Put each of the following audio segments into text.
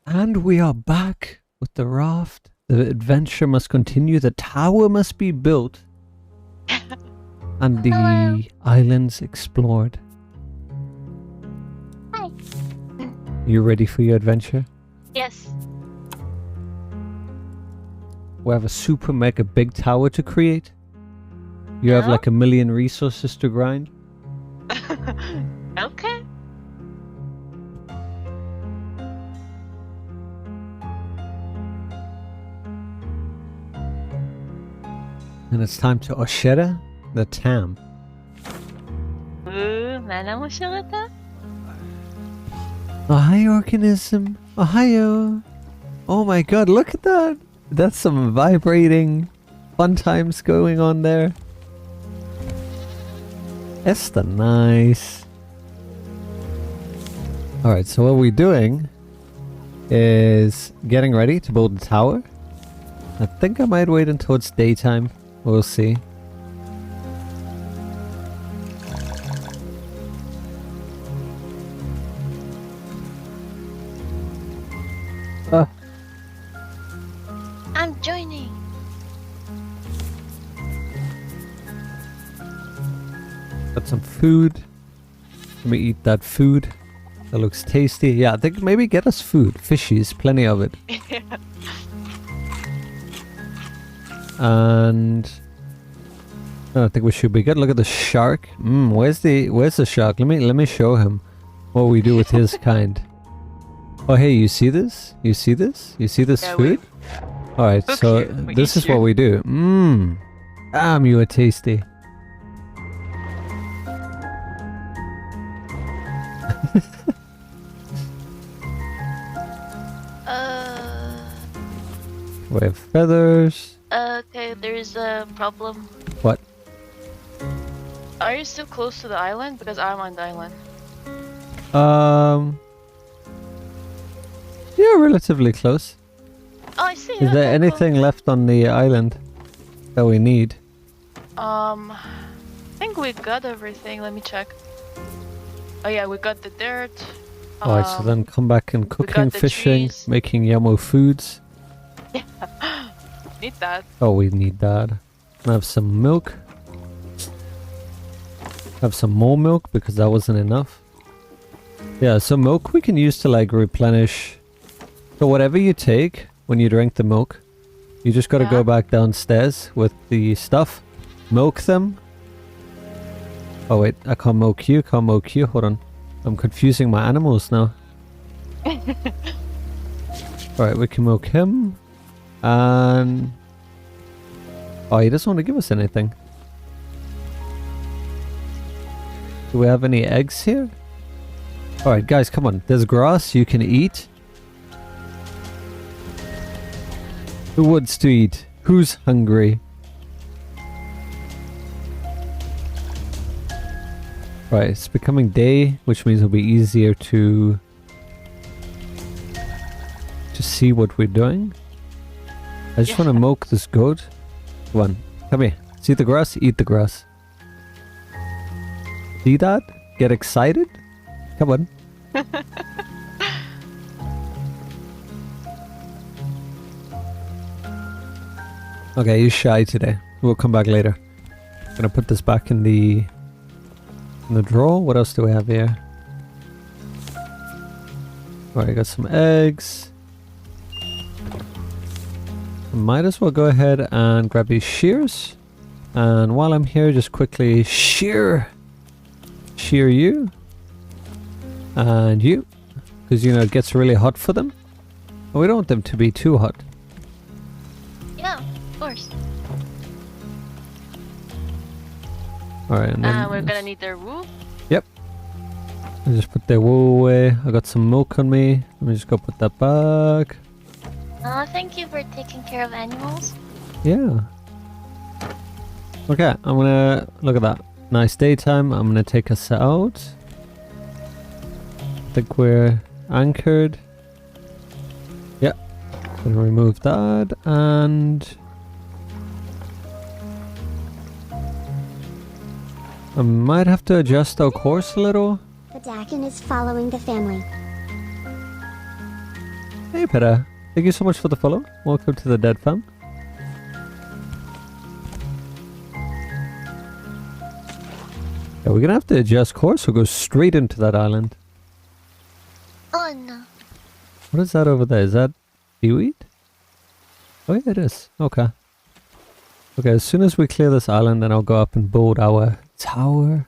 And we are back with the raft. The adventure must continue. The tower must be built. And the islands explored. Hi. You ready for your adventure? Yes. We have a super mega big tower to create. You have like 1,000,000 resources to grind. Okay. And it's time to Oshera the Tam. Nana mo siya kata? A high organism. Ohio. Oh my god, look at that. That's some vibrating fun times going on there. Esther, nice. Alright, so what we're doing is getting ready to build the tower. I think I might wait until it's daytime. We'll see. I'm joining. Got some food. Let me eat that food. That looks tasty. Yeah, I think maybe get us food. Fishies, plenty of it. And I think we should be good. Look at the shark. Where's the shark? Let me show him what we do with his kind. Oh hey, you see this? You see this? You see this food? Alright, so this is what we do. Damn, you are tasty. We have feathers. Okay, there's a problem. What? Are you still close to the island? Because I'm on the island. Yeah, relatively close. Oh, I see. Is there anything left on the island that we need? I think we got everything. Let me check. Oh yeah, we got the dirt. Alright, so then come back and cooking, fishing, trees. making yummo foods. Need that. Oh, we need that. And have some milk. Have some more milk because that wasn't enough. Yeah, so milk we can use to like replenish. So whatever you take when you drink the milk, you just gotta go back downstairs with the stuff, milk them. Oh wait, I can't milk you, hold on. I'm confusing my animals now. Alright, we can milk him. And... oh, he doesn't want to give us anything. Do we have any eggs here? Alright guys, come on. There's grass you can eat. Who wants to eat? Who's hungry? Right, it's becoming day, which means it'll be easier to see what we're doing. I just want to milk this goat. Come on, come here. See the grass? Eat the grass. See that? Get excited? Come on. Okay, he's shy today. We'll come back later. I'm gonna put this back in the drawer. What else do we have here? Alright, I got some eggs. Might as well go ahead and grab these shears. And while I'm here, just quickly shear you. And you. Because, you know, it gets really hot for them. And we don't want them to be too hot. Yeah, of course. Alright, and then... we're gonna need their wool. Yep. I just put their wool away. I got some milk on me. Let me just go put that back. Thank you for taking care of animals. Yeah. Okay, I'm gonna... look at that. Nice daytime. I'm gonna take us out. I think we're anchored. Yeah. Gonna remove that and... I might have to adjust our course a little. The Dakin is following the family. Hey, Peter. Thank you so much for the follow. Welcome to the Dead Fam. Yeah, we're gonna have to adjust course or go straight into that island. Oh no. What is that over there? Is that seaweed? Oh yeah, it is. Okay. Okay, as soon as we clear this island, then I'll go up and build our tower.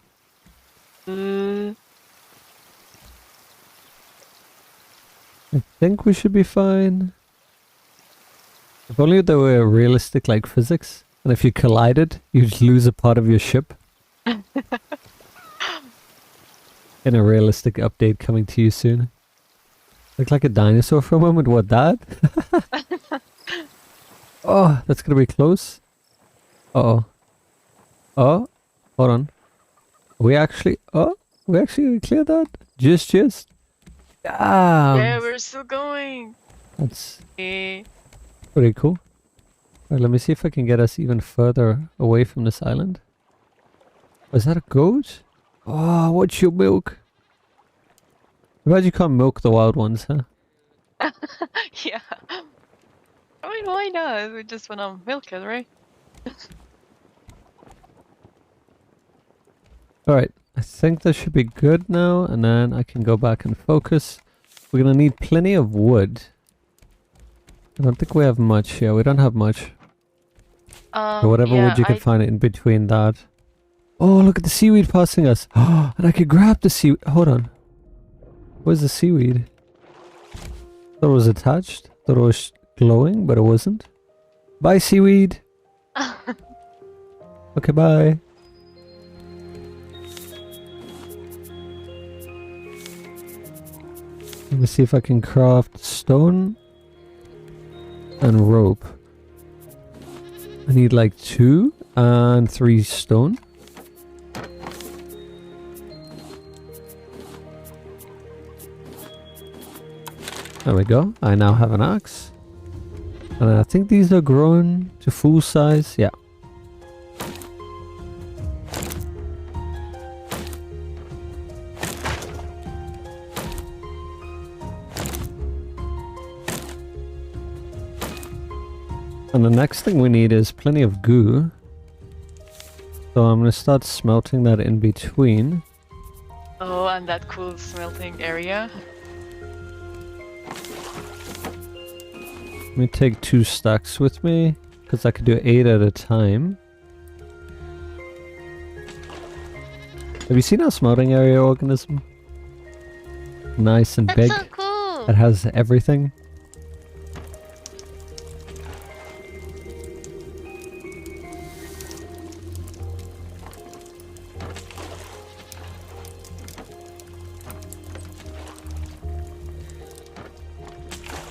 I think we should be fine. If only there were realistic like physics, and if you collided, you'd lose a part of your ship. In a realistic update coming to you soon. Look like a dinosaur for a moment. What, that? Oh, that's gonna be close. Uh-oh. Oh, hold on. We actually gonna clear that? Just. Yeah, we're still going. That's Eh. pretty cool. Alright, let me see if I can get us even further away from this island. Oh, is that a goat? Oh, what's your milk? I'm glad you can't milk the wild ones, huh? Yeah. I mean, why not? We just wanna milk it, right? Alright, I think this should be good now, and then I can go back and focus. We're gonna need plenty of wood. I don't think we have much here. We don't have much. So whatever yeah, wood you can find in between that. Oh, look at the seaweed passing us. Oh, and I could grab the seaweed. Hold on. Where's the seaweed? Thought it was attached. Thought it was glowing, but it wasn't. Bye, seaweed. Okay, bye. Let me see if I can craft stone and rope. I need like 2 and 3 stone. There we go. I now have an axe. And I think these are grown to full size. Yeah. And the next thing we need is plenty of goo. So I'm going to start smelting that in between. Oh, and that cool smelting area. Let me take 2 stacks with me, because I could do 8 at a time. Have you seen our smelting area organism? Nice and big. That's so cool. It has everything.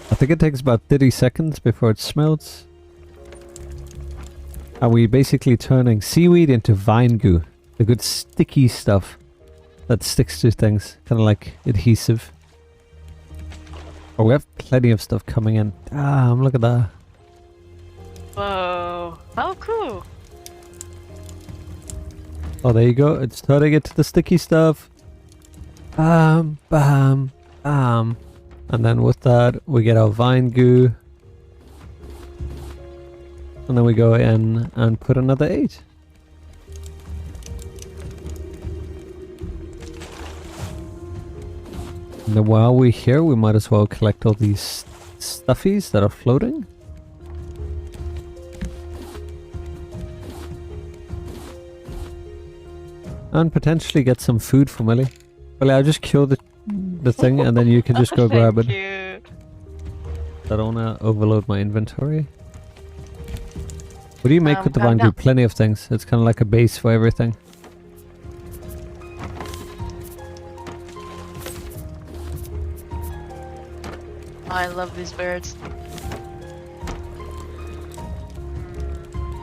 I think it takes about 30 seconds before it smelts. And we're basically turning seaweed into vine goo. The good sticky stuff that sticks to things. Kind of like adhesive. Oh, we have plenty of stuff coming in. Damn, look at that. Whoa. How cool. Oh, there you go. It's turning into the sticky stuff. Bam, bam, bam. And then with that, we get our vine goo. And then we go in and put another 8. And then while we're here, we might as well collect all these stuffies that are floating. And potentially get some food from Ellie. Well, I'll just kill the thing and then you can just go grab it. Thank you. I don't want to overload my inventory. What do you make with the vine no. goo? Plenty of things. It's kind of like a base for everything. I love these birds.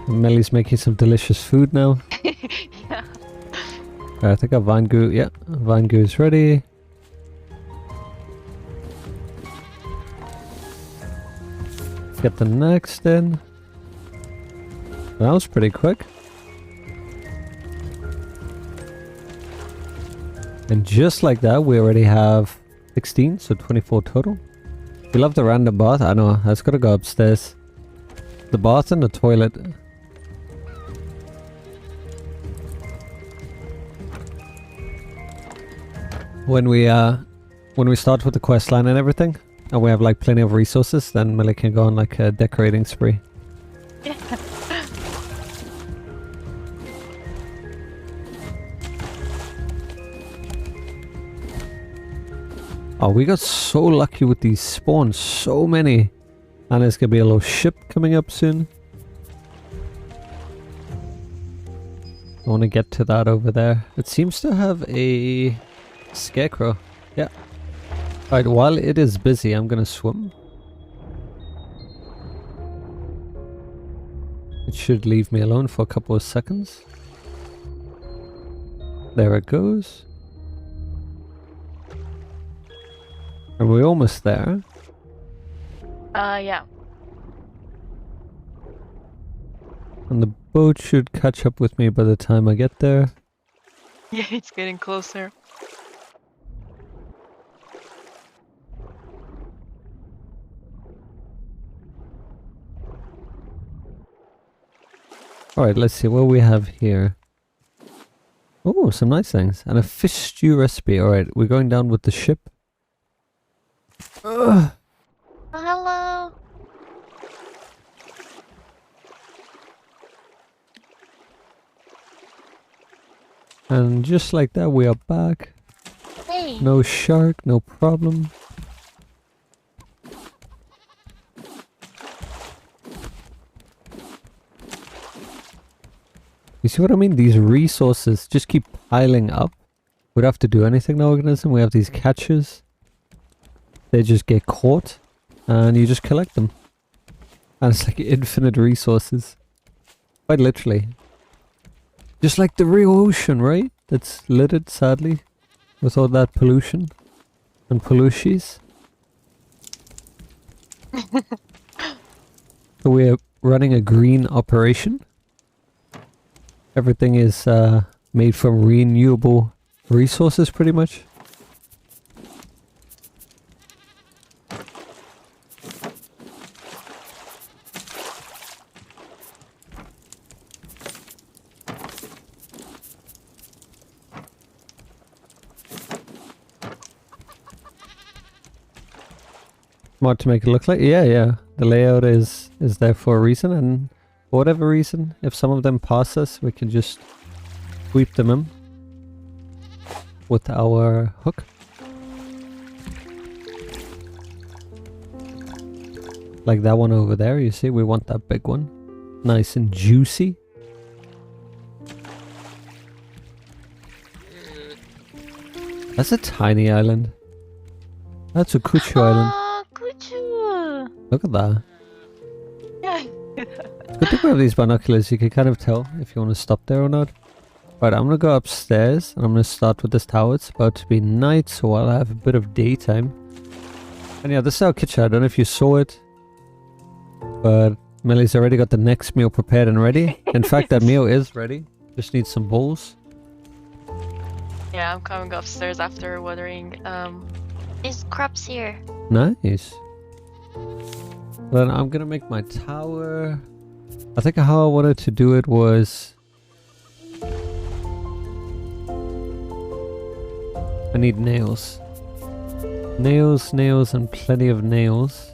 Melly's making some delicious food now. Yeah. I think our vine goo, yeah, vine goo is ready. Get the next in. That was pretty quick. And just like that, we already have 16, so 24 total. You love the random bath? I know, I just gotta go upstairs. The bath and the toilet. When we start with the quest line and everything, and we have like plenty of resources, then Millie can go on like a decorating spree. Yeah. Oh, we got so lucky with these spawns, so many. And there's gonna be a little ship coming up soon. I want to get to that over there. It seems to have a scarecrow. Yeah. Alright, while it is busy, I'm gonna swim. It should leave me alone for a couple of seconds. There it goes. Are we almost there? Yeah. And the boat should catch up with me by the time I get there. Yeah, it's getting closer. Alright, let's see what we have here. Oh, some nice things. And a fish stew recipe. Alright, we're going down with the ship. Ugh. Oh, hello. And just like that, we are back. Hey. No shark, no problem. You see what I mean? These resources just keep piling up. We don't have to do anything to organism. We have these catches. They just get caught. And you just collect them. And it's like infinite resources. Quite literally. Just like the real ocean, right? That's littered, sadly. With all that pollution. And pollutions. So we're running a green operation. Everything is made from renewable resources, pretty much. Smart to make it look like, yeah. The layout is there for a reason, and for whatever reason, if some of them pass us, we can just sweep them in with our hook. Like that one over there, you see, we want that big one. Nice and juicy. That's a tiny island. That's a Kuchu island. Oh, Kuchu. Look at that. Yeah. Good thing we have these binoculars, you can kind of tell if you want to stop there or not. Right, I'm gonna go upstairs and I'm gonna start with this tower. It's about to be night, so I'll have a bit of daytime. And yeah, this is our kitchen. I don't know if you saw it, but Millie's already got the next meal prepared and ready. In fact, that meal is ready. Just need some bowls. Yeah, I'm coming upstairs after watering. There's crops here. Nice. Then I'm gonna make my tower. I think how I wanted to do it was... I need nails. Nails, and plenty of nails.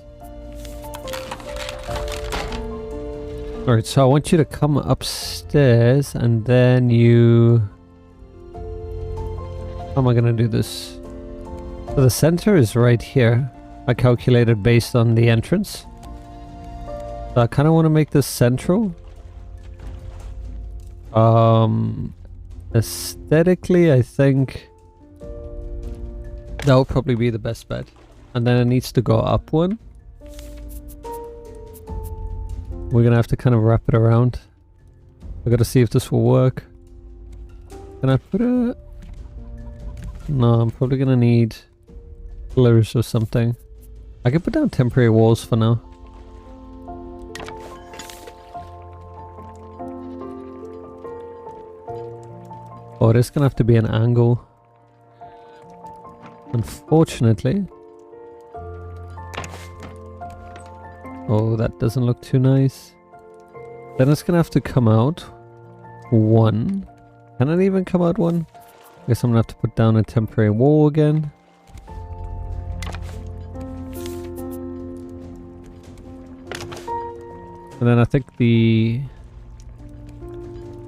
Alright, so I want you to come upstairs and then you... How am I gonna do this? So the center is right here. I calculated based on the entrance. So I kind of want to make this central. Aesthetically, I think that would probably be the best bet. And then it needs to go up one. We're gonna have to kind of wrap it around. I gotta see if this will work. Can I put a... No, I'm probably gonna need pillars or something. I can put down temporary walls for now. Oh, it is gonna have to be an angle. Oh, that doesn't look too nice. Then it's gonna have to come out one. Can it even come out one? Guess I'm gonna have to put down a temporary wall again. And then I think the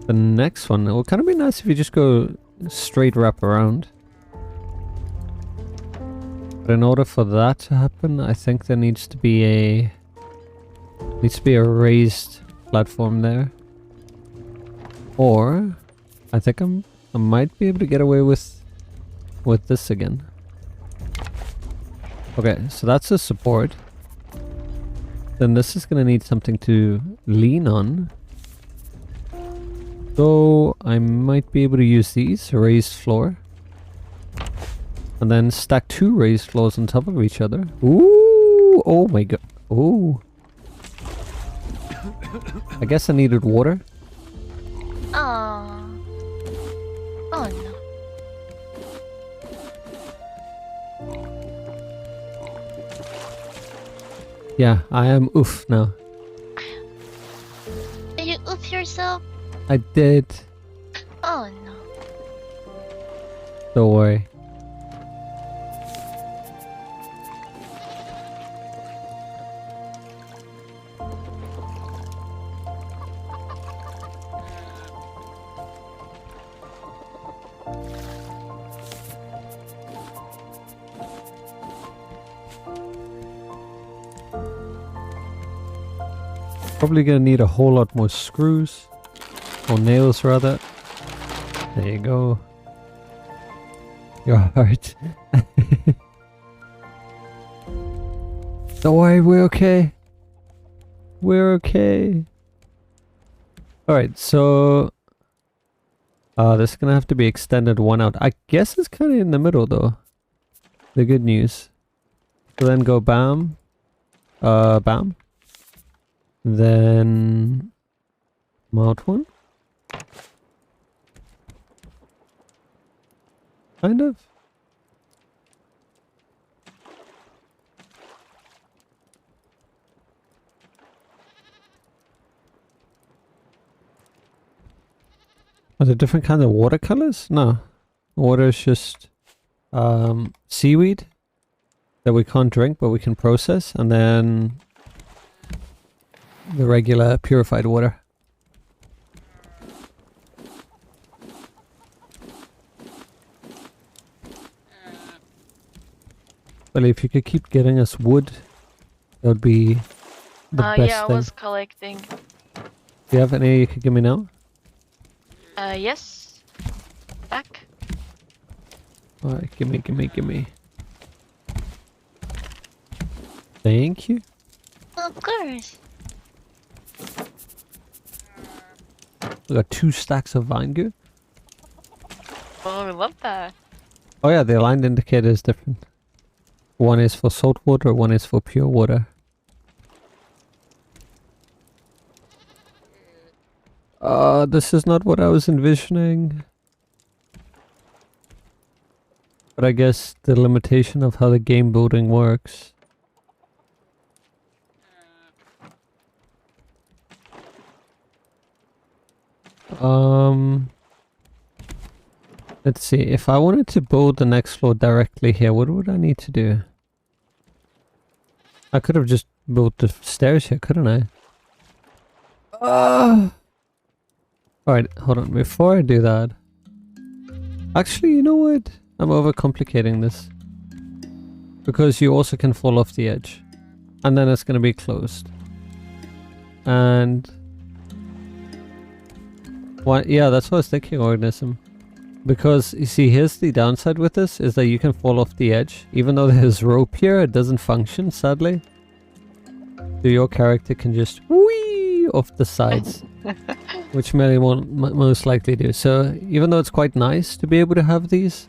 next one, it will kind of be nice if you just go straight wrap around. But in order for that to happen, I think there needs to be a raised platform there. Or I think I might be able to get away with this again. Okay, so that's a support. Then this is gonna need something to lean on. So I might be able to use these, a raised floor. And then stack 2 raised floors on top of each other. Ooh! Oh my god. Ooh. I guess I needed water. Oh. Oh no. Yeah, I am oof now. Did you oof yourself? I did. Oh no. Don't worry. Probably gonna need a whole lot more screws. Or nails rather. There you go. Your heart. Don't worry, we're okay. We're okay. Alright, so this is gonna have to be extended one out. I guess it's kinda in the middle though. The good news. So then go bam. Bam. Then mount one. Kind of. Are there different kinds of watercolors? No. Water is just seaweed that we can't drink but we can process, and then the regular purified water. Well, if you could keep getting us wood, that would be the best yeah, I thing. was collecting. Do you have any you could give me now? Yes. Back. Alright, gimme. Thank you. Of course. We got 2 stacks of vine goo. Oh, I love that. Oh yeah, the aligned indicator is different. One is for salt water, one is for pure water. This is not what I was envisioning. But I guess the limitation of how the game building works. Let's see, if I wanted to build the next floor directly here, what would I need to do? I could have just built the stairs here, couldn't I? Alright, hold on, before I do that... Actually, you know what? I'm overcomplicating this. Because you also can fall off the edge. And then it's gonna be closed. And... Why? Yeah, that's what I was thinking, organism. Because, you see, here's the downside with this, is that you can fall off the edge. Even though there's rope here, it doesn't function, sadly. So your character can just whee off the sides. Which Melly won't most likely do. So, even though it's quite nice to be able to have these,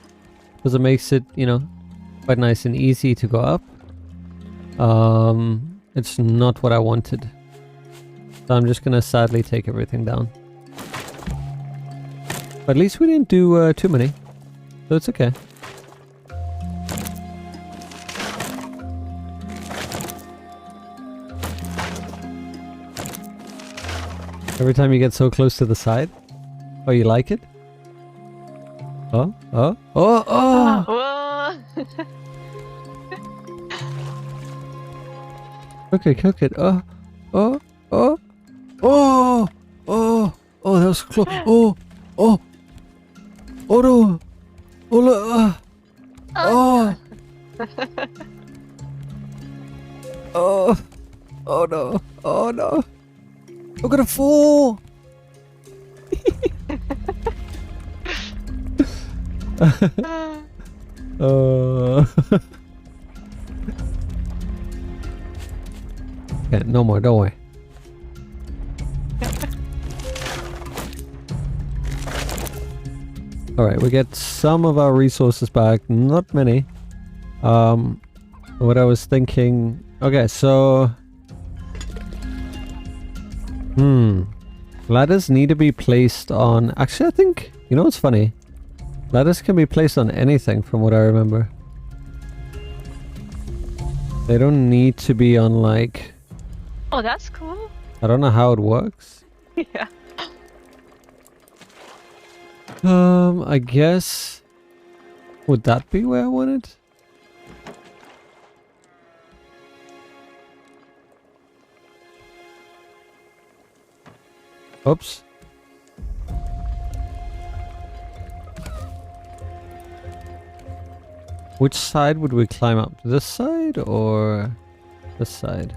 because it makes it, you know, quite nice and easy to go up, it's not what I wanted. So I'm just gonna sadly take everything down. But at least we didn't do too many, so it's okay. Every time you get so close to the side? Oh, you like it? Oh, oh, oh, oh! Whoa! Cook it, cook it. Oh, oh, oh, oh, oh, oh, that was close. Oh, oh, oh no. Oh, look. Oh, oh, oh no. Oh no. I'm gonna fall. Okay, no more, don't worry. Alright, we get some of our resources back, not many. What I was thinking... Okay, so... Ladders need to be placed on... Actually, I think... You know what's funny? Ladders can be placed on anything from what I remember. They don't need to be on like... Oh, that's cool. I don't know how it works. Yeah. I guess... Would that be where I want it? Oops. Which side would we climb up? This side or this side?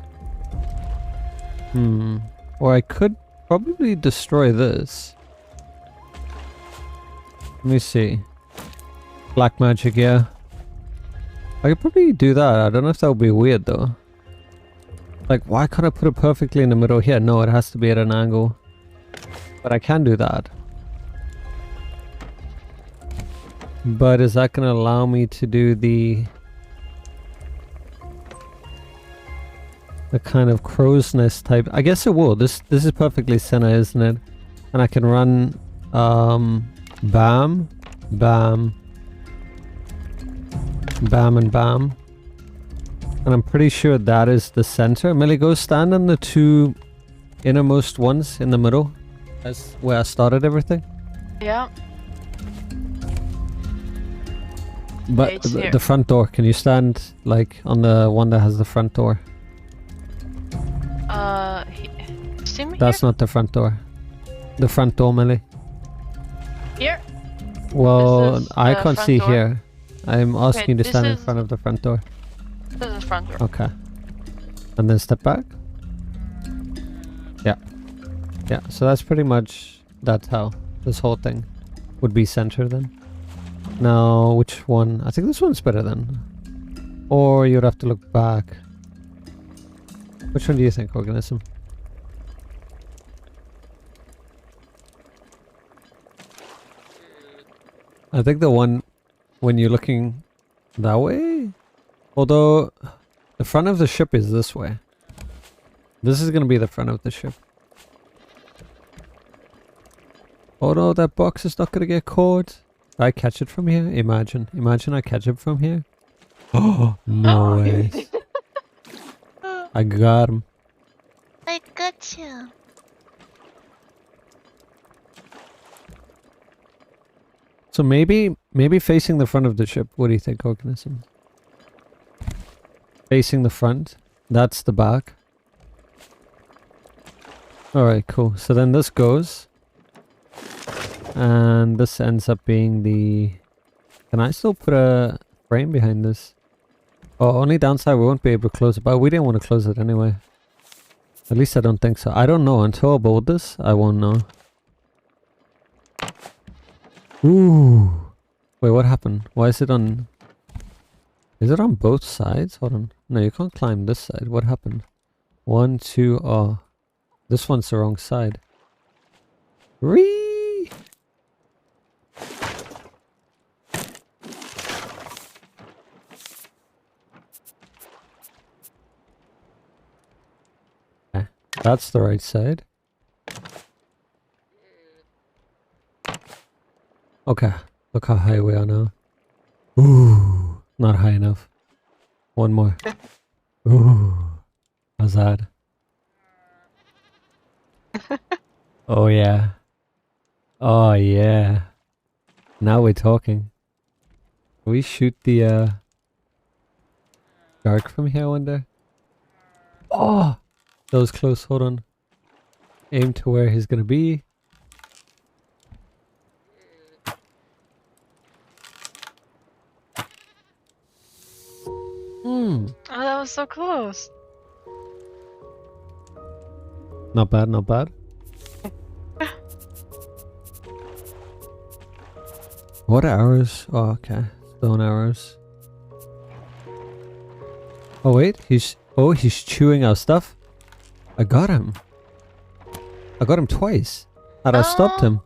Or I could probably destroy this. Let me see. Black magic, yeah. I could probably do that. I don't know if that would be weird though. Like, why can't I put it perfectly in the middle here? No, it has to be at an angle. But I can do that. But is that going to allow me to do the kind of crow's nest type? I guess it will. This is perfectly center, isn't it? And I can run bam, bam, bam, and bam. And I'm pretty sure that is the center. Millie, go stand on the two innermost ones in the middle. That's where I started everything. Yeah. But the front door, can you stand like on the one that has the front door? See me That's here? not the front door. The front door, Millie. Here? Well, This is I the can't front see door? here. I'm asking you to this stand in is- front of the front door. This is the front door. Okay. And then step back. Yeah. Yeah, so that's pretty much, that's how this whole thing would be center then. Now, which one? I think this one's better then. Or you'd have to look back. Which one do you think, Organism? I think the one when you're looking that way? Although, the front of the ship is this way. This is gonna be the front of the ship. Oh no, that box is not gonna get caught. I catch it from here? Imagine I catch it from here. Oh, no way. I got him. I got you. So maybe facing the front of the ship. What do you think, Organism? Facing the front. That's the back. Alright, cool. So then this goes. And this ends up being the... Can I still put a frame behind this? Oh, only downside we won't be able to close it, but we didn't want to close it anyway. At least I don't think so. I don't know. Until I build this, I won't know. Ooh. Wait, what happened? Why is it on... Is it on both sides? Hold on. No, you can't climb this side. What happened? 1, 2, oh. This one's the wrong side. Whee! That's the right side. Okay, look how high we are now. Ooh, not high enough. One more. Ooh, how's that? Oh yeah. Oh yeah. Now we're talking. Can we shoot the shark from here, I wonder? Oh! That was close, hold on. Aim to where he's gonna be. Hmm. Oh, that was so close. Not bad, not bad. What arrows? Oh, okay. Stone arrows. Oh wait, he's chewing our stuff. I got him. I got him twice. And I stopped him.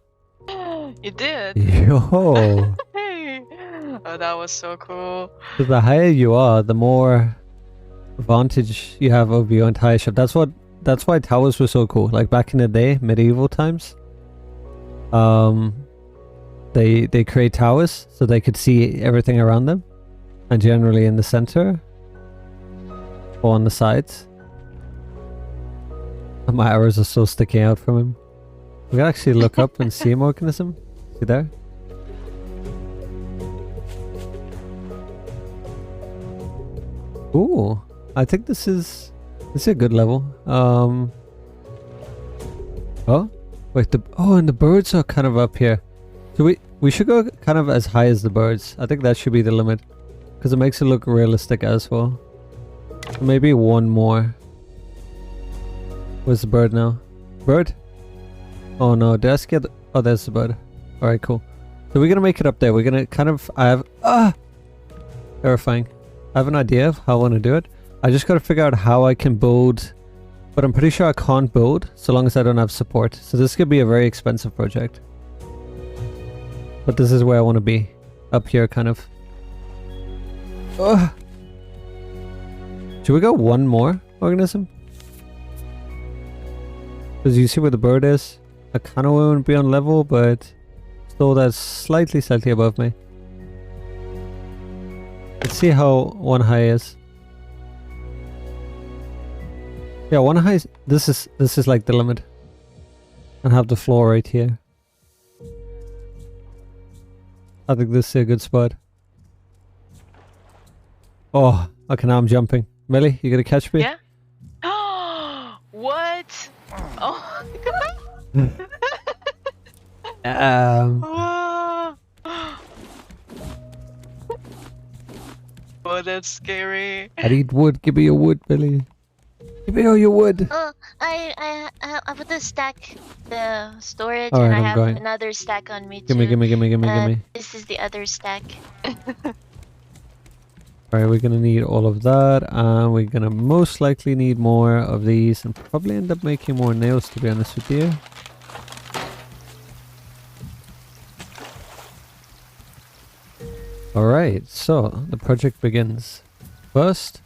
You did. Yo. Hey. Oh, that was so cool. So the higher you are, the more advantage you have over your entire ship. That's why towers were so cool. Like back in the day, medieval times. They create towers so they could see everything around them, and generally in the center or on the sides. And my arrows are still sticking out from him. We can actually look up and see him organism. See there? Ooh, I think this is a good level. Oh, wait, and the birds are kind of up here. So we should go kind of as high as the birds. I think that should be the limit, because it makes it look realistic as well. Maybe one more. Where's the bird now? Bird? Oh no, did I scare the... Oh, there's the bird. Alright, cool. So we're gonna make it up there. We're gonna kind of... Terrifying. I have an idea of how I want to do it. I just gotta figure out how I can build... But I'm pretty sure I can't build so long as I don't have support. So this could be a very expensive project. But this is where I want to be. Up here, kind of. Ugh. Should we go one more organism? Because you see where the bird is? I kind of want to be on level, but still that's slightly above me. Let's see how one high is. Yeah, one high is, this is like the limit. And have the floor right here. I think this is a good spot. Oh, okay, now I'm jumping. Melly, you gonna catch me? Yeah. What? Oh. Oh, that's scary. I need wood. Give me your wood, Melly. Give me all your wood. Oh, I put the stack, the storage, Alright, and I I'm have going. another stack on me too. Gimme. This is the other stack. Alright, we're gonna need all of that, and we're gonna most likely need more of these, and probably end up making more nails, to be honest with you. Alright, so the project begins. First,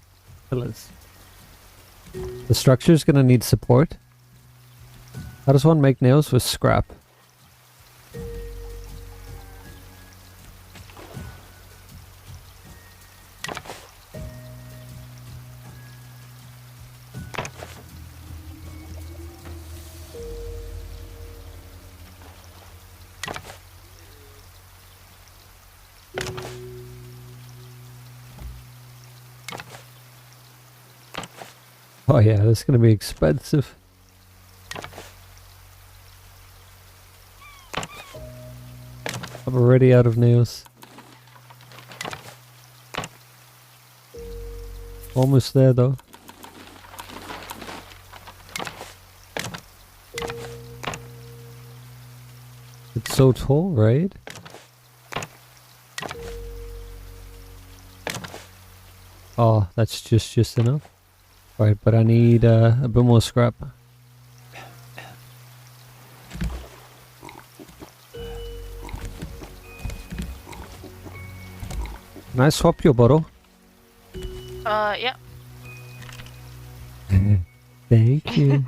pillars. The structure is gonna need support. How does one make nails? With scrap. Oh yeah, this is gonna be expensive. I'm already out of nails. Almost there though. It's so tall, right? Oh, that's just enough. Right, but I need a bit more scrap. Can I swap your bottle? Yeah. Thank you.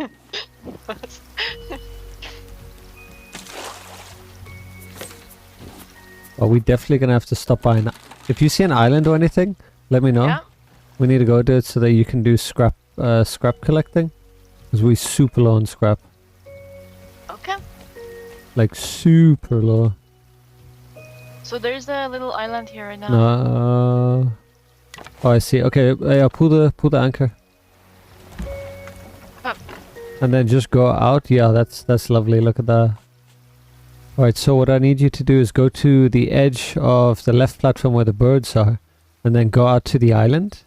Oh, we definitely gonna have to stop by. If you see an island or anything, let me know. Yeah. We need to go to it so that you can do scrap collecting. Because we super low on scrap. Okay. Like super low. So there's a little island here right now. No. Oh, I see. Okay, yeah, pull the anchor. Up. And then just go out. Yeah, that's lovely. Look at that. Alright, so what I need you to do is go to the edge of the left platform where the birds are, and then go out to the island,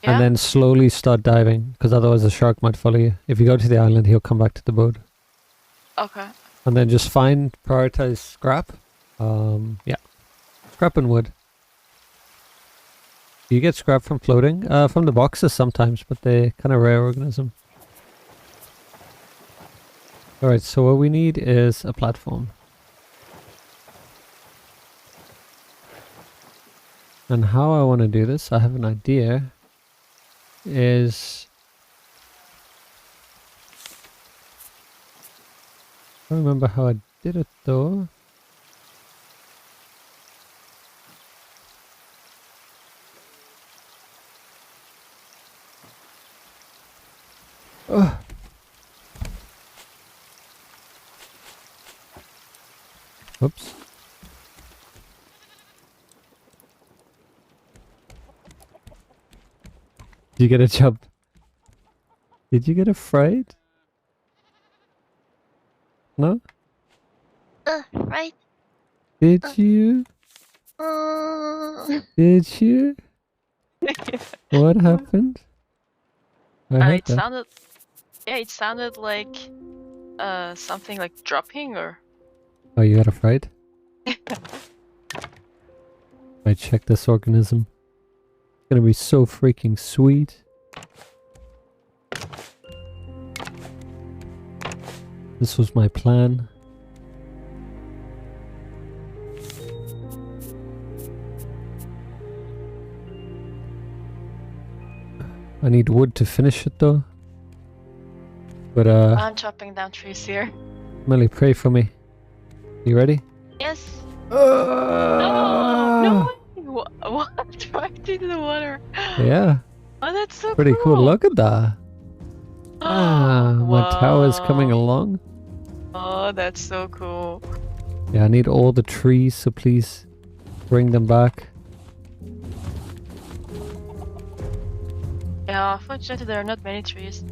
Yeah? and then slowly start diving, because otherwise the shark might follow you. If you go to the island, he'll come back to the boat. Okay. And then just prioritize scrap. Yeah. Scrap and wood. You get scrap from floating? From the boxes sometimes, but they kind of rare organism. Alright, so what we need is a platform. And how I want to do this, I have an idea, is... I don't remember how I did it though. Ugh. Oops. Did you get a jump? Did you get a fright? No? Right. Did you? Did you? What happened? I heard It that. sounded... Yeah, it sounded like... something like dropping or... Oh, you got a fright? I check this organism. It's gonna be so freaking sweet. This was my plan. I need wood to finish it though. But I'm chopping down trees here. Melly, pray for me. You ready? Yes. No! What? Right into the water. Yeah, Oh, that's so pretty cool. cool. Look at that. My tower's coming Wow. along. Oh, that's so cool. Yeah, I need all the trees, so please bring them back. Yeah, unfortunately there are not many trees.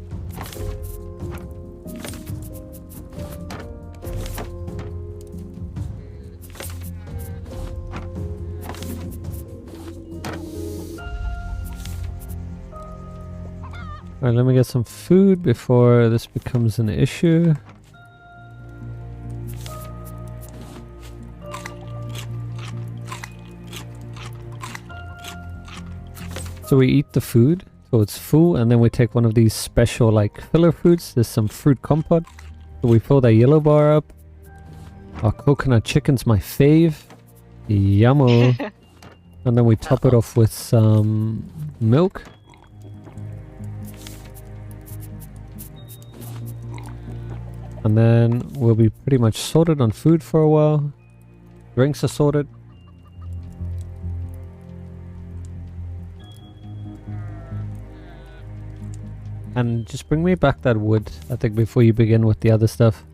Alright, let me get some food before this becomes an issue. So we eat the food, so it's full, and then we take one of these special like filler foods. There's some fruit compote. So we fill that yellow bar up. Our coconut chicken's my fave. Yummo. And then we top it off with some milk. And then we'll be pretty much sorted on food for a while. Drinks are sorted. And just bring me back that wood, I think, before you begin with the other stuff.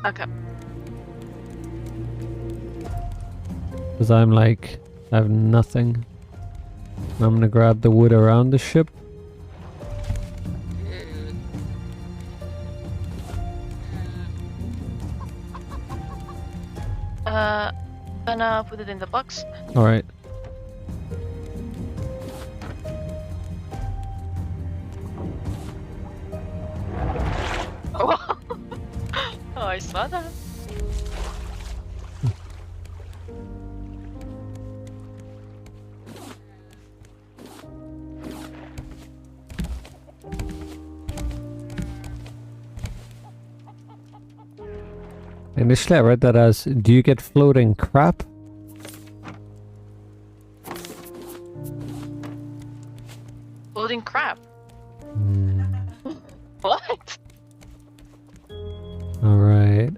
Okay. Because I'm like, I have nothing. I'm gonna grab the wood around the ship. Gonna put it in the box. Alright. Oh, I saw that. Initially I read that as, do you get floating crap? Floating crab. Hmm. What? Alright.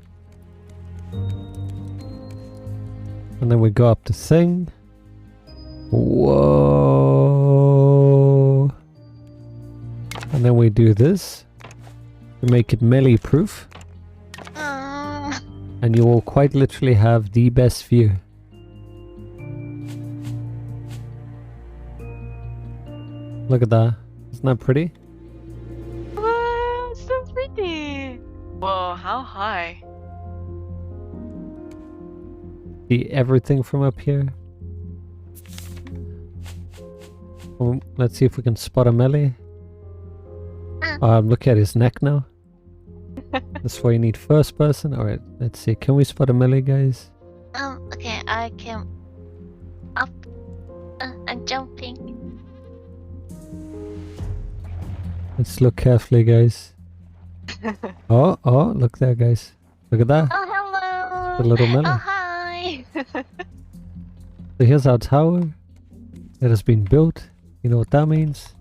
And then we go up the thing. Whoa. And then we do this to make it melee proof. and you will quite literally have the best view. Look at that. Isn't that pretty? Wow, so pretty. Whoa, how high? See everything from up here. Let's see if we can spot a melee. Look at his neck now. That's why you need first person. Alright, let's see. Can we spot a melee, guys? Okay, I can up. I'm jumping. Let's look carefully, guys. Oh, look there, guys. Look at that. Oh, hello. The little melee. Oh, hi. So here's our tower. It has been built. You know what that means?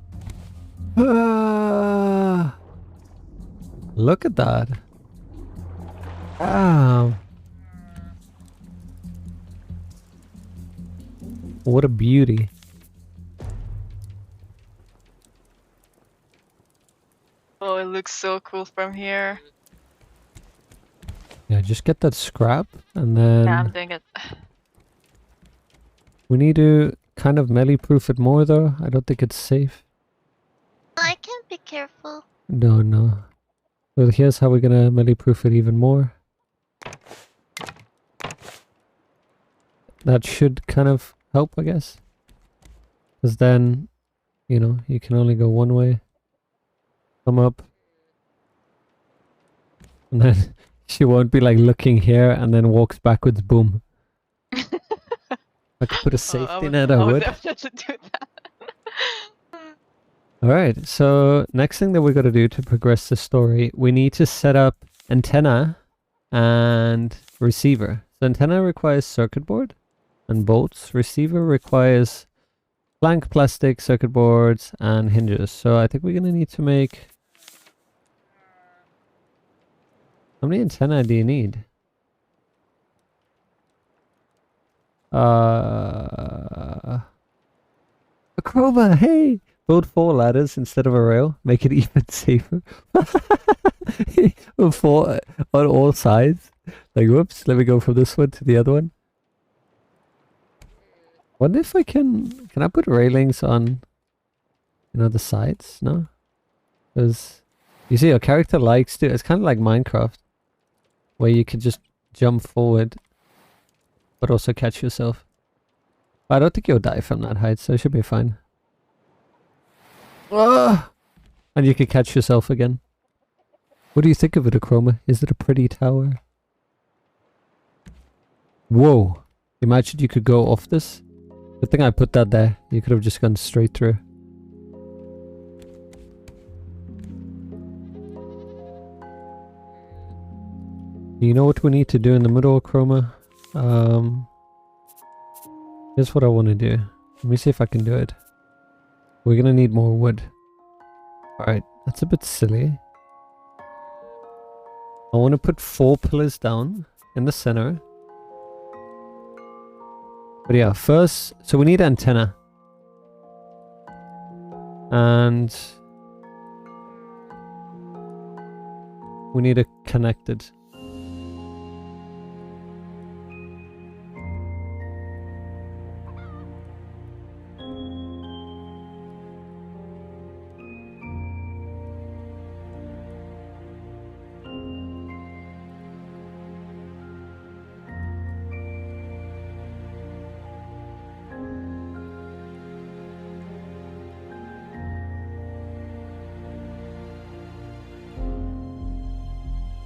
Look at that. Wow. What a beauty. Oh, it looks so cool from here. Yeah, just get that scrap and then Yeah, I'm doing it. we need to kind of melee proof it more though. I don't think it's safe. I can be careful. No. Well, here's how we're gonna melee proof it even more. That should kind of help, I guess. Because then, you know, you can only go one way. Come up. And then she won't be like looking here and then walks backwards, boom. I could put a safety net, I would. definitely do that. Alright, so next thing that we got to do to progress the story, we need to set up antenna and receiver. So antenna requires circuit board and bolts. Receiver requires plank, plastic, circuit boards, and hinges. So I think we're going to need to make... How many antennae do you need? A crowbar, hey! Build 4 ladders instead of a rail. Make it even safer. 4 on all sides. Like, whoops, let me go from this one to the other one. Wonder if I can I put railings on, you know, the sides? No? Because, you see, your character likes to, it's kind of like Minecraft, where you can just jump forward, but also catch yourself. But I don't think you'll die from that height, so it should be fine. And you could catch yourself again. What do you think of it, Achroma? Is it a pretty tower? Whoa. Imagine you could go off this. Good thing I put that there. You could have just gone straight through. You know what we need to do in the middle, Achroma? Here's what I want to do. Let me see if I can do it. We're gonna need more wood. Alright, that's a bit silly. I want to put 4 pillars down in the center. But yeah, first, so we need antenna. And we need a connected.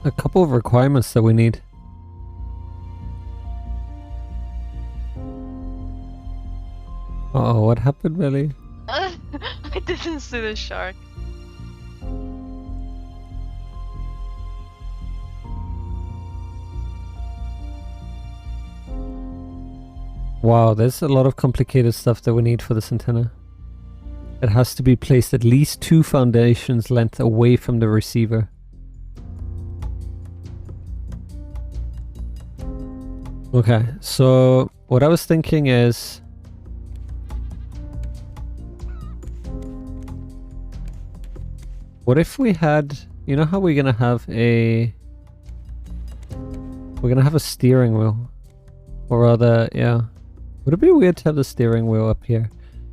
A couple of requirements that we need. Uh oh, what happened, really? I didn't see the shark. Wow, there's a lot of complicated stuff that we need for this antenna. It has to be placed at least 2 foundations length away from the receiver. Okay, so what I was thinking is... What if we had... You know how we're gonna have a... we're gonna have a steering wheel. Or rather, yeah. Would it be weird to have the steering wheel up here?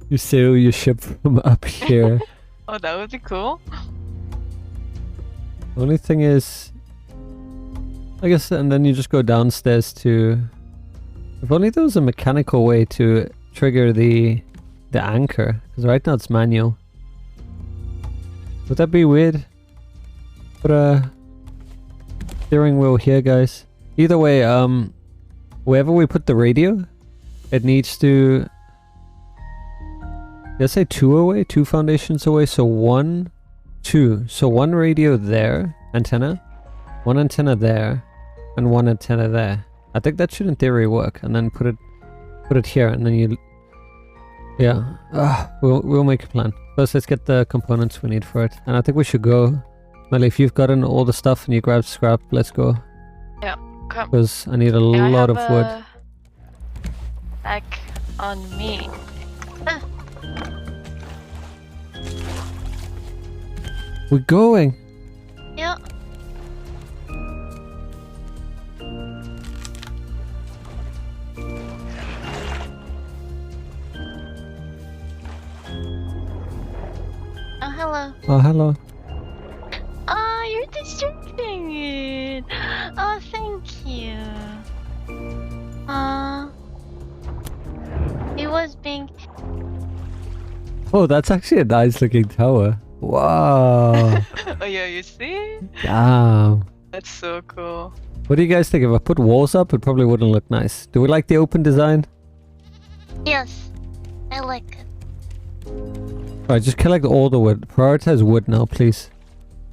You sail your ship from up here. Oh, that would be cool. Only thing is, I guess, and then you just go downstairs to. If only there was a mechanical way to trigger the anchor, because right now it's manual. Would that be weird? Put a steering wheel here, guys. Either way, wherever we put the radio, it needs to. Let's say 2 away, 2 foundations away. So 1, 2. So 1 radio there, antenna, 1 antenna there, and 1 antenna there. I think that should in theory work. And then put it here, and then you. Yeah, we'll make a plan. First, let's get the components we need for it. And I think we should go. Melly, if you've gotten all the stuff and you grab scrap, let's go. Yeah, come. Because I need a lot of wood. Back on me. We're going. Yeah. Oh, hello. Oh, hello. Oh, you're distracting it. Oh, thank you. It was being. Oh, that's actually a nice looking tower. Wow. Oh yeah, you see? Damn. That's so cool. What do you guys think? If I put walls up, it probably wouldn't look nice. Do we like the open design? Yes, I like it. Alright, just collect all the wood. Prioritize wood now, please.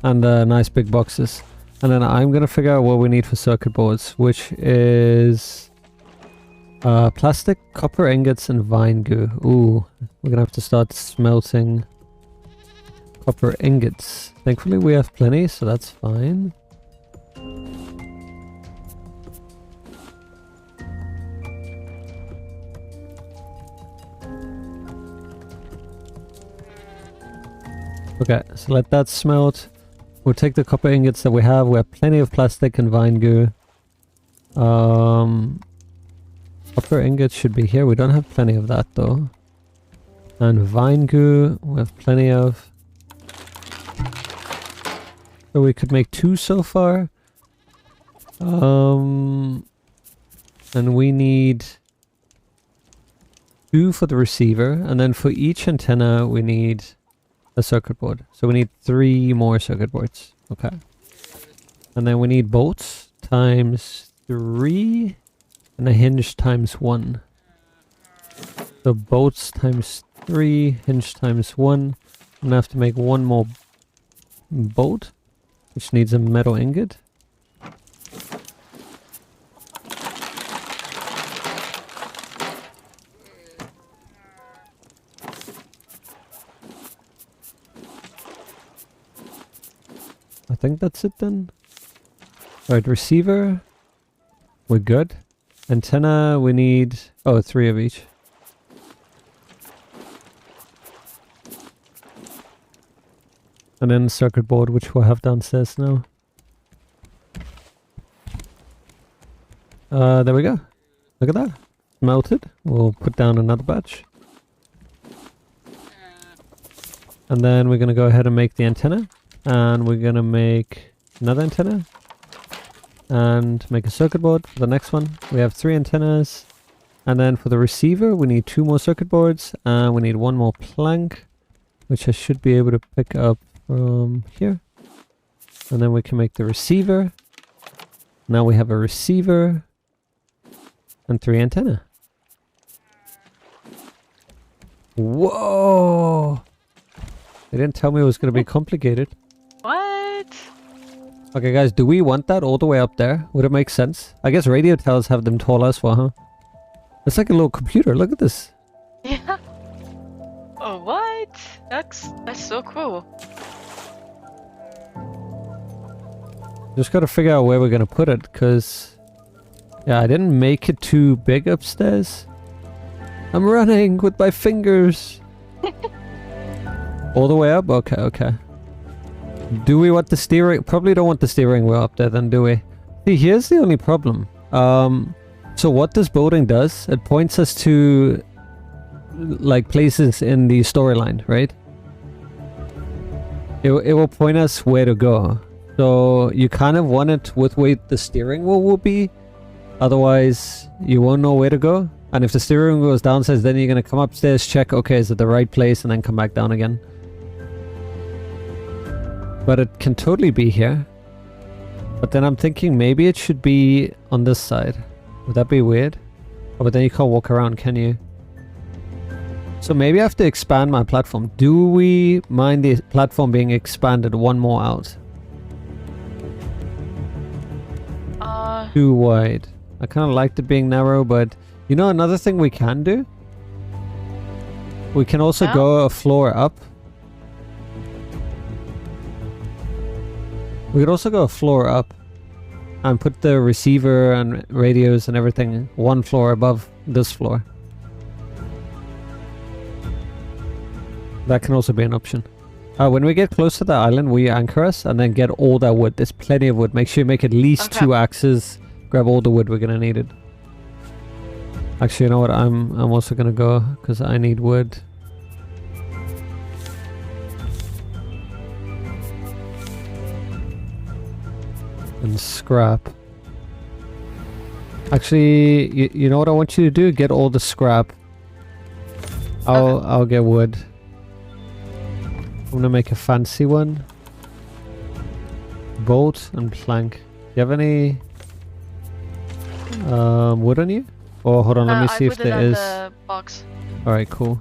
And nice big boxes. And then I'm gonna figure out what we need for circuit boards, which is plastic, copper ingots, and vine goo. Ooh, we're gonna have to start smelting copper ingots. Thankfully we have plenty, so that's fine. Okay, so let that smelt. We'll take the copper ingots that we have. We have plenty of plastic and vine goo. Copper ingots should be here. We don't have plenty of that though. And vine goo, we have plenty of. So we could make 2 so far. And we need 2 for the receiver. And then for each antenna we need a circuit board. So we need 3 more circuit boards. Okay. And then we need bolts times 3 and a hinge times 1. So bolts times 3, hinge times 1. I'm gonna have to make 1 more bolt, which needs a metal ingot. I think that's it then. Alright, receiver. We're good. Antenna, we need... Oh, 3 of each. And then circuit board, which we'll have downstairs now. There we go. Look at that. Melted. We'll put down another batch. And then we're going to go ahead and make the antenna. And we're going to make another antenna. And make a circuit board for the next one. We have 3 antennas. And then for the receiver, we need 2 more circuit boards. And we need 1 more plank, which I should be able to pick up from here. And then we can make the receiver. Now we have a receiver and 3 antenna. Whoa! They didn't tell me it was going to be complicated. What? Okay guys, do we want that all the way up there? Would it make sense? I guess radio towers have them tall as well, huh? It's like a little computer, look at this. Yeah. Oh, what? That's so cool. Just gotta figure out where we're gonna put it, cause... Yeah, I didn't make it too big upstairs. I'm running with my fingers. All the way up? Okay, okay. Do we want the steering? Probably don't want the steering wheel up there then, do we? See, here's the only problem. So what this building does, it points us to like places in the storyline, right? It will point us where to go. So you kind of want it with where the steering wheel will be. Otherwise, you won't know where to go. And if the steering wheel is downstairs, then you're going to come upstairs, check, okay, is it the right place, and then come back down again. But it can totally be here. But then I'm thinking maybe it should be on this side. Would that be weird? Oh, but then you can't walk around, can you? So maybe I have to expand my platform. Do we mind the platform being expanded one more out? Too wide. I kind of liked it being narrow, but you know another thing we can do? We can also go a floor up. We could also go a floor up and put the receiver and radios and everything one floor above this floor. That can also be an option. When we get close to the island, we anchor us and then get all that wood. There's plenty of wood. Make sure you make at least 2 axes. Grab all the wood we're gonna need it. Actually, you know what? I'm also gonna go because I need wood. And scrap. Actually, you know what I want you to do? Get all the scrap. I'll get wood. I'm gonna make a fancy one. Bolt and plank. Do you have any wood on you? Oh, hold on, let me see if there is. The box. Alright, cool.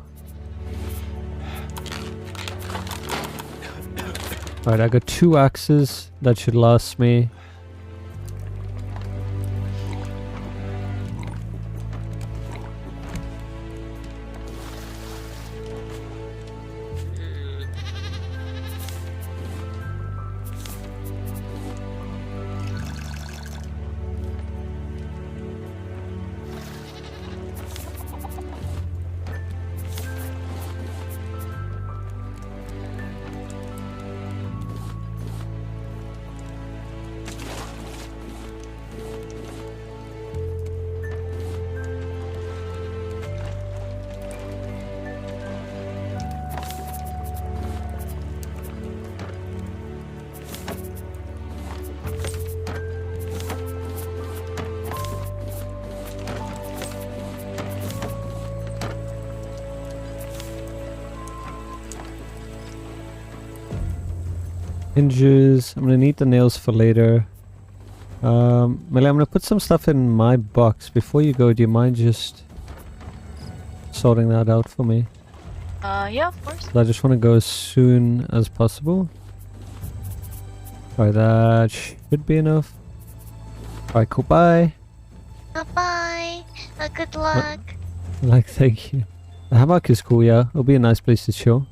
Alright, I got 2 axes. That should last me. Hinges. I'm gonna need the nails for later. Melly, I'm gonna put some stuff in my box. Before you go, do you mind just sorting that out for me? Yeah, of course. I just want to go as soon as possible. Alright, that should be enough. Alright, cool, bye! Bye-bye. Good luck. Thank you. The hammock is cool, yeah. It'll be a nice place to chill.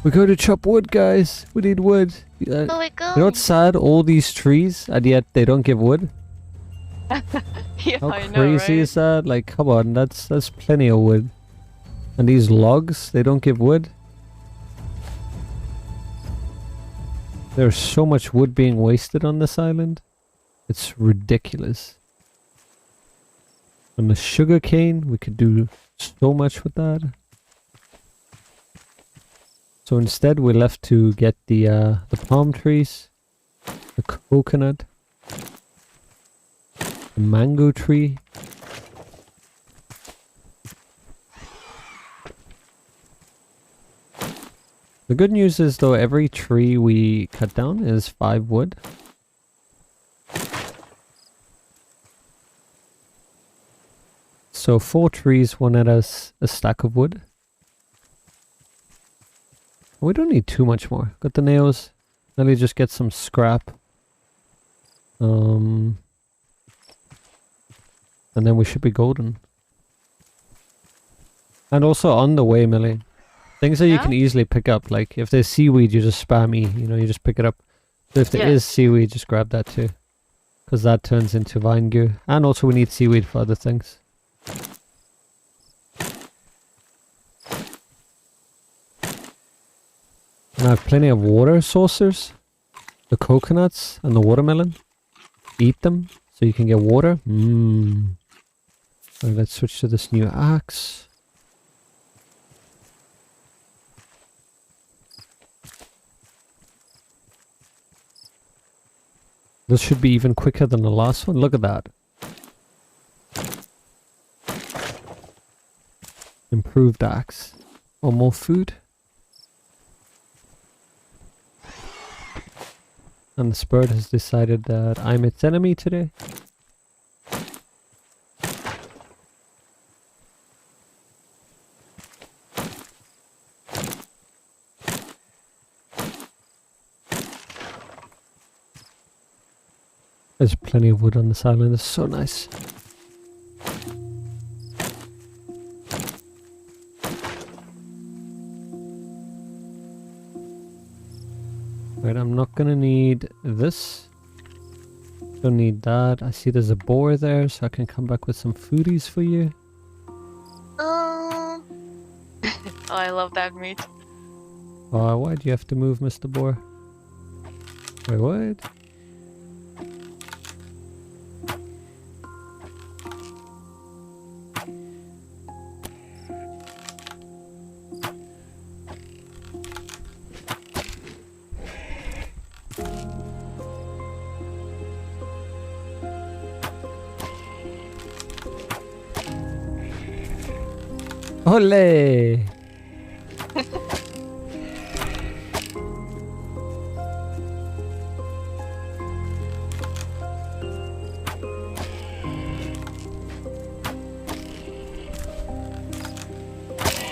We go to chop wood, guys. We need wood. Where we go? You know what's sad? All these trees, and yet they don't give wood. Yeah, How I know, crazy right? is that? Like, come on, that's plenty of wood. And these logs, they don't give wood. There's so much wood being wasted on this island. It's ridiculous. And the sugar cane, we could do so much with that. So instead we're left to get the palm trees, the coconut, the mango tree. The good news is though, every tree we cut down is 5 wood. So 4 trees will net us a stack of wood. We don't need too much more. Got the nails. Let me just get some scrap. And then we should be golden. And also on the way, Millie. Things that you can easily pick up. Like if there's seaweed, you just spam E. You know, you just pick it up. So if there is seaweed, just grab that too. Because that turns into vine goo. And also we need seaweed for other things. And I have plenty of water saucers, the coconuts, and the watermelon. eat them so you can get water. Alright, let's switch to this new axe. This should be even quicker than the last one. Look at that. Improved axe. Or more food. And the bird has decided that I'm its enemy today. There's plenty of wood on this island. It's so nice. Right, I'm not gonna need this. Don't need that. I see there's a boar there, so I can come back with some foodies for you. Oh, I love that meat. Why do you have to move, Mr. Boar? Wait, what? Ole!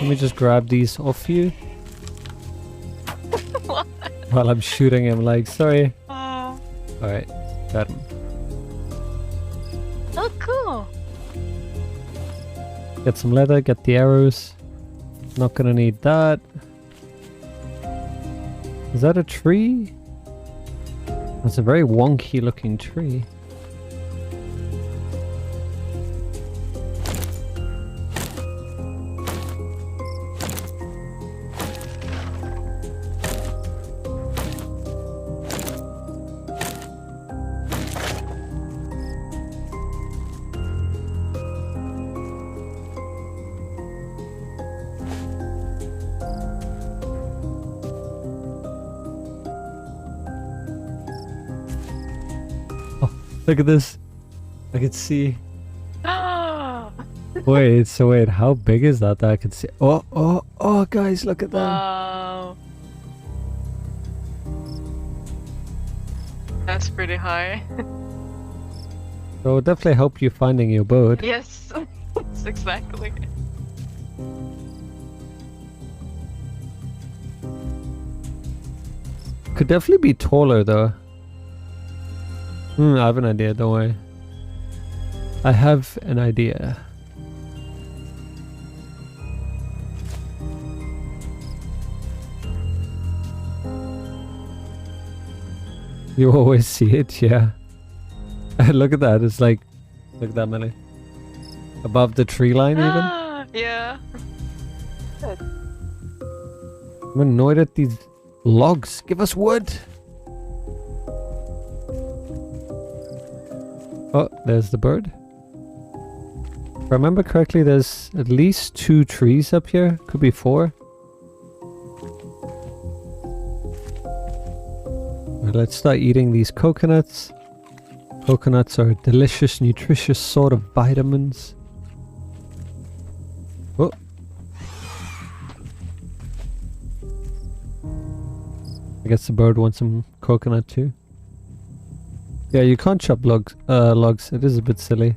Let me just grab these off you. What? While I'm shooting him, like, sorry. Oh, Alright, got him. cool. Get some leather, get the arrows. Not gonna need that. Is that a tree? That's a very wonky looking tree. Look at this. I can see. Wait, how big is that I can see? Oh, guys, look at that. Wow. That's pretty high. So it'll definitely help you finding your boat. Yes, that's exactly. Could definitely be taller though. I have an idea, don't worry. I have an idea. You always see it, yeah. Look at that, it's like, look at that, Melly. Above the tree line even. Yeah. I'm annoyed at these logs. Give us wood. Oh, there's the bird. If I remember correctly, there's at least 2 trees up here. Could be 4. Right, let's start eating these coconuts. Coconuts are a delicious, nutritious sort of vitamins. Oh. I guess the bird wants some coconut too. Yeah, you can't chop logs. It is a bit silly.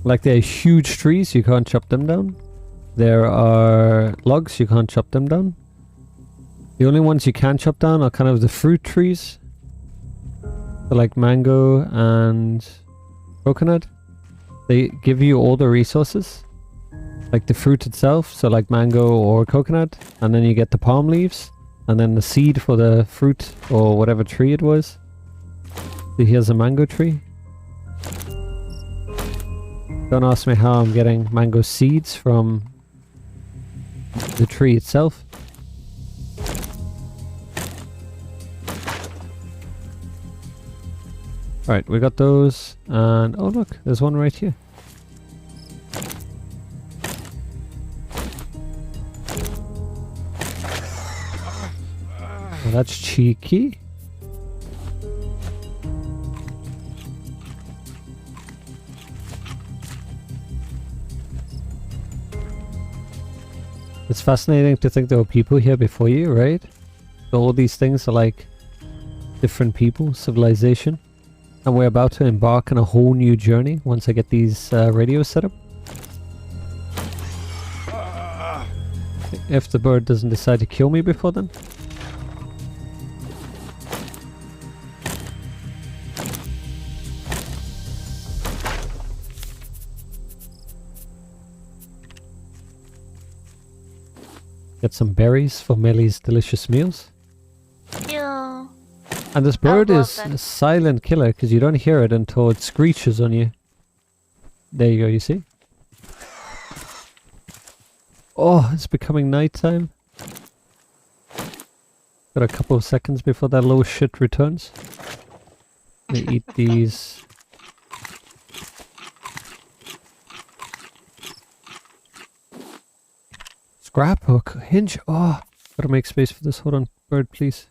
Like, there are huge trees, you can't chop them down. There are logs, you can't chop them down. The only ones you can chop down are kind of the fruit trees. So like mango and coconut. They give you all the resources. Like the fruit itself, so like mango or coconut. And then you get the palm leaves. And then the seed for the fruit or whatever tree it was. So here's a mango tree. Don't ask me how I'm getting mango seeds from the tree itself. Alright, we got those. And oh look, there's one right here. Well, that's cheeky. It's fascinating to think there were people here before you, right? So all these things are like different people, civilization. And we're about to embark on a whole new journey once I get these radios set up. If the bird doesn't decide to kill me before then. Get some berries for Melly's delicious meals. Yeah. And this bird love is that. a silent killer because you don't hear it until it screeches on you. There you go, you see? Oh, it's becoming nighttime. Got a couple of seconds before that little shit returns. They eat these. Scraphook. Hinge. Oh, gotta make space for this. Hold on, bird, please.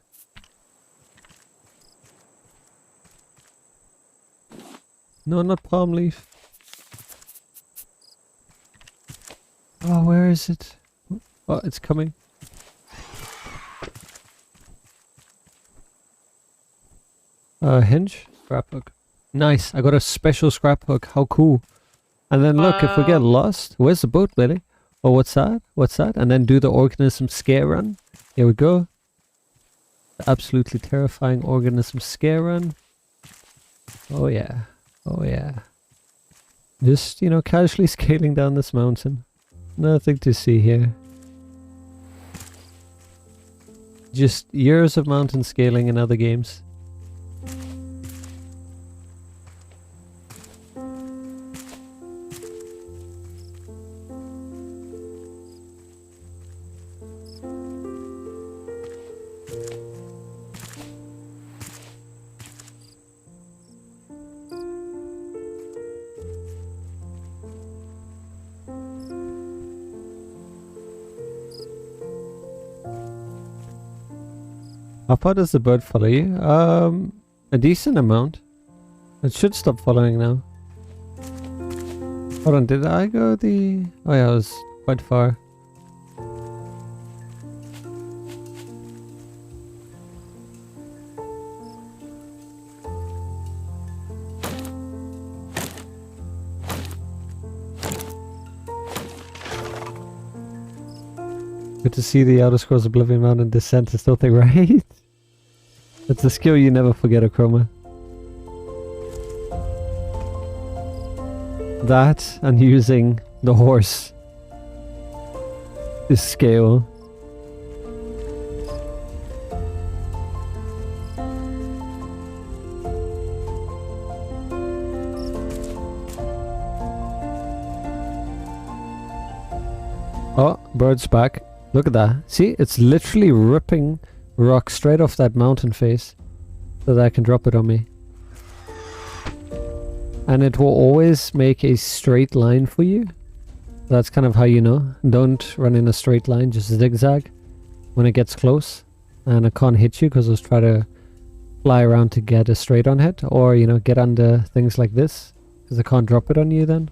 No, not palm leaf. Oh, where is it? Oh, it's coming. Hinge? Scraphook. Nice, I got a special scraphook. How cool. And then look, if we get lost, where's the boat, Lily? Oh, what's that? What's that? And then do the organism scare run. Here we go. The absolutely terrifying organism scare run. Oh yeah. Oh yeah. Just, you know, casually scaling down this mountain. Nothing to see here. Just years of mountain scaling in other games. How far does the bird follow you? A decent amount. It should stop following now. Hold on, did I go the... Oh yeah, I was quite far. Good to see the Outer Scrolls Oblivion Mountain descent is still thing, right? It's a skill you never forget, Akroma. That and using the horse to scale. Oh, bird's back. Look at that. See, it's literally ripping rock straight off that mountain face so that I can drop it on me. And it will always make a straight line for you. That's kind of how you know. Don't run in a straight line, just zigzag when it gets close. And it can't hit you because it'll try to fly around to get a straight on hit. Or, you know, get under things like this because it can't drop it on you then.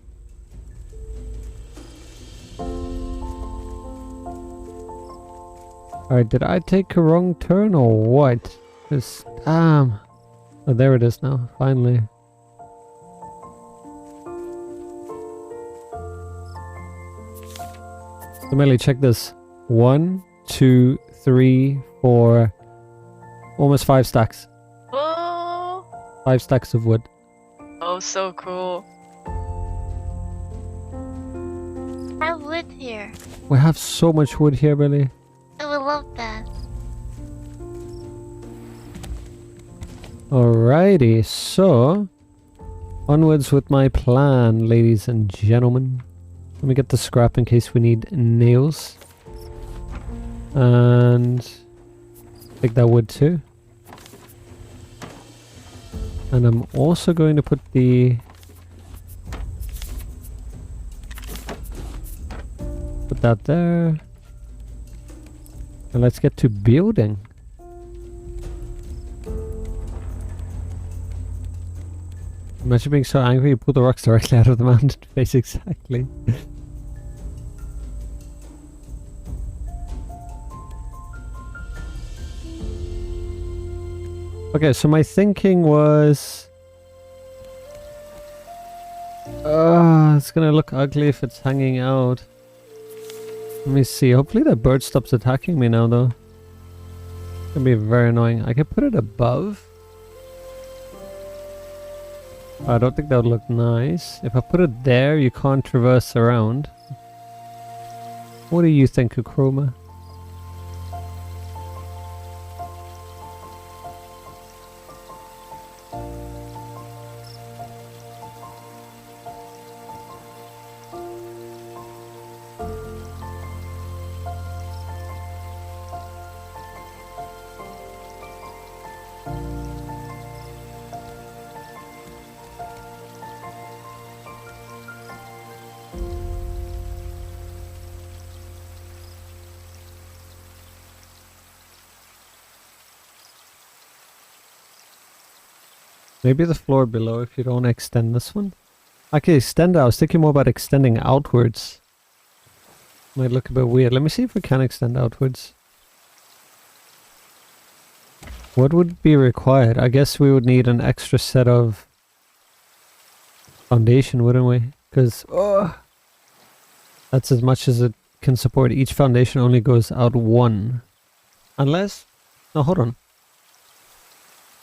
Alright, did I take a wrong turn or what? This damn. Oh, there it is now, finally. So Melly, check this. 1, 2, 3, 4, almost 5 stacks. Oh, 5 stacks of wood. oh, so cool. I have wood here. We have so much wood here, Melly. I would love that. Alrighty, so onwards with my plan, ladies and gentlemen. Let me get the scrap in case we need nails. And take that wood too. And I'm also going to put the... Put that there. And let's get to building. Imagine being so angry you pull the rocks directly out of the mountain face. Exactly. Okay, so my thinking was... it's gonna look ugly if it's hanging out. Let me see. Hopefully that bird stops attacking me now, though. It's gonna be very annoying. I could put it above. I don't think that would look nice. If I put it there, you can't traverse around. What do you think, Akroma? Maybe the floor below if you don't extend this one. I can extend it. I was thinking more about extending outwards. Might look a bit weird. Let me see if we can extend outwards. What would be required? I guess we would need an extra set of foundation, wouldn't we? Because that's as much as it can support. Each foundation only goes out one. Unless... No, hold on.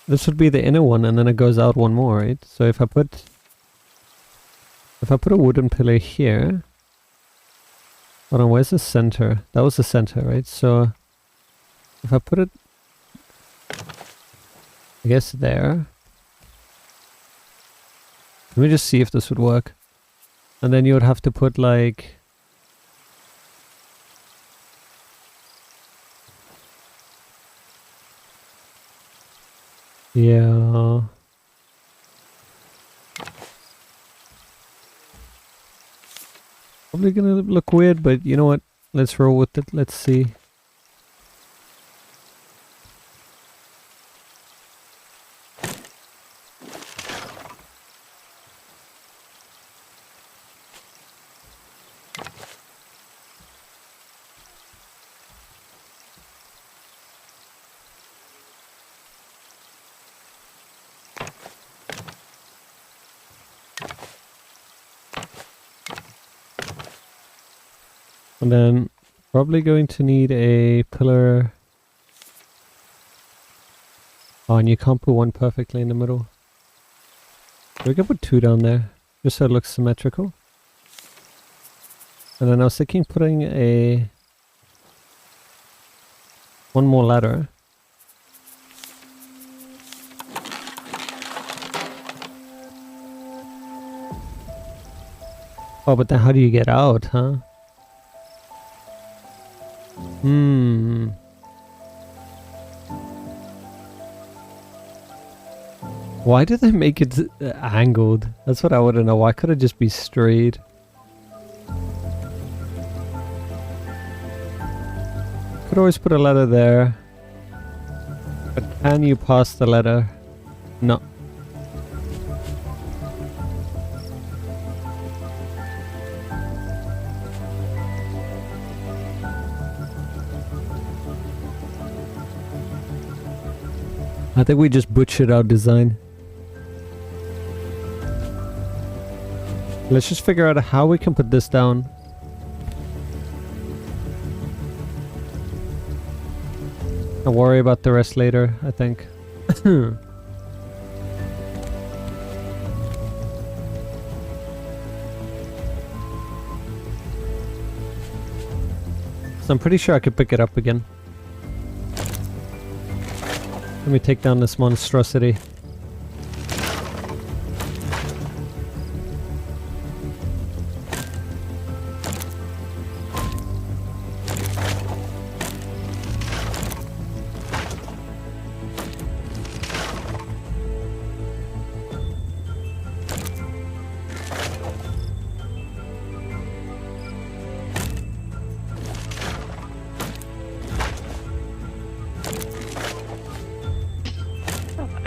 This would be the inner one, and then it goes out one more, right? So if I put a wooden pillar here, hold on, where's the center? That was the center, right? So if I put it, I guess there. Let me just see if this would work. And then you would have to put like... Yeah. Probably gonna look weird, but you know what? Let's roll with it. Let's see. And then probably going to need a pillar. Oh, and you can't put one perfectly in the middle. We can put two down there, just so it looks symmetrical. And then I was thinking putting one more ladder. Oh, but then how do you get out, huh? Why do they make it angled? That's what I want to know. Why could it just be straight? Could always put a ladder there. But can you pass the ladder? No. I think we just butchered our design. Let's just figure out how we can put this down. I'll worry about the rest later, I think. So I'm pretty sure I could pick it up again. Let me take down this monstrosity.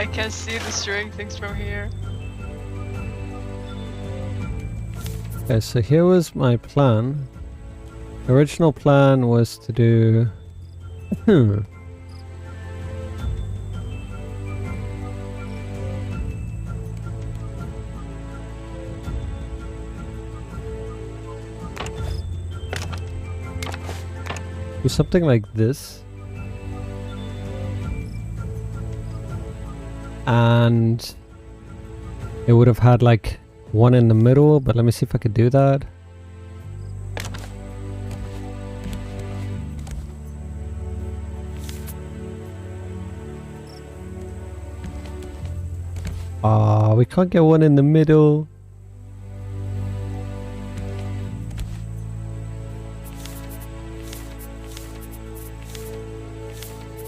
I can see destroying things from here. Okay, so here was my plan. The original plan was to do... do something like this. And it would have had like one in the middle, but let me see if I could do that. Ah, we can't get one in the middle.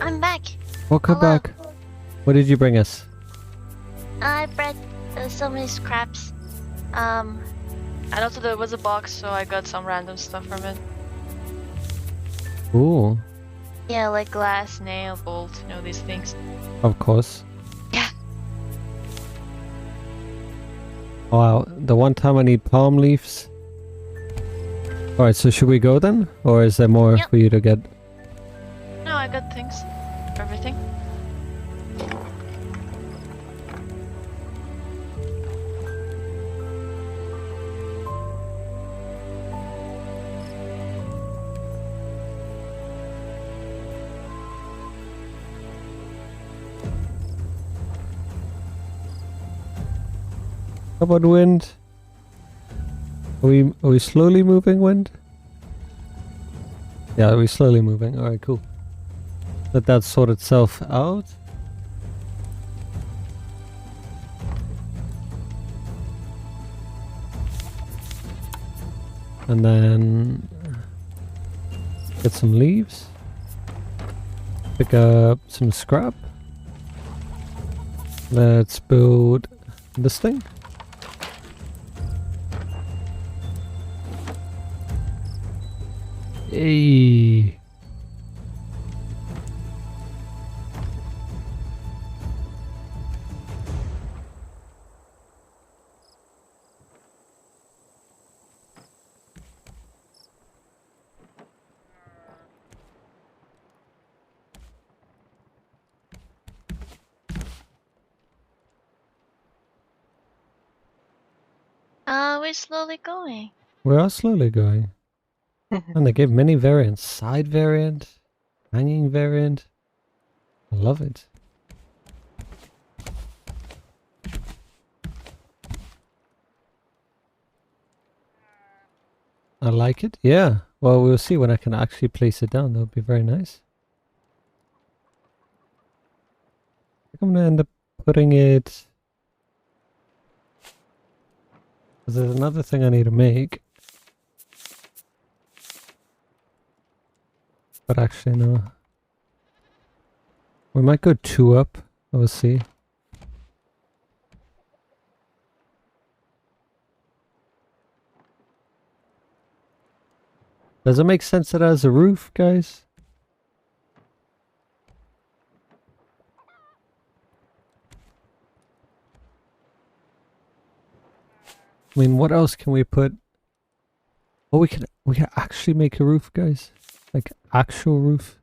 I'm back. Welcome Hello. back. What did you bring us? I bred so many scraps. And also there was a box, so I got some random stuff from it. Ooh, Yeah, like Glass, nail, bolt, you know, these things. of course. Yeah. Wow, the one time I need palm leaves. Alright, so should we go then? Or is there more Yep. for you to get? No, I got things. Everything. How about wind? Are we slowly moving, wind? Yeah, we're slowly moving. Alright, cool. Let that sort itself out. And then get some leaves. Pick up some scrap. Let's build this thing. Hey. we're slowly going. We are slowly going. And they gave many variants. Side variant, hanging variant. I love it. I like it. Yeah. Well, we'll see when I can actually place it down. That would be very nice. I think I'm going to end up putting it... There's another thing I need to make. But actually, no. We might go 2 up. We'll see. Does it make sense that it has a roof, guys? I mean, what else can we put? Oh, we can actually make a roof, guys. Like actual roof.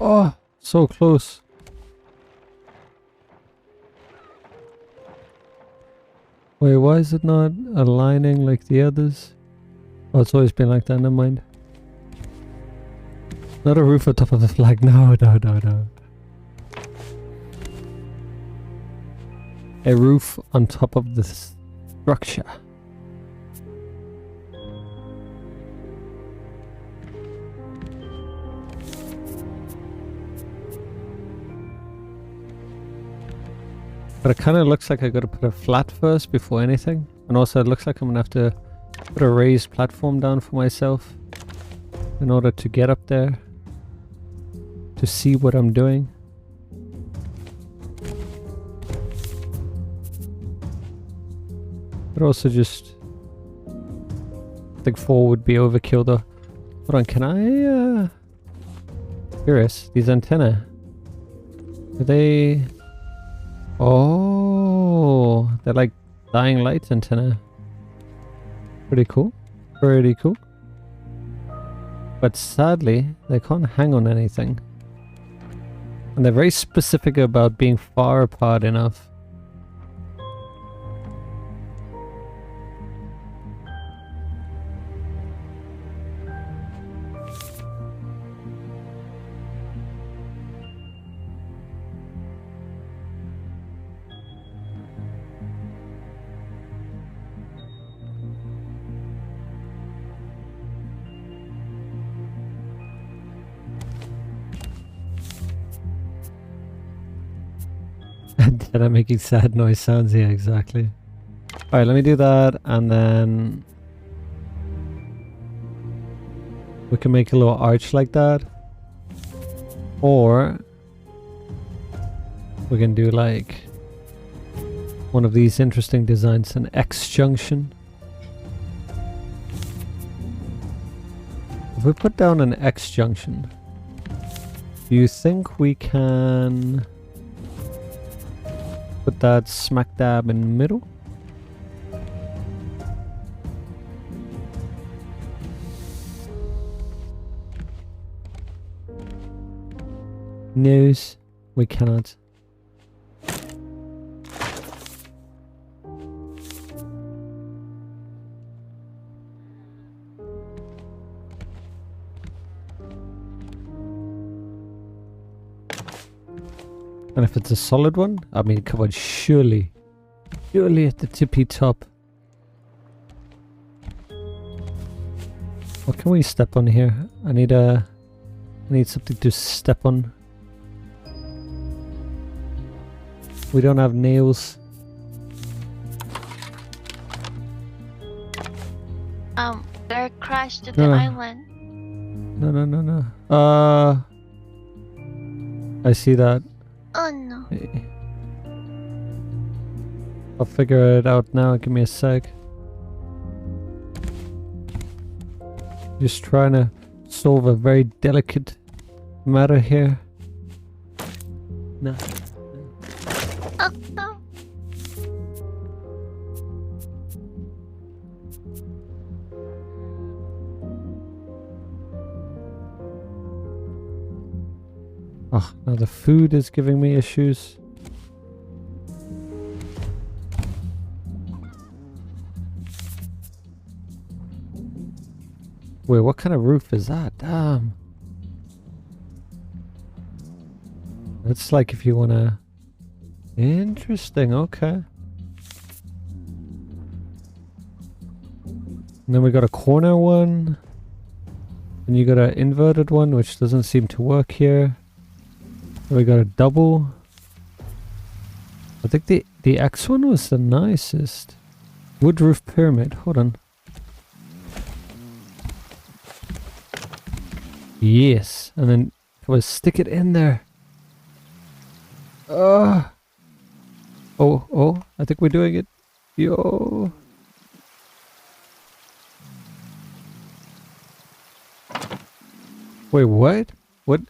Oh, so close. Wait, why is it not aligning like the others? Oh, it's always been like that, never mind. Not a roof on top of the flag, no, no, no, no. a roof on top of the structure. But it kind of looks like I gotta put a flat first before anything. And also it looks like I'm gonna have to put a raised platform down for myself in order to get up there to see what I'm doing. But also just... I think 4 would be overkill though. Hold on, can I... Curious, these antennae. Are they... Oh, they're like dying light antennae. Pretty cool. Pretty cool. But sadly, they can't hang on anything. And they're very specific about being far apart enough. That I'm making sad noise sounds, yeah, exactly. Alright, let me do that, and then we can make a little arch like that. Or we can do like one of these interesting designs, an X junction. If we put down an X junction, do you think we can put that smack dab in the middle? No, we cannot. And if it's a solid one, I mean, come on, surely at the tippy top. What can we step on here? I need something to step on. We don't have nails. Bear crashed to the island. No. I see that. Oh no. I'll figure it out now. Give me a sec. Just trying to solve a very delicate matter here. No. Oh no. Oh, now the food is giving me issues. Wait, what kind of roof is that? Damn. It's like if you wanna... Interesting, okay. And then we got a corner one. And you got an inverted one, which doesn't seem to work here. And we got a double. I think the X one was the nicest. Wood roof pyramid, hold on. Yes, and then we'll stick it in there. Oh, I think we're doing it. Yo. Wait, what? What?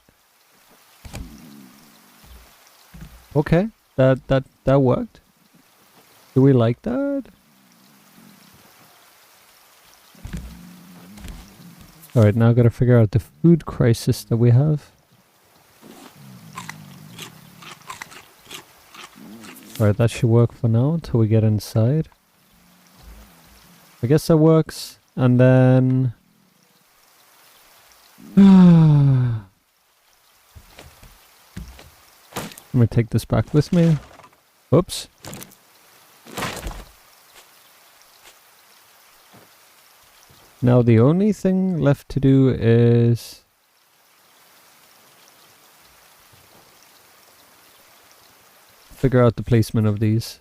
Okay, that worked. Do we like that? Alright, now I gotta figure out the food crisis that we have. Alright, that should work for now until we get inside. I guess that works. And then... Let me take this back with me. Oops. Now the only thing left to do is figure out the placement of these.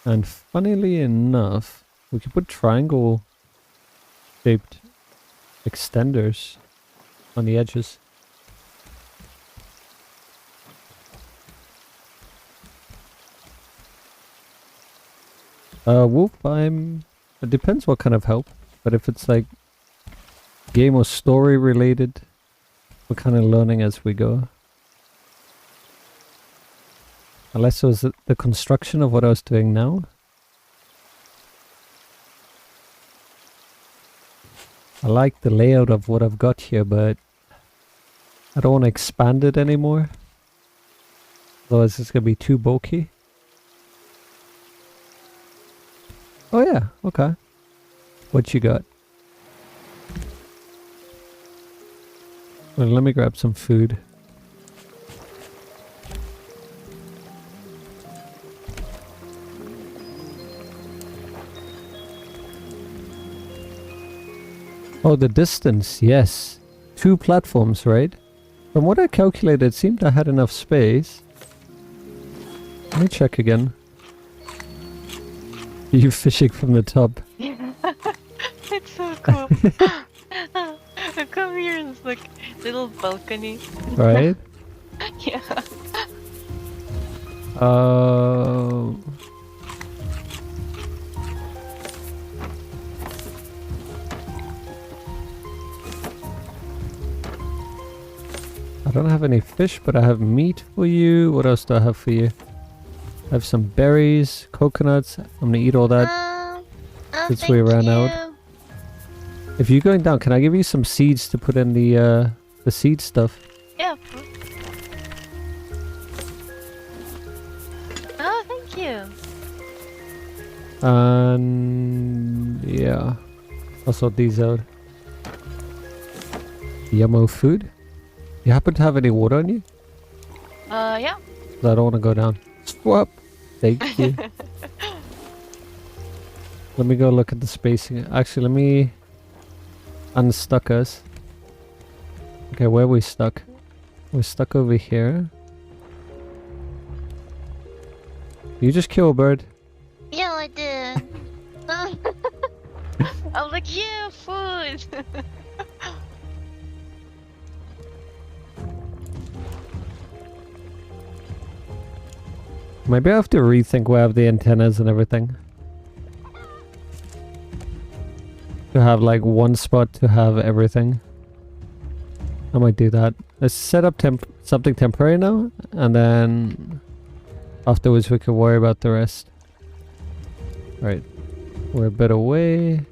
And funnily enough, we could put triangle shaped extenders on the edges. Wolf, it depends what kind of help, but if it's like game or story related, we're kind of learning as we go. Unless it was the construction of what I was doing now. I like the layout of what I've got here, but I don't want to expand it anymore. Otherwise it's going to be too bulky. Oh yeah, okay. What you got? Well, let me grab some food. Oh, the distance, yes. 2 platforms, right? From what I calculated, it seemed I had enough space. Let me check again. You fishing from the top. It's so cool. I come here and it's like little balcony. Right? Yeah. I don't have any fish, but I have meat for you. What else do I have for you? I have some berries, coconuts. I'm gonna eat all that since we ran out. If you're going down, can I give you some seeds to put in the seed stuff? Yeah. Oh, thank you. And yeah, I'll sort these out. Yummo food. You happen to have any water on you? Yeah. I don't want to go down. Swap. Thank you. Let me go look at the spacing. Actually, let me unstuck us. Okay, where are we stuck? We're stuck over here. You just kill a bird. Yeah, I did. I'm like, yeah, food. Maybe I have to rethink where I have the antennas and everything. To have like one spot to have everything. I might do that. Let's set up something temporary now, and then afterwards we can worry about the rest. Right. We're a bit away.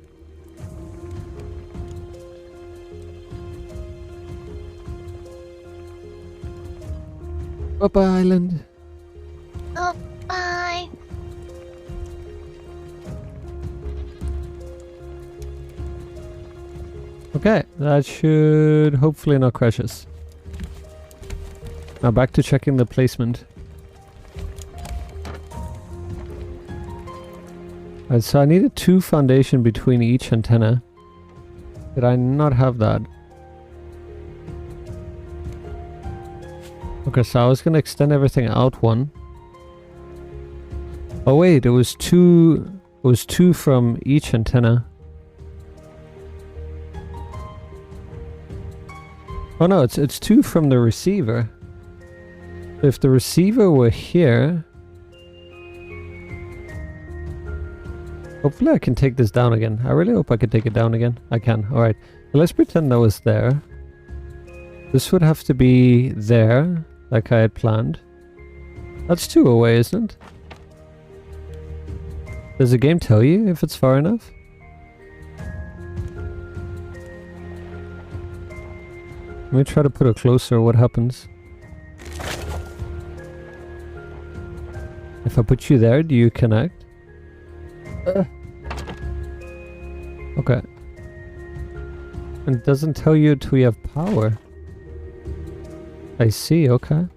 Bye-bye, island. Oh, bye. Okay, that should hopefully not crash us. Now back to checking the placement. Alright, so I needed 2 foundation between each antenna. Did I not have that? Okay, so I was gonna extend everything out 1. Oh wait, it was 2. It was 2 from each antenna. Oh no, it's 2 from the receiver. If the receiver were here, hopefully I can take this down again. I really hope I can take it down again. I can. Alright. So let's pretend that was there. This would have to be there, like I had planned. That's 2 away, isn't it? Does the game tell you if it's far enough? Let me try to put it closer, what happens? If I put you there, do you connect? Okay. And it doesn't tell you until you have power. I see, okay.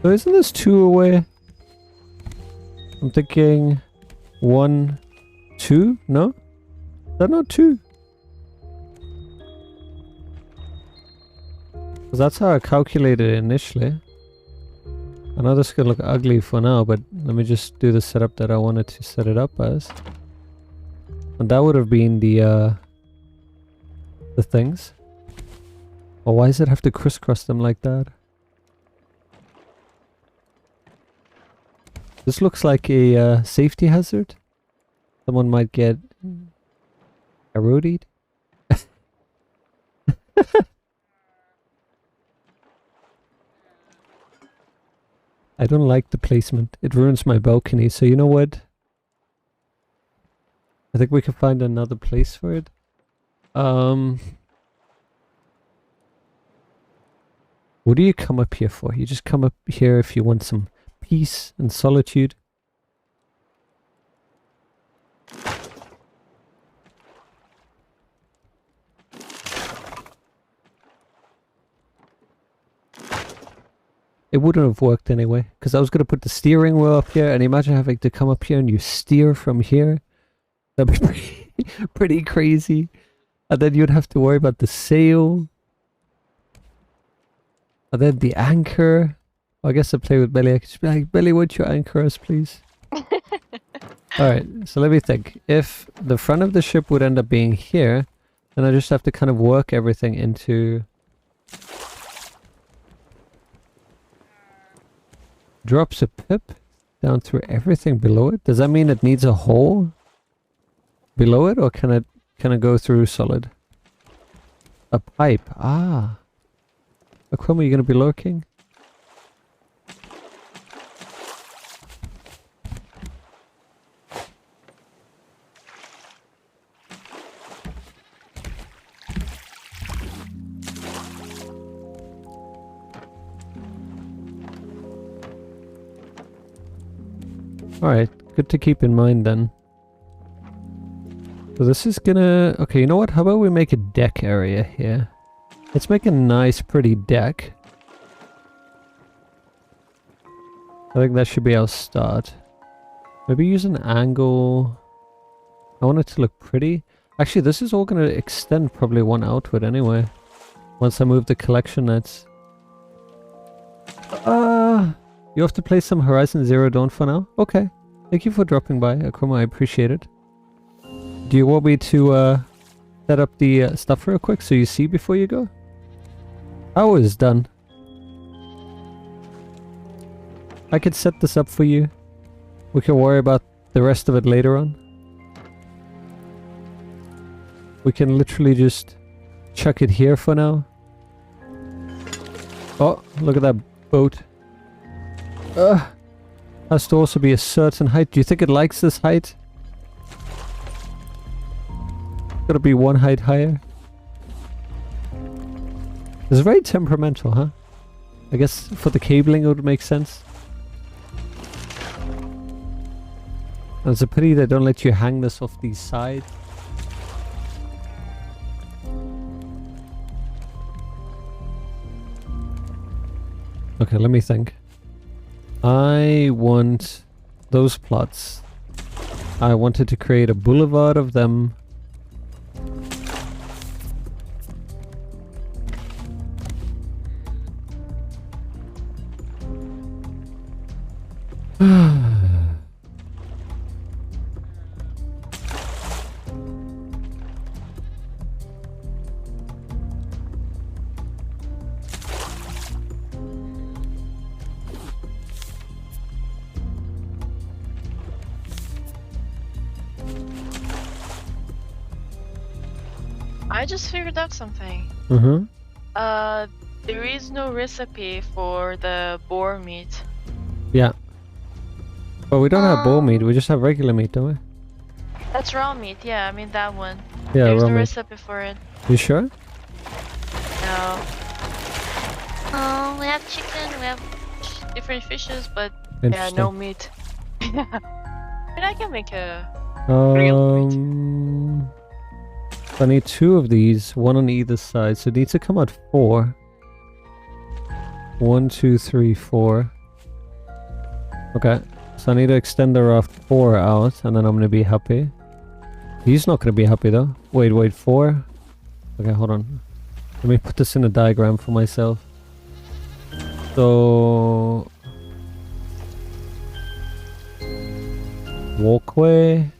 So isn't this 2 away? I'm thinking 1, 2? No? Is that not 2? Because that's how I calculated it initially. I know this could look ugly for now, but let me just do the setup that I wanted to set it up as. And that would have been the things. Or why does it have to crisscross them like that? This looks like a safety hazard. Someone might get eroded. I don't like the placement. It ruins my balcony. So you know what? I think we can find another place for it. What do you come up here for? You just come up here if you want some peace and solitude. It wouldn't have worked anyway, because I was going to put the steering wheel up here, and imagine having to come up here and you steer from here. That'd be pretty crazy. And then you'd have to worry about the sail. And then the anchor. I guess I play with Belly. I could just be like, Belly, won't you anchor us, please? Alright, so let me think. If the front of the ship would end up being here, then I just have to kind of work everything into... Drops a pip down through everything below it? Does that mean it needs a hole below it, or can it go through solid? A pipe. Ah. Aquam, are you going to be lurking? Alright, good to keep in mind then. So this is gonna... Okay, you know what? How about we make a deck area here? Let's make a nice, pretty deck. I think that should be our start. Maybe use an angle... I want it to look pretty. Actually, this is all gonna extend probably one outward anyway. Once I move the collection nets. You have to play some Horizon Zero Dawn for now? Okay. Thank you for dropping by, Akuma. I appreciate it. Do you want me to set up the stuff real quick so you see before you go? Oh, it's done. I could set this up for you. We can worry about the rest of it later on. We can literally just chuck it here for now. Oh, look at that boat. Has to also be a certain height. Do you think it likes this height? Gotta be one height higher. It's very temperamental, huh? I guess for the cabling it would make sense. And it's a pity they don't let you hang this off these sides. Okay, let me think. I want those plots. I wanted to create a boulevard of them. I just figured out something. There is no recipe for the boar meat. Yeah. But we don't have boar meat, we just have regular meat, don't we? That's raw meat, yeah, I mean that one. Yeah, There's raw no meat. recipe for it. You sure? No. Oh, we have chicken, we have... Different fishes, but yeah, Interesting. no meat. But I can make a grilled meat. I need 2 of these, 1 on either side, so it needs to come out 4. 1, 2, 3, 4. Okay, so I need to extend the Raft 4 out, and then I'm gonna be happy. He's not gonna be happy though. Wait, 4? Okay, hold on. Let me put this in a diagram for myself. So... walkway...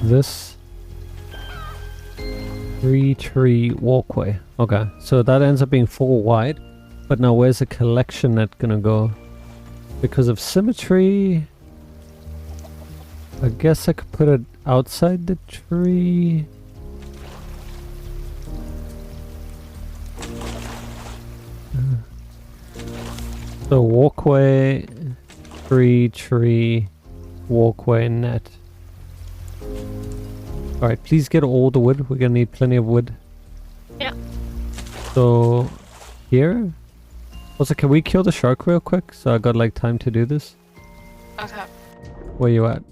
this... 3-tree walkway. Okay, so that ends up being 4 wide. But now where's the collection net gonna go? Because of symmetry... I guess I could put it outside the tree. So walkway, tree, walkway, net. Alright, please get all the wood. We're gonna need plenty of wood. Yeah. So, here? Also, can we kill the shark real quick? So I got like time to do this. Okay. Where you at?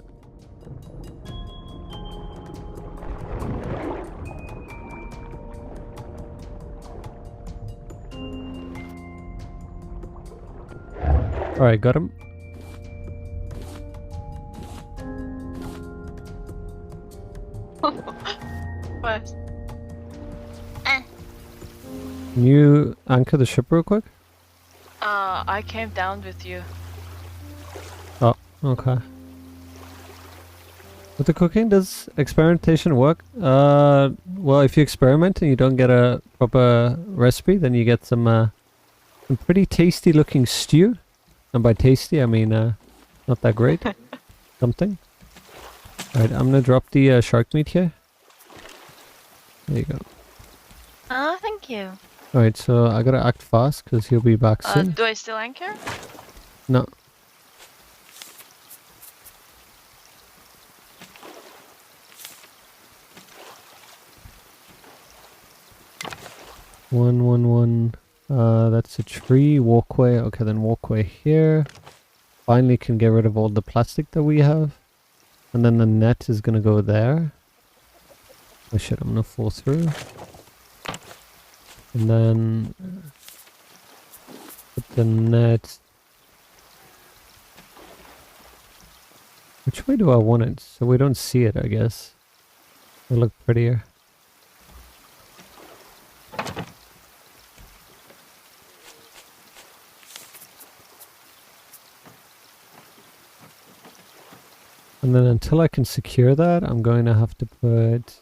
Alright, got him. What? Can you anchor the ship real quick? I came down with you. Oh, okay. With the cooking, does experimentation work? Well, if you experiment and you don't get a proper recipe, then you get some pretty tasty looking stew. And by tasty, I mean, not that great. Something. Alright, I'm gonna drop the shark meat here. There you go. Oh, thank you. Alright, so I gotta act fast because he'll be back soon. Do I still anchor? No. One. That's a tree, walkway. Okay, then walkway here. Finally can get rid of all the plastic that we have. And then the net is gonna go there. Oh shit, I'm gonna fall through. And then put the net. Which way do I want it? So we don't see it, I guess. It'll look prettier. And then until I can secure that, I'm going to have to put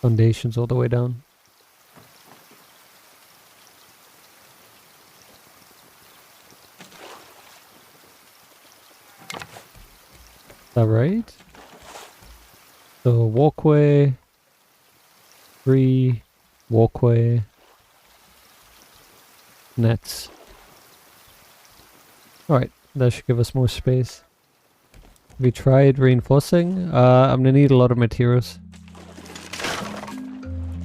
foundations all the way down. Is that right? So walkway, tree, walkway, nets. Alright, that should give us more space. We tried reinforcing. I'm gonna need a lot of materials.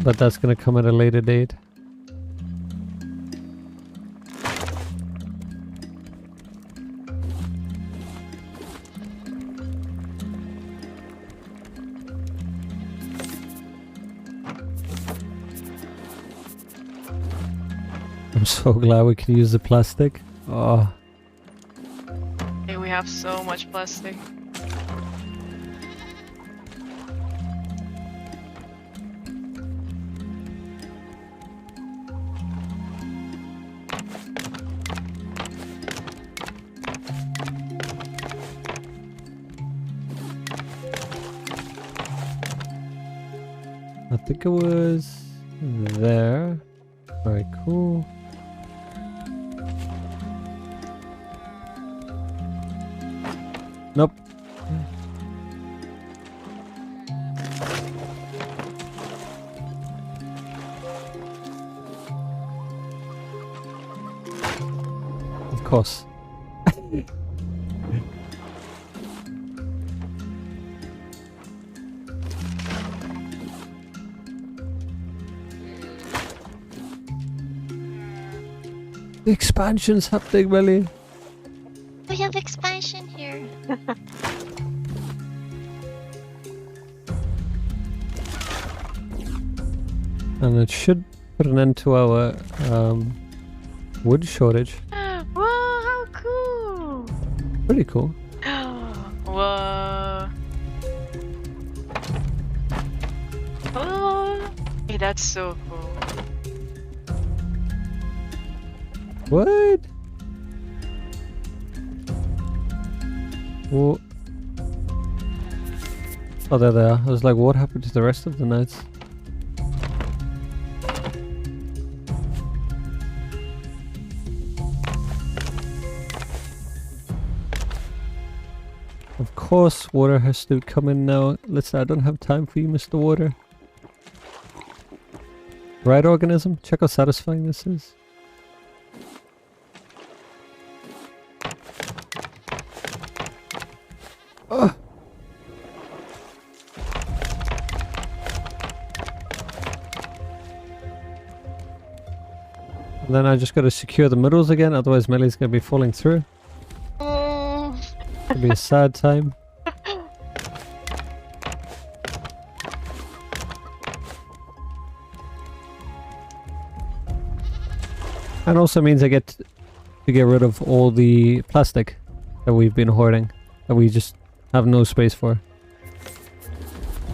But that's gonna come at a later date. I'm so glad we can use the plastic. Oh. Hey, we have so much plastic. I think it was there. Alright, cool. Nope. Of course. The expansion's happening, Melly. We have expansion here. And it should put an end to our wood shortage. Whoa, how cool! Pretty cool. Whoa. Oh, hey, that's so cool. What? Whoa. Oh, there they are. I was like, what happened to the rest of the nights? Of course, water has to come in now. Listen, I don't have time for you, Mr. Water. Right, organism? Check how satisfying this is. Ugh. And then I just gotta secure the middles again, otherwise Melly's gonna be falling through. It'll be a sad time. And also means I get to get rid of all the plastic that we've been hoarding, that we just have no space for.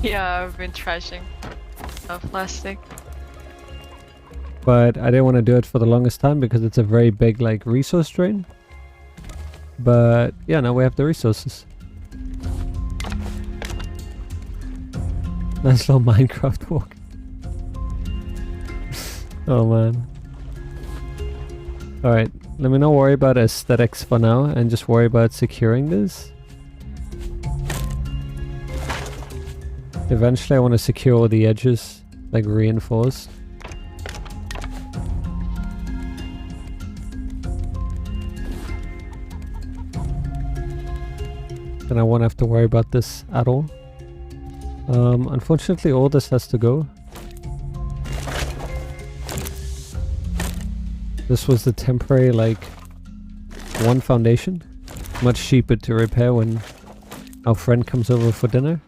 Yeah, I've been trashing plastic. But I didn't want to do it for the longest time because it's a very big like resource drain. But yeah, now we have the resources. Nice little Minecraft walk. Oh man. Alright, let me not worry about aesthetics for now and just worry about securing this. Eventually I want to secure all the edges, like reinforced. And I won't have to worry about this at all. Unfortunately all this has to go. This was the temporary like one foundation. Much cheaper to repair when our friend comes over for dinner.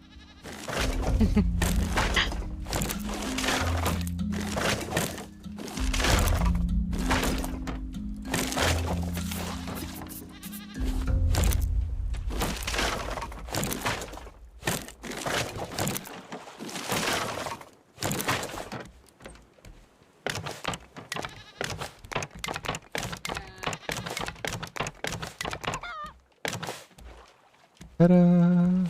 Ta-da!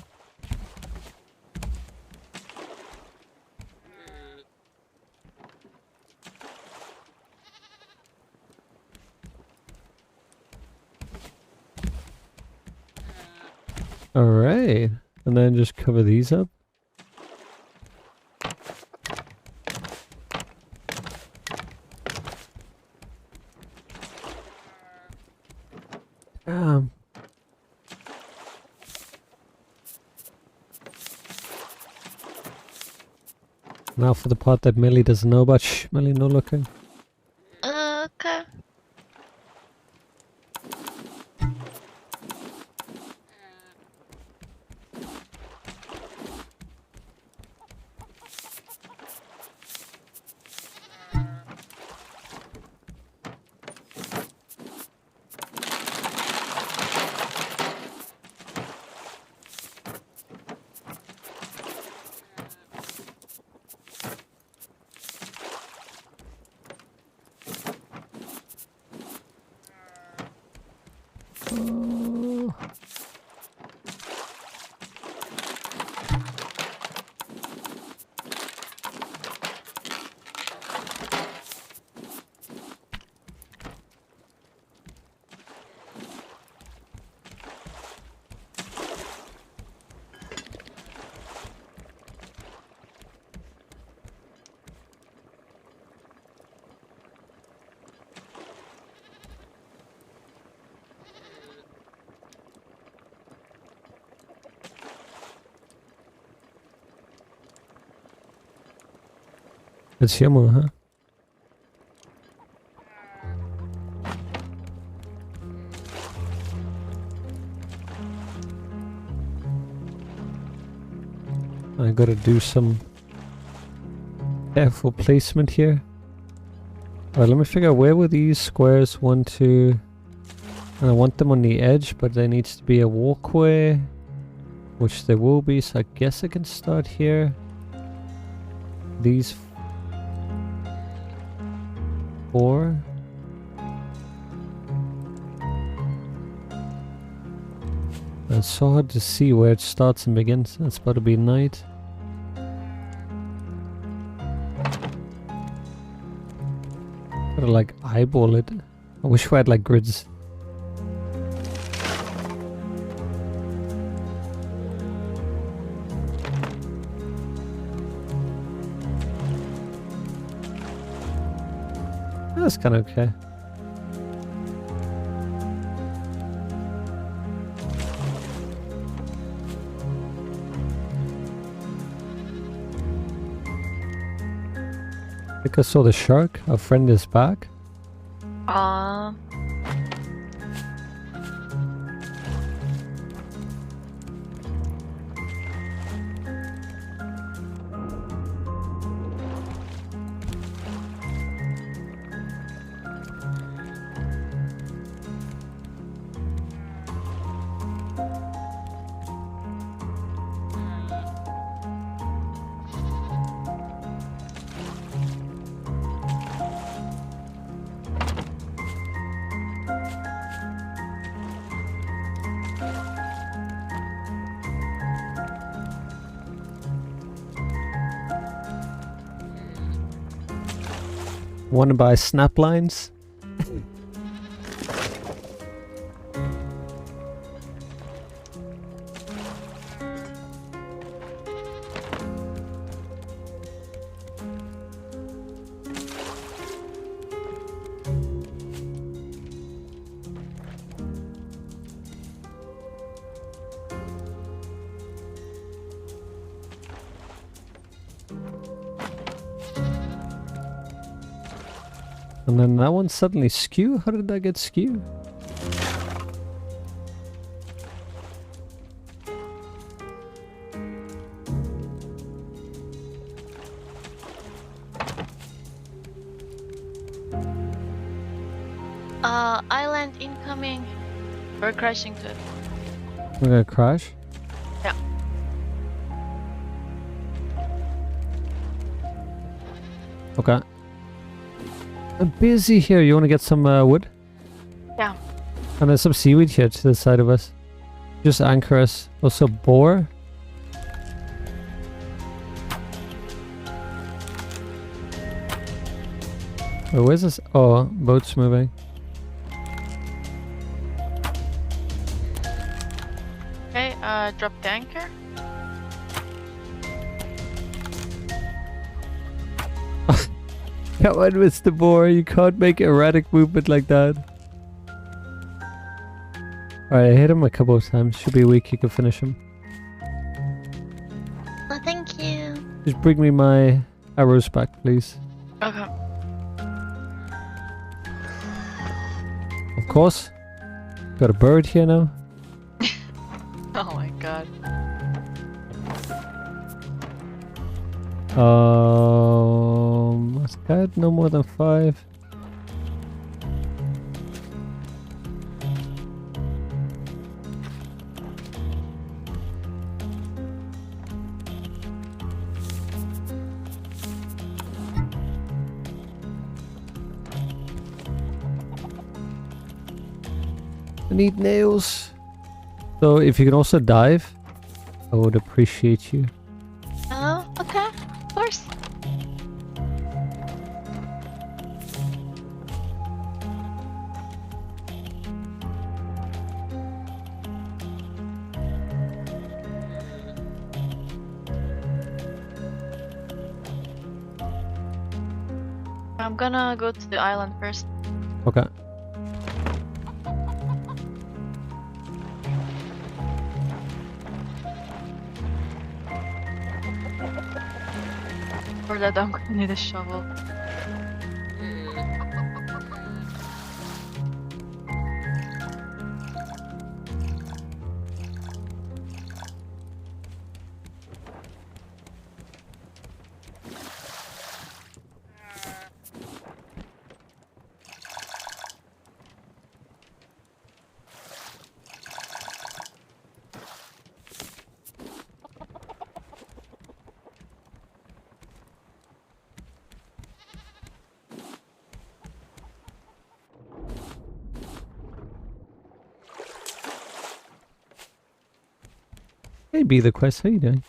Alright, and then just cover these up. Now for the part that Melly doesn't know about. Shh, Melly, no looking. Okay. It's jammer, huh? I gotta do some careful placement here. Alright, let me figure out where were these squares 1, 2... And I want them on the edge, but there needs to be a walkway. Which there will be, so I guess I can start here. These 4. It's so hard to see where it starts and begins. It's about to be night. Gotta like eyeball it. I wish we had like grids. That's kind of okay. I think I saw the shark. Our friend is back. Want to buy snap lines? And then that one suddenly skew? How did that get skew? Island incoming. We're crashing to it. We're gonna crash? Yeah. Okay. I'm busy here. You want to get some wood? Yeah. And there's some seaweed here to the side of us. Just anchor us. Also boar. Wait, where's this? Oh, boat's moving. Okay, drop the anchor. Come on, Mr. Boar. You can't make erratic movement like that. Alright, I hit him a couple of times. Should be weak. You can finish him. Oh, thank you. Just bring me my arrows back, please. Okay. Of course. Got a bird here now. Oh my god. Must guide no more than 5. I need nails. So if you can also dive, I would appreciate you. Oh, okay. Of course. I'm gonna go to the island first. Okay. For that, I'm gonna need a shovel. Hey, Be the Quest, how you doing?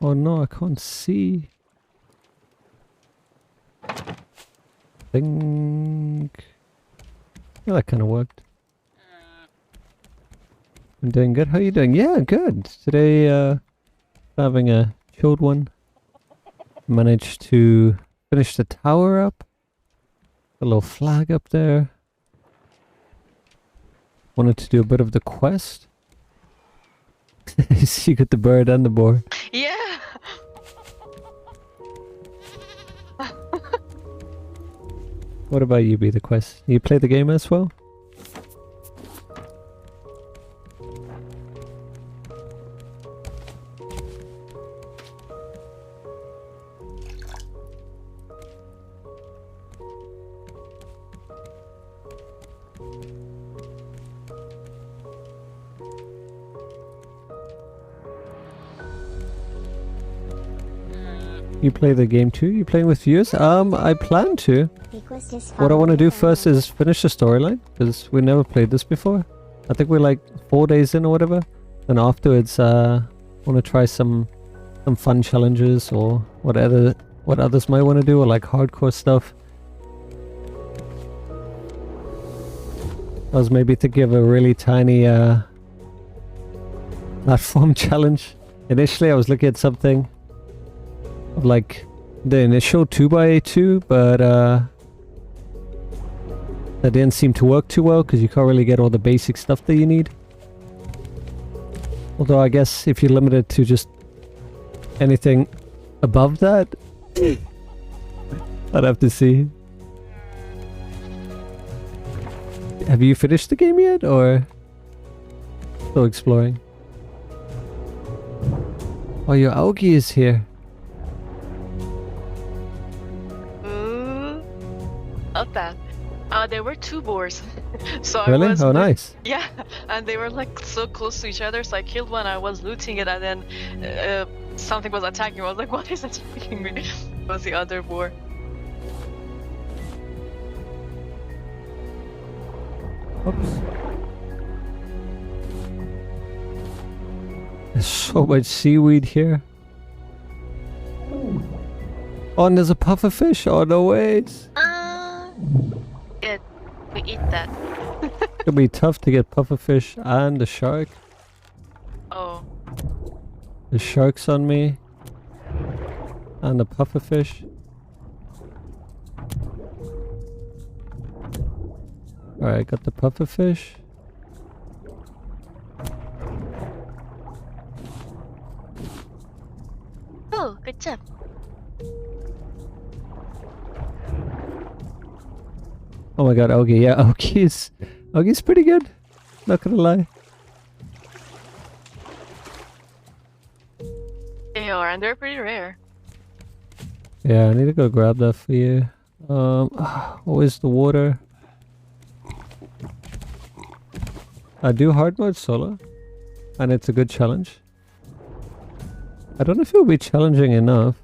Oh no, I can't see. Think. Yeah, that kind of worked. I'm doing good. How you doing? Yeah, good. Today, having a chilled one. Managed to finish the tower up. A little flag up there. Wanted to do a bit of the quest. You got the bird and the boar. Yeah. What about you, Be the Quest? You play the game as well? You play the game too? You playing with viewers? I plan to. What I want to do first is finish the storyline, because we never played this before. I think we're like 4 days in or whatever. Then afterwards, want to try some fun challenges or what others might want to do, or like hardcore stuff. I was maybe thinking of a really tiny platform challenge. Initially, I was looking at something of like the initial 2x2, but that didn't seem to work too well because you can't really get all the basic stuff that you need. Although I guess if you're limited to just anything above that, I'd have to see. Have you finished the game yet, or still exploring? Oh, your Augie is here. Not that. There were two boars. So Really? I was Oh, nice. Yeah, and they were like so close to each other. So I killed one. I was looting it, and then something was attacking me. I was like, "What is attacking me?" It was the other boar. Oops. There's so much seaweed here. Oh, and there's a puffer fish. Oh no, wait. We eat that. It'll be tough to get puffer fish and the shark. Oh. The shark's on me. And the puffer fish. Alright, got the puffer fish. Oh, good job. Oh my god, Augie. Yeah, Augie's pretty good. Not gonna lie. They are, and they're pretty rare. Yeah, I need to go grab that for you. What is the water? I do hard mode solo, and it's a good challenge. I don't know if it will be challenging enough.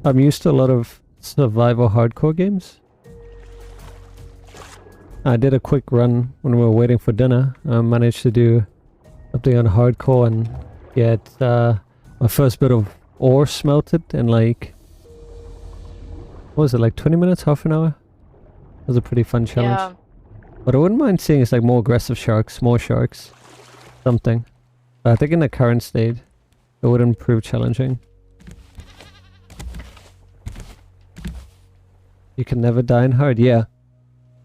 I'm used to a lot of survival hardcore games. I did a quick run when we were waiting for dinner. I managed to do something on hardcore and get my first bit of ore smelted in like, what was it, like 20 minutes, half an hour? It was a pretty fun challenge. Yeah. But I wouldn't mind seeing it's like more aggressive sharks, more sharks, something. But I think in the current state, it wouldn't prove challenging. You can never die in hard, yeah.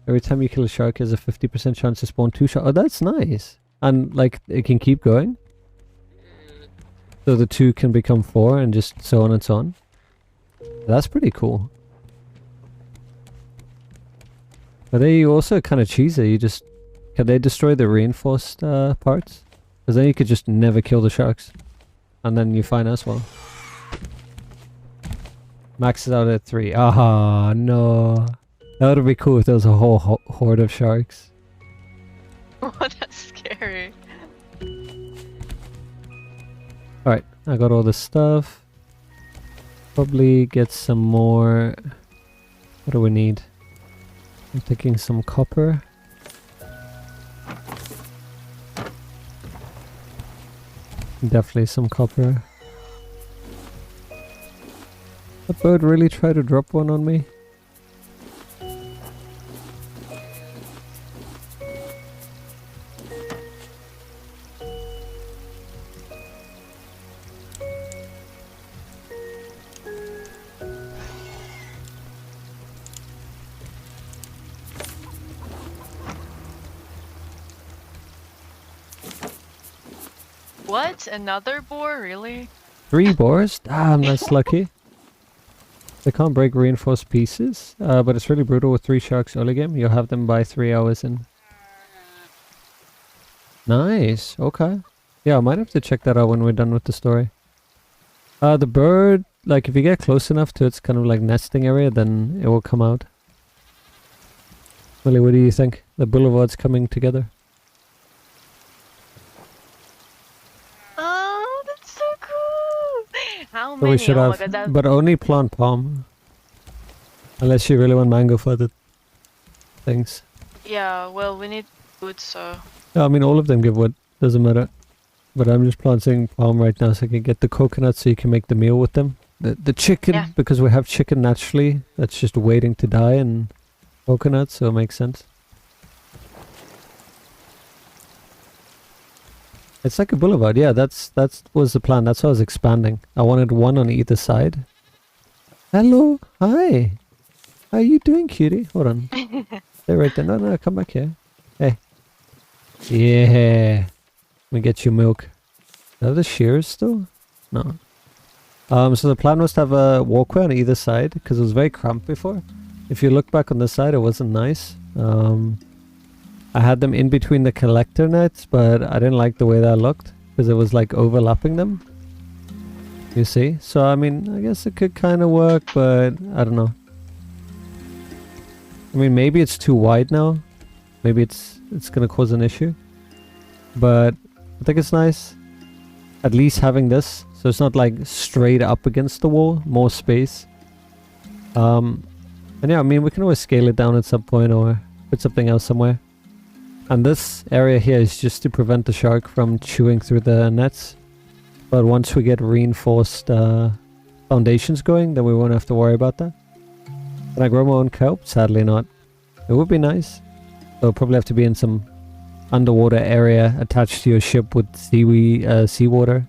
Every time you kill a shark, there's a 50% chance to spawn 2 sharks. Oh, that's nice. And like, it can keep going. So the 2 can become 4 and just so on and so on. That's pretty cool. But then you also kind of cheese it. You just... Can they destroy the reinforced parts? Because then you could just never kill the sharks. And then you're fine as well. Maxes out at 3. Ah, no. That would be cool if there was a whole horde of sharks. Oh, that's scary. Alright, I got all the stuff. Probably get some more... What do we need? I'm thinking some copper. Definitely some copper. That bird really tried to drop one on me. What? Another boar? Really? 3 boars? Damn, that's lucky. They can't break reinforced pieces, but it's really brutal with 3 sharks early game. You'll have them by 3 hours in. Nice, okay. Yeah, I might have to check that out when we're done with the story. The bird, like if you get close enough to its kind of like nesting area, then it will come out. Willie, what do you think? The boulevard's coming together. Oh, that's so cool! How So many? we should Oh my have, god, that... but only plant palm. Unless you really want mango for the things. Yeah, well, we need wood, so... Yeah, I mean all of them give wood, doesn't matter. But I'm just planting palm right now so I can get the coconuts so you can make the meal with them. The chicken, Yeah. because we have chicken naturally, that's just waiting to die, and coconuts, so it makes sense. It's like a boulevard, yeah, that was the plan, that's why I was expanding. I wanted one on either side. Hello, hi. How are you doing, cutie? Hold on. Stay right there. No, come back here. Hey. Yeah. Let me get you milk. Do I have the shears still? No. So the plan was to have a walkway on either side, because it was very cramped before. If you look back on this side, it wasn't nice. I had them in between the collector nets, but I didn't like the way that looked, because it was like overlapping them. You see? So I mean, I guess it could kind of work, but I don't know. I mean, maybe it's too wide now. Maybe it's gonna cause an issue. But I think it's nice. At least having this, so it's not like straight up against the wall, more space. And yeah, I mean, we can always scale it down at some point or put something else somewhere. And this area here is just to prevent the shark from chewing through the nets. But once we get reinforced foundations going, then we won't have to worry about that. Can I grow my own kelp? Sadly not. It would be nice. It'll probably have to be in some underwater area attached to your ship with seawater.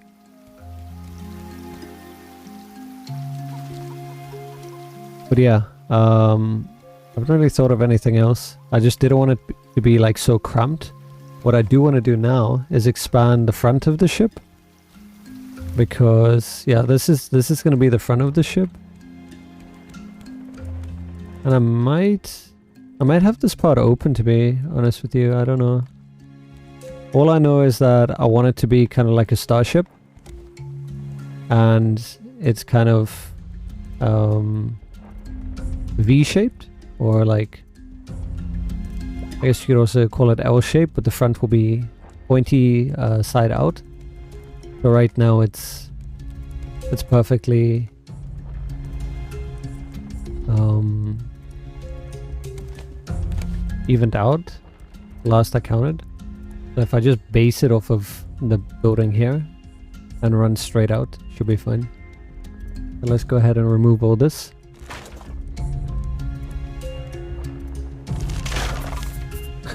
But yeah, I haven't really thought of anything else. I just didn't want it to be like so cramped. What I do want to do now is expand the front of the ship. Because yeah, this is going to be the front of the ship. And I might have this part open, to be honest with you. I don't know. All I know is that I want it to be kind of like a starship. And it's kind of V-shaped, or like, I guess you could also call it L-shaped, but the front will be pointy side out. So right now it's perfectly evened out. Last I counted. So if I just base it off of the building here and run straight out, should be fine. So let's go ahead and remove all this.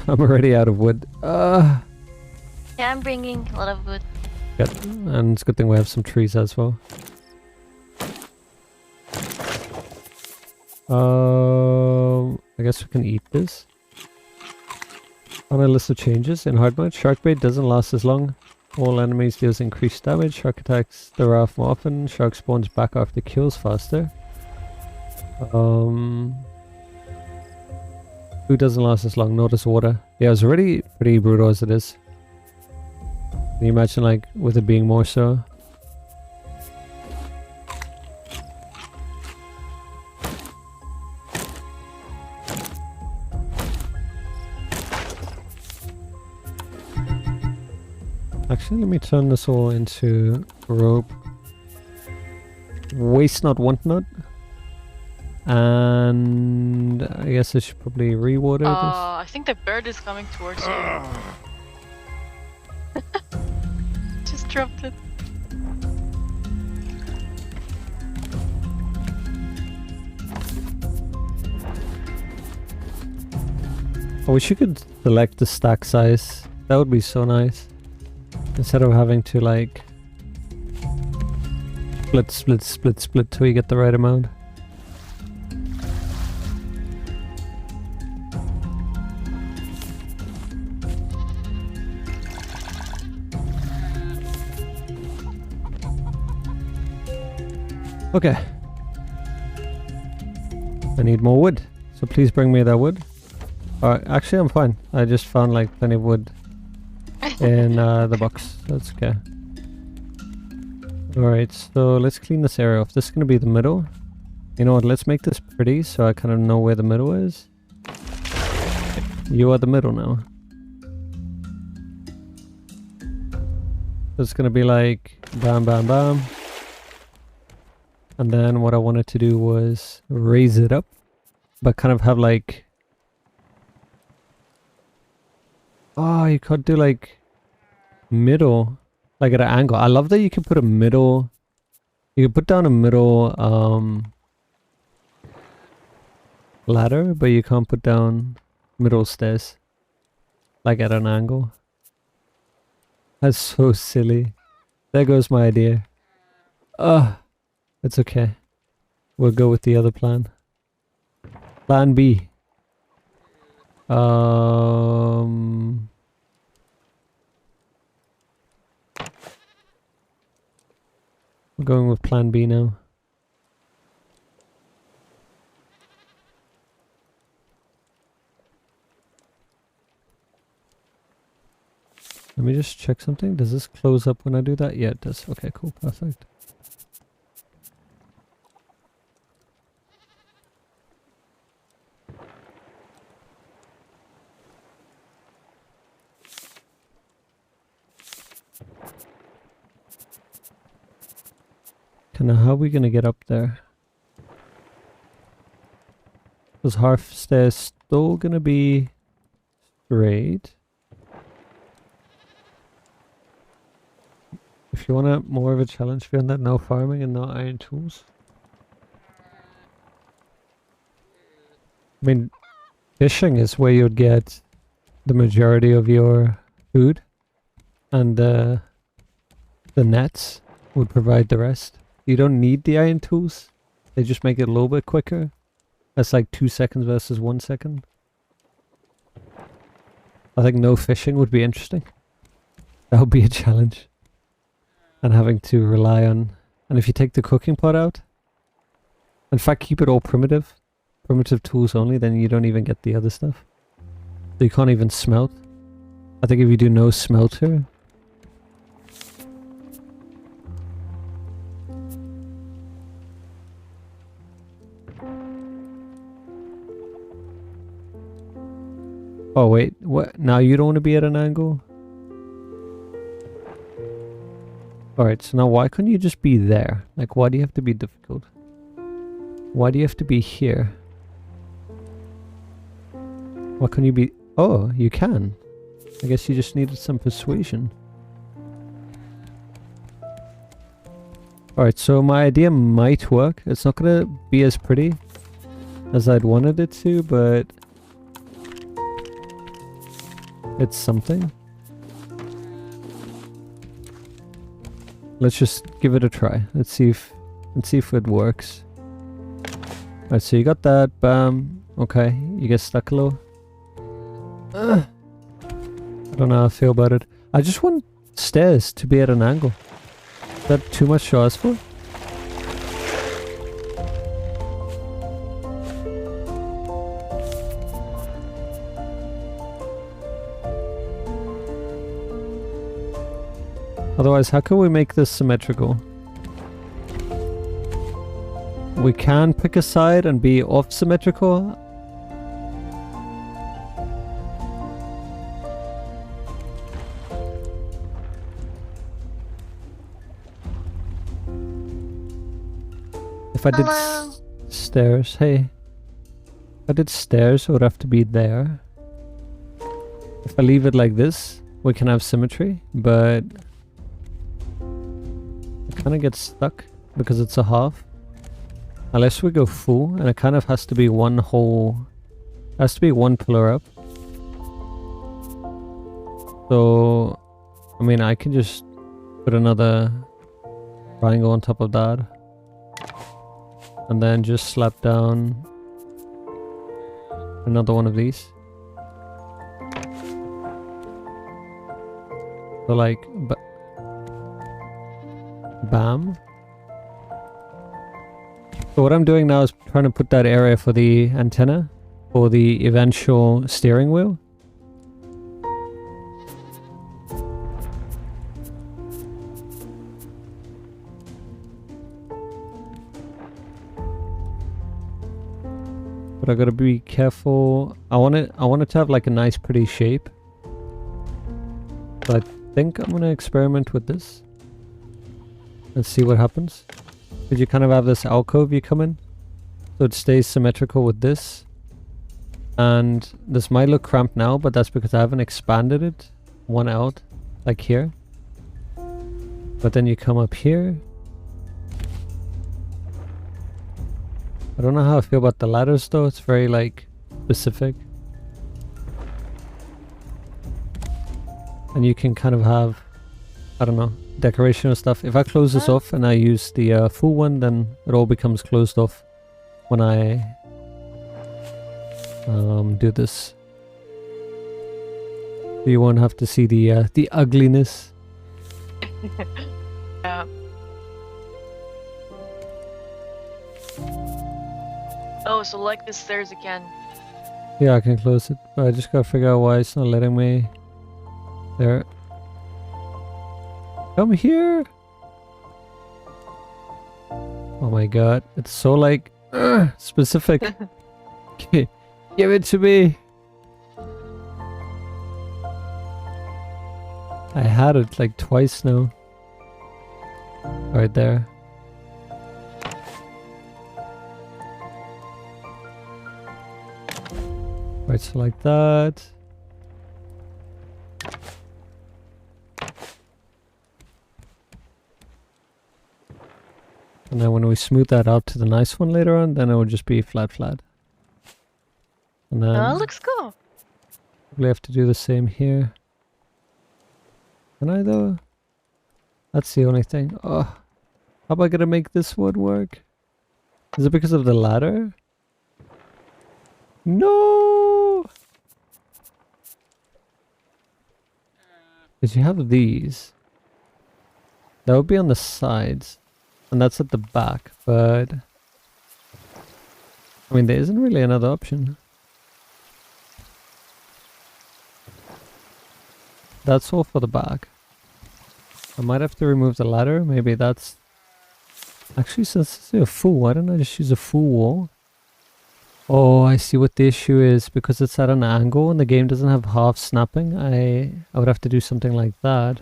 I'm already out of wood. Yeah, I'm bringing a lot of wood. Good. And it's a good thing we have some trees as well. I guess we can eat this. On a list of changes in hard mode, shark bait doesn't last as long. All enemies deals increased damage. Shark attacks the raft more often. Shark spawns back after kills faster. Food doesn't last as long. Notice water. Yeah, it's already pretty brutal as it is. Can you imagine, like, with it being more so? Actually, let me turn this all into rope. Waste not, want not. And I guess I should probably rewater this. I think the bird is coming towards you. Just dropped it. I wish you could select the stack size. That would be so nice. Instead of having to like split till you get the right amount. Okay. I need more wood. So please bring me that wood. Alright, actually I'm fine. I just found like plenty of wood in the box. That's okay. Alright, so let's clean this area off. This is going to be the middle. You know what, let's make this pretty so I kind of know where the middle is. You are the middle now. So it's going to be like bam bam bam. And then what I wanted to do was raise it up, but kind of have like... Oh, you could do like middle, like at an angle. I love that you can put a middle... You can put down a middle ladder, but you can't put down middle stairs, like at an angle. That's so silly. There goes my idea. Ugh. It's okay. We'll go with the other plan. Plan B. We're going with plan B now. Let me just check something. Does this close up when I do that? Yeah, it does. Okay, cool. Perfect. Now how are we gonna get up there? Because half stairs still gonna be straight. If you want more of a challenge beyond that, no farming and no iron tools. I mean, fishing is where you'd get the majority of your food, and the nets would provide the rest. You don't need the iron tools. They just make it a little bit quicker. That's like 2 seconds versus 1 second. I think no fishing would be interesting. That would be a challenge. And having to rely on... And if you take the cooking pot out, in fact keep it all primitive. Primitive tools only, then you don't even get the other stuff. So you can't even smelt. I think if you do no smelter... Oh wait, what? Now you don't want to be at an angle? Alright, so now why couldn't you just be there? Like, why do you have to be difficult? Why do you have to be here? Why couldn't you be... Oh, you can. I guess you just needed some persuasion. Alright, so my idea might work. It's not gonna be as pretty as I'd wanted it to, but... it's something. Let's just give it a try. Let's see if it works. Alright, so you got that. Bam. Okay, you get stuck a little. I don't know how I feel about it. I just want stairs to be at an angle. Is that too much to ask for? Otherwise, how can we make this symmetrical? We can pick a side and be off symmetrical. If I did Hello. stairs, hey. If I did stairs, it would have to be there. If I leave it like this, we can have symmetry, but it kind of gets stuck because it's a half. Unless we go full, and it kind of has to be one whole... has to be one pillar up. So, I mean, I can just put another triangle on top of that. And then just slap down another one of these. So like, bam. So what I'm doing now is trying to put that area for the antenna, for the eventual steering wheel. But I gotta be careful. I want it to have like a nice pretty shape. So I think I'm gonna experiment with this. Let's see what happens. Because you kind of have this alcove you come in. So it stays symmetrical with this. And this might look cramped now, but that's because I haven't expanded it one out, like here. But then you come up here. I don't know how I feel about the ladders though, it's very like specific. And you can kind of have, I don't know, decoration or stuff. If I close this off and I use the full one, then it all becomes closed off when I do this. So you won't have to see the ugliness. Yeah. Oh, so like the stairs again. Yeah, I can close it, but I just gotta figure out why it's not letting me. There. Come here! Oh my god, it's so like specific. Give it to me! I had it like twice now. Right there. Right, so like that. And then when we smooth that out to the nice one later on, then it will just be flat. And then Oh, looks cool. we have to do the same here. Can I though? That's the only thing. Oh, how am I gonna make this one work? Is it because of the ladder? No! Because you have these. That would be on the sides. And that's at the back, but... I mean, there isn't really another option. That's all for the back. I might have to remove the ladder. Maybe that's... Actually, since it's a full, why don't I just use a full wall? Oh, I see what the issue is. Because it's at an angle and the game doesn't have half snapping, I would have to do something like that.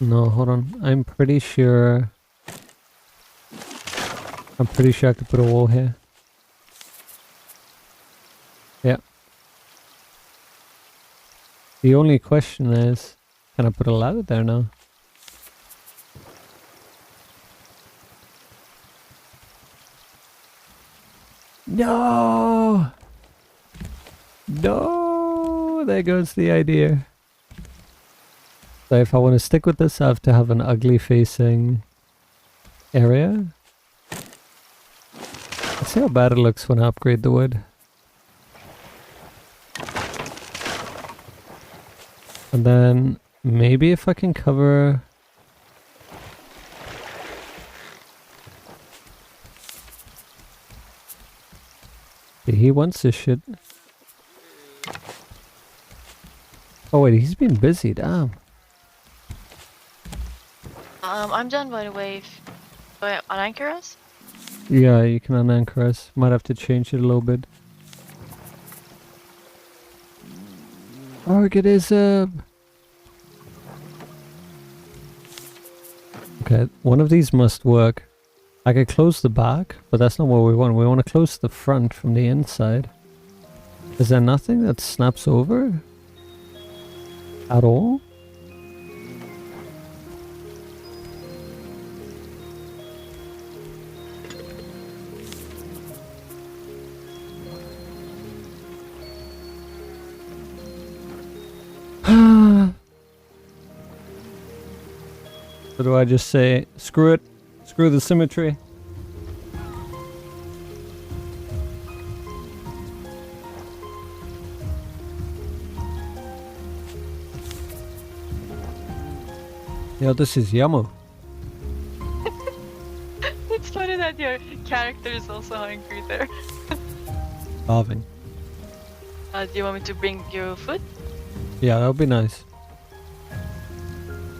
No, hold on. I'm pretty sure I could put a wall here. Yeah. The only question is, can I put a ladder there now? No! No! There goes the idea. So if I want to stick with this, I have to have an ugly facing area. Let's see how bad it looks when I upgrade the wood. And then maybe if I can cover... He wants this shit. Oh wait, he's been busy, damn. I'm done by the way. Wait, on anchor us? Yeah, you can unanchor us. Might have to change it a little bit. Organism! Okay, one of these must work. I could close the back, but that's not what we want. We want to close the front from the inside. Is there nothing that snaps over? At all? So do I just say, screw it, screw the symmetry? Yeah, this is Yamo. It's funny that your character is also hungry there. Starving. Do you want me to bring you food? Yeah, that would be nice.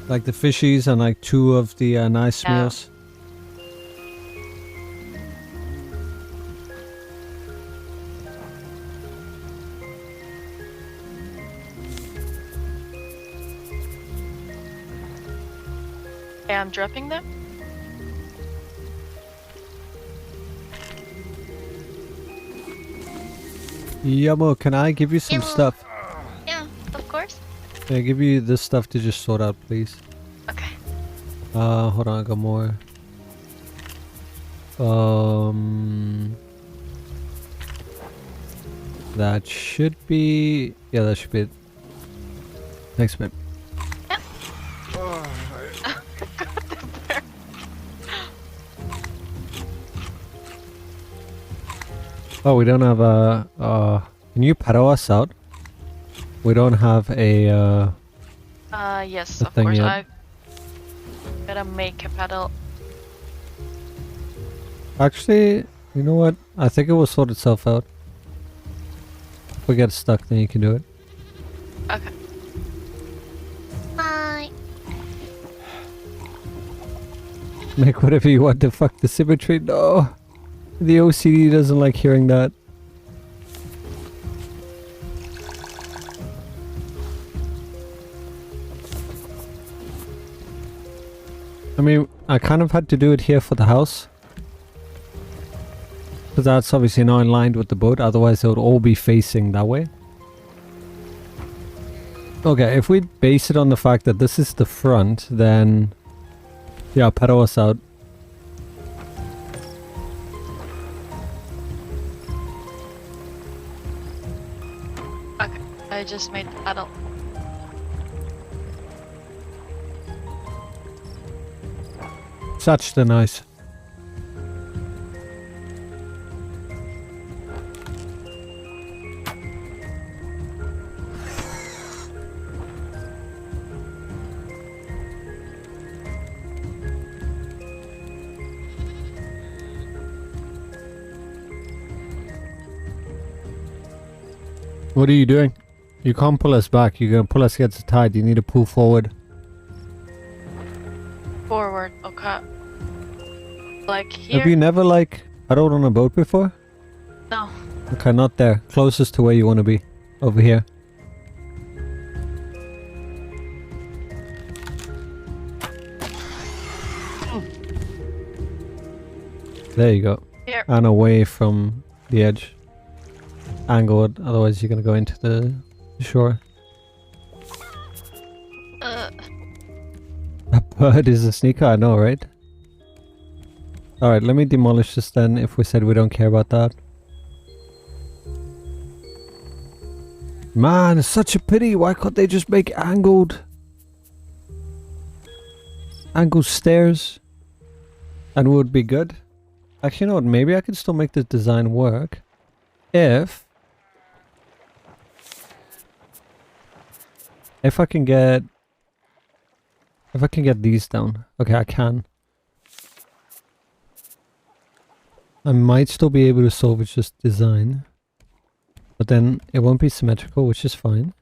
Like the fishies and like 2 of the nice Yeah. meals. Okay, I'm dropping them. Yamo, can I give you some Yamo. stuff? Yeah, of course. Can I give you this stuff to just sort out, please? Okay. Hold on, I got more. That should be... Yeah, that should be it. Thanks, man. Oh, we don't have a... can you paddle us out? We don't have a... Yes, The of thing course. yet. I gotta make a paddle. Actually, you know what? I think it will sort itself out. If we get stuck, then you can do it. Okay. Bye. Make whatever you want to fuck the symmetry. No! The OCD doesn't like hearing that. I mean, I kind of had to do it here for the house. Because that's obviously not in line with the boat, otherwise they would all be facing that way. Okay, if we base it on the fact that this is the front, then... Yeah, paddle us out. Okay. I just made the paddle. Such the nice. What are you doing? You can't pull us back. You're gonna pull us against the tide. You need to pull forward. Forward. Okay. Like here? Have you never like paddled on a boat before? No. Okay, not there. Closest to where you want to be. Over here. There you go. Here. And away from the edge. Angled, otherwise you're gonna go into the shore. A bird is a sneaker, I know, right? Alright, let me demolish this then if we said we don't care about that. Man, it's such a pity. Why can't they just make angled stairs? And it would be good. Actually, you know what? Maybe I can still make this design work. If I can get these down. Okay, I can. I might still be able to salvage this design. But then it won't be symmetrical, which is fine.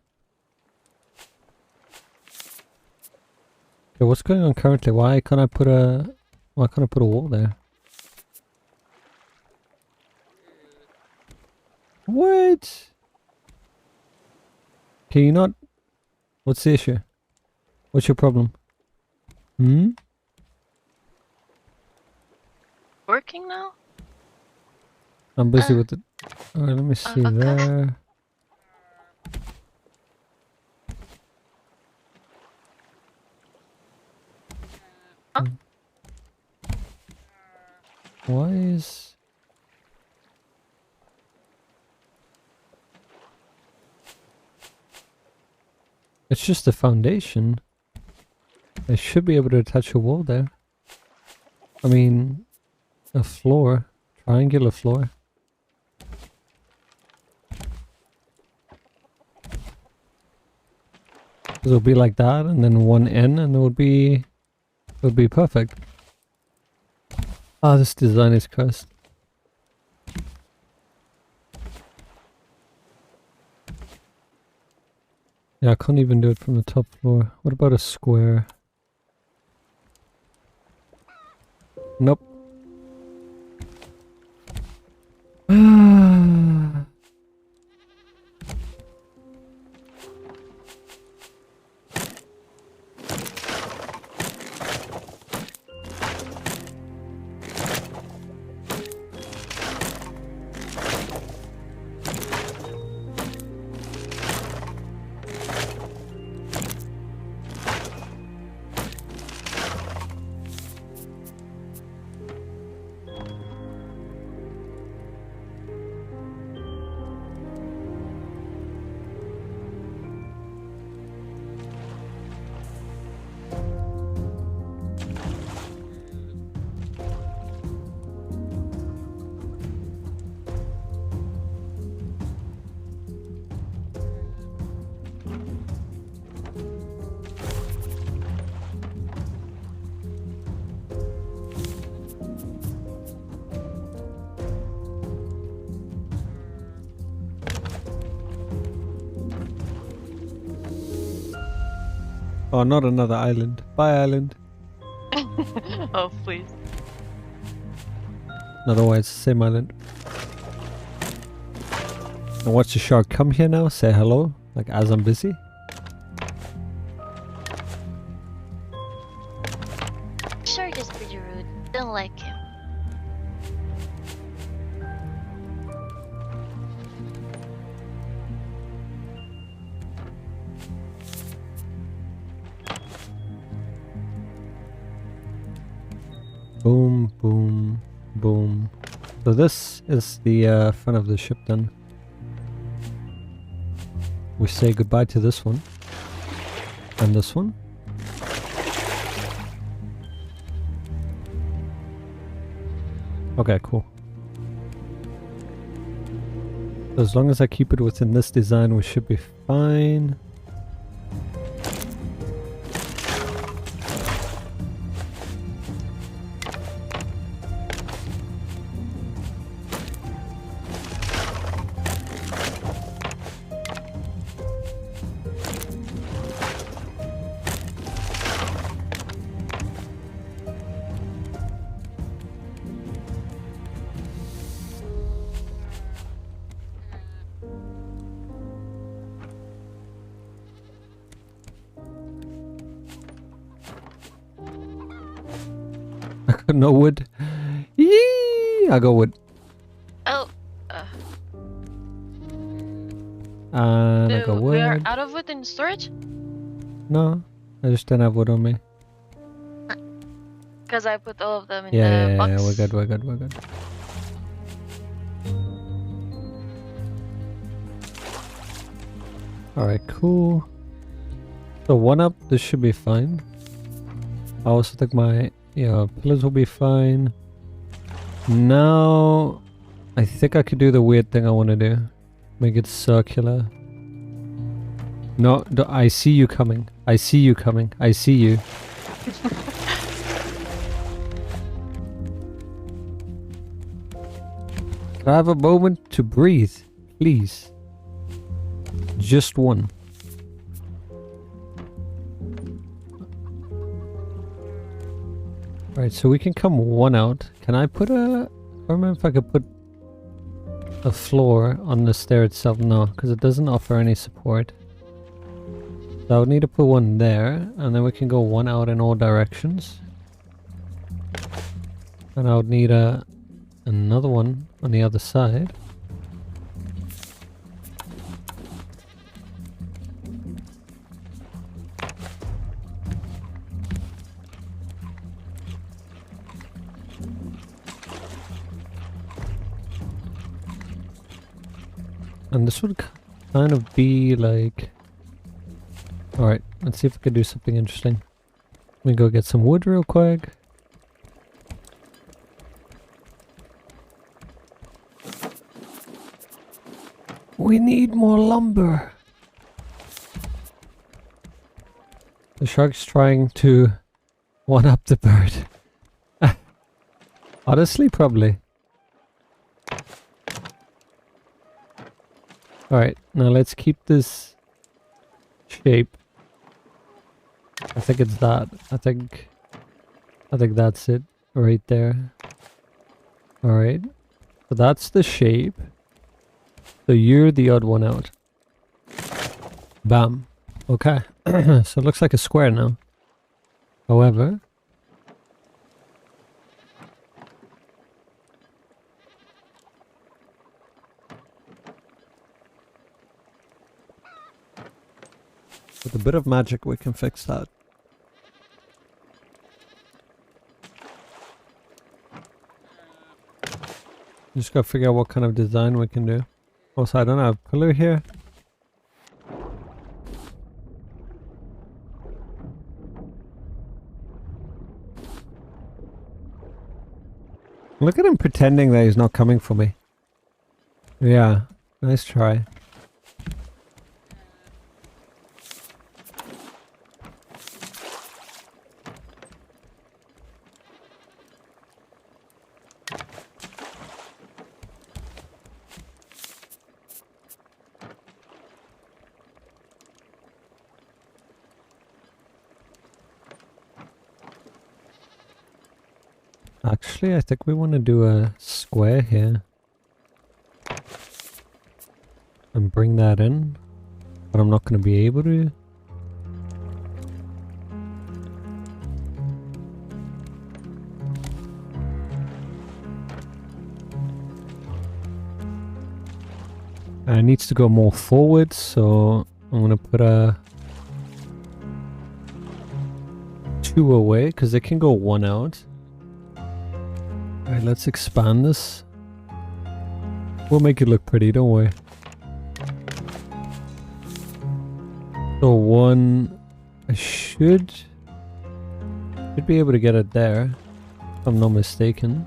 Okay, what's going on currently? Why can't I put a wall there? What? Can you not? What's the issue? What's your problem? Hmm? working now? I'm busy with it. Alright, let me see okay. there. Huh? Why is... It's just the foundation. I should be able to attach a wall there. I mean, a floor. Triangular floor. It'll be like that, and then one end, and it would be perfect. Ah, this design is cursed. Yeah, I can't even do it from the top floor. What about a square? Nope. Oh, not another island. Bye, island. Oh, please. Otherwise, same island. And watch the shark come here now, say hello, like as I'm busy. Shark is pretty rude. Don't like him. Boom, boom, boom. So this is the front of the ship then. We say goodbye to this one. And this one. Okay, cool. So as long as I keep it within this design, we should be fine. No wood. Yee! I go wood. Oh, And I go we are wood. out of wood in storage? No, I just don't have wood on me. Because I put all of them in Yeah, the yeah, box. yeah, we're good, we're good, we're good. Alright, cool. So one up, this should be fine. I also think my pillars will be fine. Now, I think I could do the weird thing I want to do. Make it circular. No, I see you coming. I see you coming. I see you. Can I have a moment to breathe, please? Just one. Alright, so we can come one out. Can I put a... I don't remember if I could put a floor on the stair itself. No, because it doesn't offer any support. So I would need to put one there, and then we can go one out in all directions. And I would need another one on the other side. And this would kind of be like... Alright, let's see if we can do something interesting. Let me go get some wood real quick. We need more lumber. The shark's trying to one-up the bird. Honestly, probably. Alright, now let's keep this shape. I think it's that. I think that's it right there. Alright. So that's the shape. So you're the odd one out. Bam. Okay. So it looks like a square now. However, with a bit of magic we can fix that. Just gotta figure out what kind of design we can do. Also, I don't have a pillar here. Look at him pretending that he's not coming for me. Yeah, nice try. Actually, I think we want to do a square here. And bring that in. But I'm not going to be able to. And it needs to go more forward, so I'm going to put a 2 away, because they can go 1 out. Alright, let's expand this. We'll make it look pretty, don't worry. So 1, I should be able to get it there, if I'm not mistaken.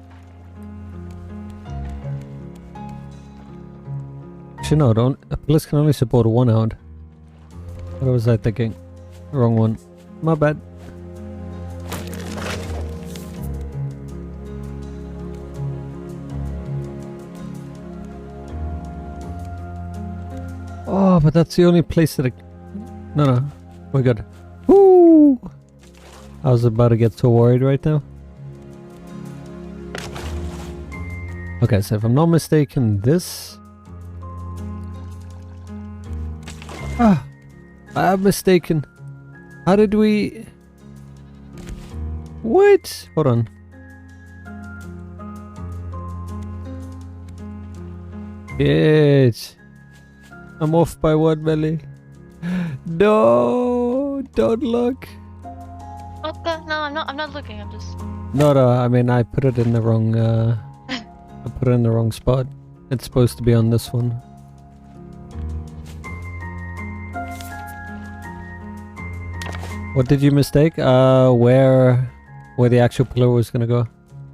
Actually no, a pillars can only support 1 out. What was I thinking? Wrong one. My bad. Oh, but that's the only place that No, we're good. Woo! I was about to get so worried right now. Okay, so if I'm not mistaken, this... Ah! I am mistaken. How did we... What? Hold on. Bitch. I'm off by 1 belly. No, don't look. Okay, no, I'm not looking. I'm just. No, I mean I put it in the wrong. I put it in the wrong spot. It's supposed to be on this one. What did you mistake? Where the actual pillar was gonna go,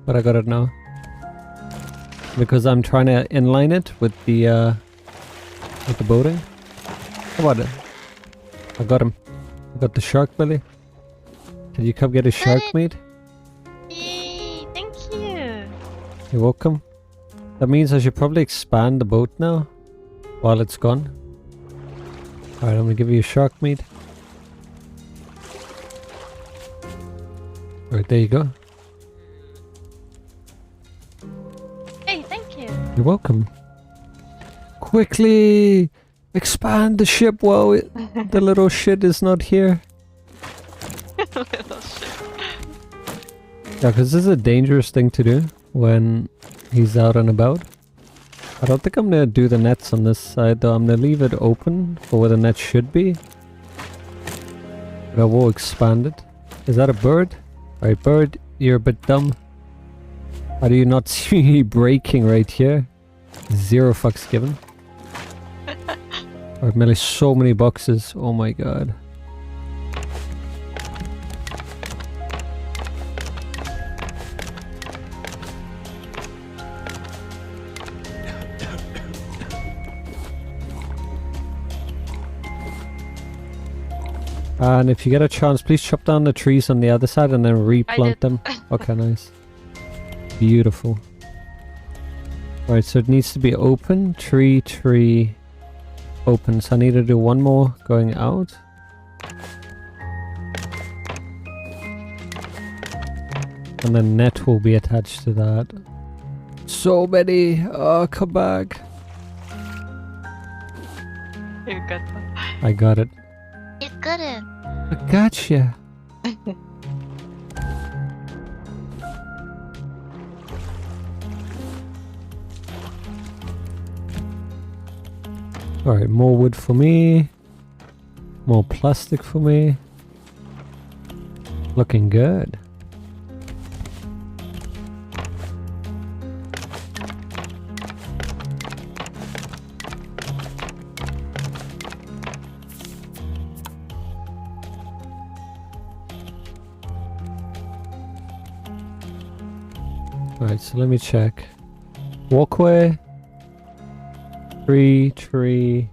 but I got it now. Because I'm trying to inline it with the boating. How about it? I got him. I got the shark belly. Can you come get his shark meat? Yay, thank you. You're welcome. That means I should probably expand the boat now while it's gone. Alright, I'm gonna give you a shark meat. Alright, there you go. Hey, thank you. You're welcome. Quickly! Expand the ship while the little shit is not here. Little shit. Yeah, because this is a dangerous thing to do when he's out and about. I don't think I'm gonna do the nets on this side though. I'm gonna leave it open for where the net should be. But I will expand it. Is that a bird? Alright, bird, you're a bit dumb. How do you not see me breaking right here? 0 fucks given. Alright, Melly, so many boxes. Oh my god. And if you get a chance, please chop down the trees on the other side and then replant them. Okay, nice. Beautiful. Alright, so it needs to be open. Tree, open. So I need to do one more going out. And then net will be attached to that. So many! Oh, come back. You got that. I got it. You got it. I gotcha. Alright, more wood for me. More plastic for me. Looking good. Alright, so let me check. Walkway. Tree,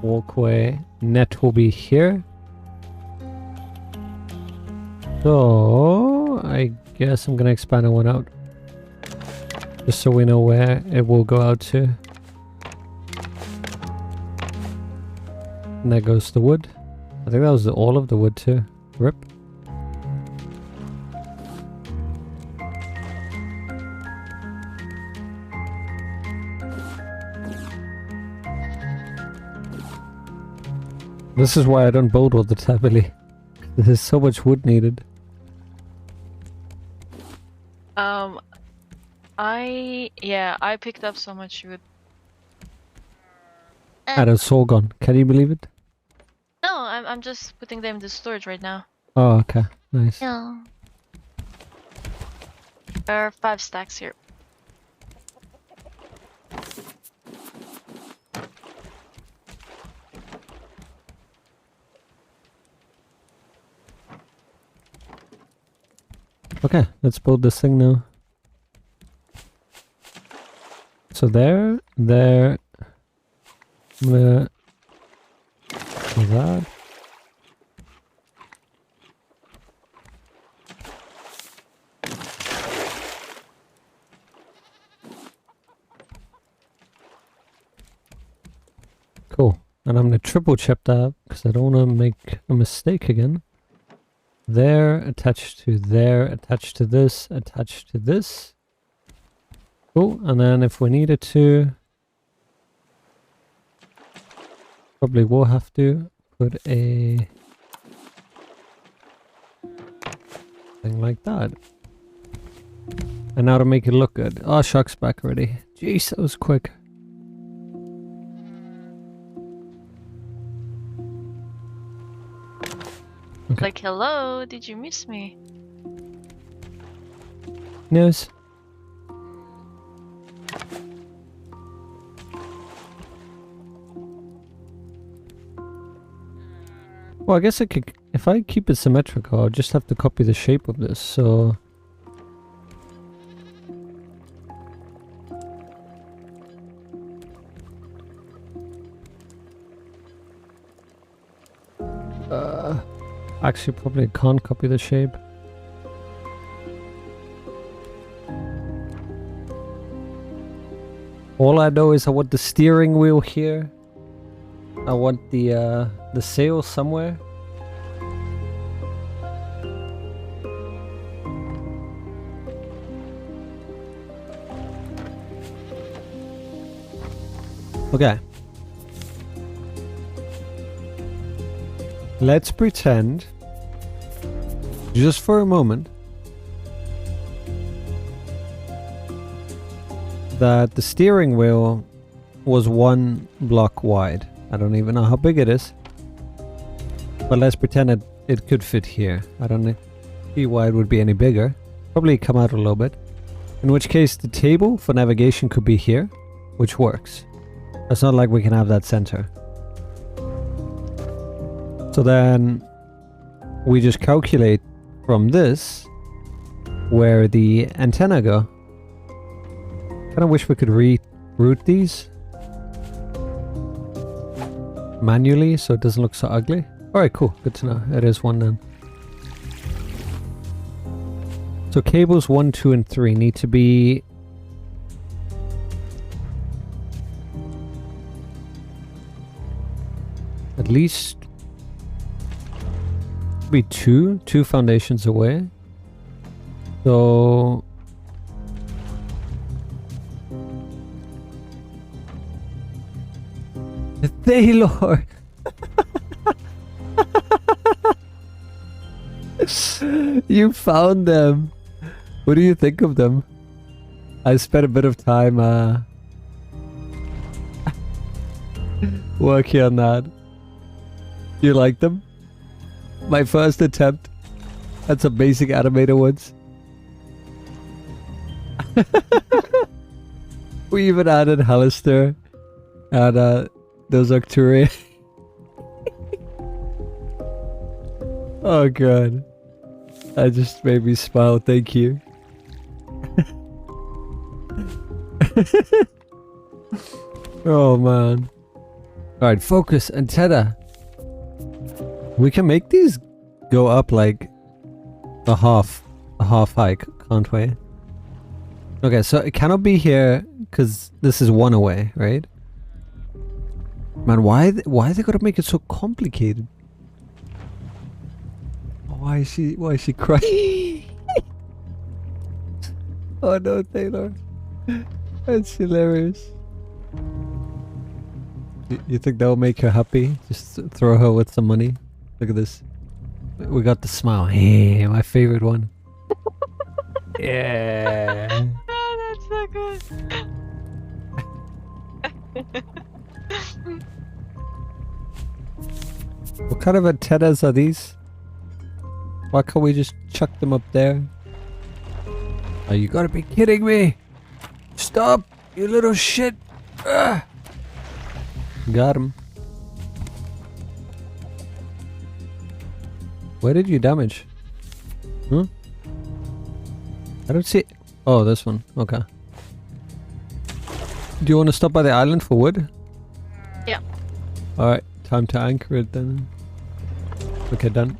walkway. Net will be here. So, I guess I'm gonna expand one out. Just so we know where it will go out to. And there goes the wood. I think that was all of the wood too. Rip. This is why I don't build all the time, really. There's so much wood needed. I picked up so much wood. And it's all gone. Can you believe it? No, I'm just putting them in the storage right now. Oh, okay. Nice. No. There are 5 stacks here. Okay, let's build this thing now. So there. I'm gonna do that. Cool. And I'm gonna triple chip that because I don't want to make a mistake again. There, attached to there, attached to this, attached to this. Cool, and then if we needed to, probably will have to put a thing like that. And now to make it look good. Oh, Shark's back already. Jeez, that was quick. Okay. Like, hello, did you miss me? News. Well, I guess I could, if I keep it symmetrical, I'll just have to copy the shape of this, so... Actually, probably can't copy the shape. All I know is I want the steering wheel here. I want the sail somewhere. Okay. Let's pretend, just for a moment, that the steering wheel was 1 block wide. I don't even know how big it is. But let's pretend it could fit here. I don't see why it would be any bigger. Probably come out a little bit. In which case the table for navigation could be here, which works. It's not like we can have that center. So then we just calculate from this where the antenna go. Kind of wish we could reroute these manually so it doesn't look so ugly. Alright, cool. Good to know. It is one then. So cables 1, 2, and 3 need to be at least be two foundations away. So Taylor. You found them. What do you think of them? I spent a bit of time working on that. You like them? My first attempt at some basic animator ones. We even added Hallister and those Arcturian. Oh god. That just made me smile, thank you. Oh man. Alright, focus, antenna. We can make these go up like a half hike, can't we? Okay, so it cannot be here because this is one away, right? Man, why they gotta make it so complicated? Why is she crying? Oh no, Taylor. That's hilarious. You think that will make her happy? Just throw her with some money. Look at this. We got the smile. Hey, my favorite one. Yeah. Oh, that's so good. What kind of antennas are these? Why can't we just chuck them up there? Oh, you gotta be kidding me! Stop, you little shit! Ugh. Got him. Where did you damage? Huh? I don't see it. Oh, this one. Okay. Do you want to stop by the island for wood? Yeah. Alright, time to anchor it then. Okay, done.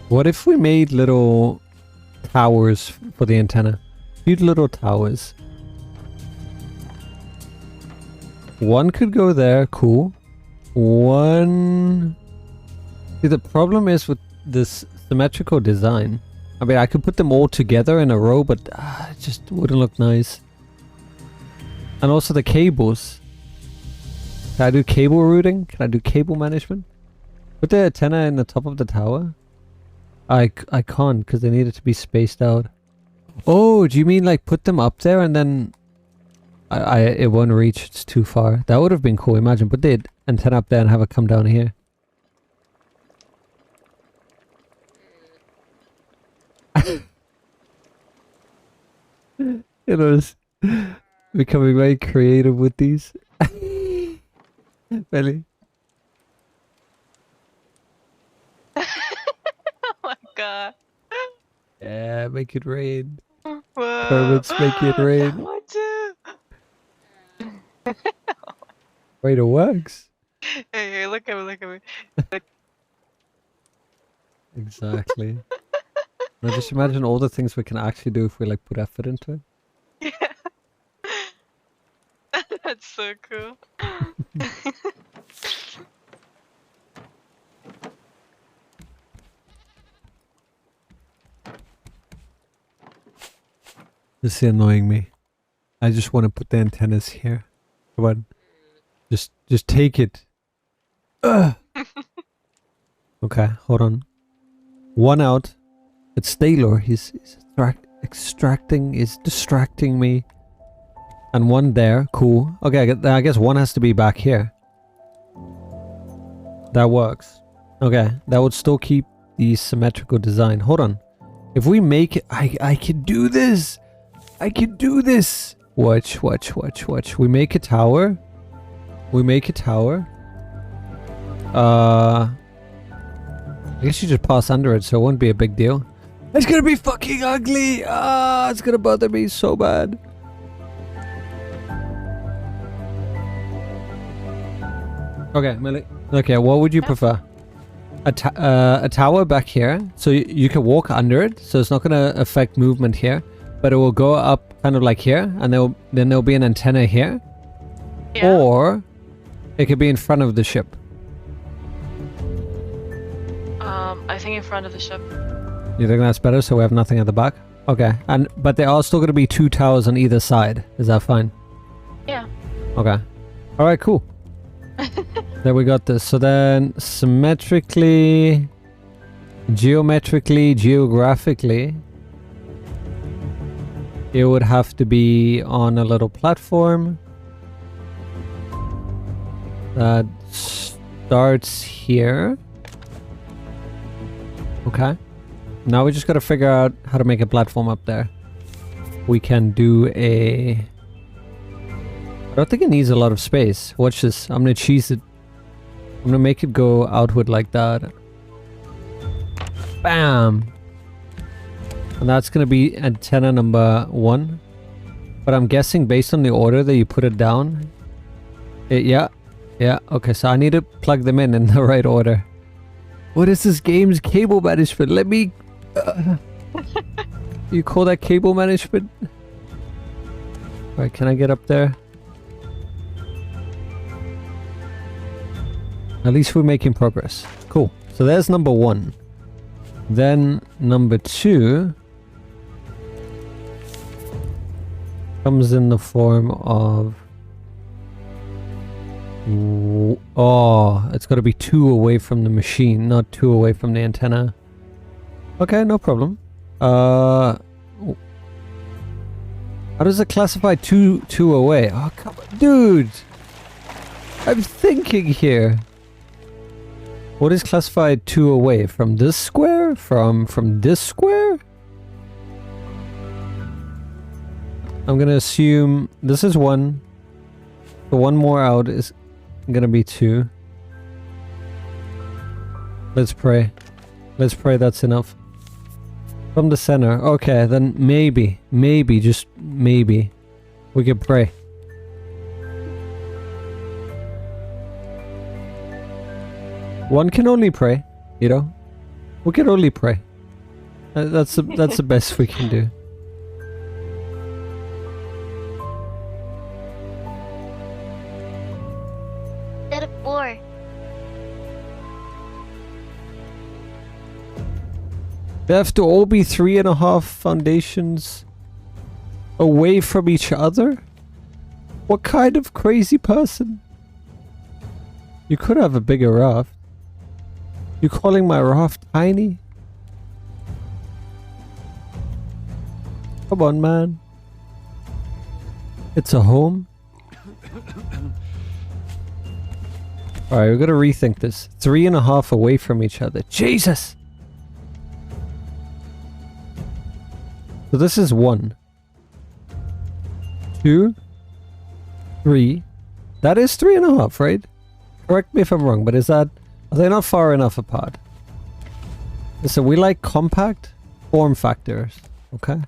What if we made little towers for the antenna? Cute little towers. One could go there, cool. One... See, the problem is with this symmetrical design. I mean, I could put them all together in a row, but it just wouldn't look nice. And also the cables. Can I do cable routing? Can I do cable management? Put the antenna in the top of the tower? I can't because they need it to be spaced out. Oh, do you mean like put them up there and then it won't reach, it's too far. That would have been cool. Imagine put the antenna up there and have it come down here. You know, it's becoming very creative with these. Really? Oh my god. Yeah, make it rain. Whoa. Permits make it rain. What the? Wait, it works. Hey, look at me, look at me. Exactly. Now just imagine all the things we can actually do if we like put effort into it. Yeah. That's so cool. This is annoying me. I just want to put the antennas here. Come on. Just take it. Ugh. Okay, hold on. One out. It's Taylor. He's distracting me. And one there. Cool. Okay, I guess one has to be back here. That works. Okay, that would still keep the symmetrical design. Hold on. If we make it... I can do this! I can do this! Watch. We make a tower. I guess you just pass under it, so it won't be a big deal. It's gonna be fucking ugly! It's gonna bother me so bad. Okay, Millie. Okay, what would you prefer? A tower back here, so you can walk under it, so it's not gonna affect movement here, but it will go up kind of like here, and then there'll be an antenna here. Yeah. Or it could be in front of the ship. I think in front of the ship. You think that's better, so we have nothing at the back? Okay, but there are still going to be 2 towers on either side. Is that fine? Yeah. Okay. Alright, cool. There we got this. So then, symmetrically, geometrically, geographically, it would have to be on a little platform that starts here. Okay. Now we just gotta figure out how to make a platform up there. We can do a... I don't think it needs a lot of space. Watch this. I'm gonna cheese it. I'm gonna make it go outward like that. Bam! And that's gonna be antenna number 1. But I'm guessing based on the order that you put it down... Yeah. Okay, so I need to plug them in the right order. What is this game's cable management? Let me... You call that cable management? Alright, can I get up there? At least we're making progress. Cool. So there's number 1. Then number 2 comes in the form of... Oh, it's got to be 2 away from the machine, not 2 away from the antenna. Okay, no problem. How does it classify 2 away? Oh, come on, dude! I'm thinking here. What is classified 2 away? From this square? From this square? I'm gonna assume this is 1. The 1 more out is gonna be 2. Let's pray. Let's pray that's enough. From the center. Okay, then maybe, just maybe, we can pray. One can only pray, you know? We can only pray. That's the best we can do. Set of 4. They have to all be 3.5 foundations away from each other? What kind of crazy person? You could have a bigger raft. You calling my raft tiny? Come on, man. It's a home. Alright, we're gonna rethink this. 3.5 away from each other. Jesus! So this is 1. 2. 3. That is 3.5, right? Correct me if I'm wrong, but is that... Are they not far enough apart? Listen, we like compact form factors. Okay?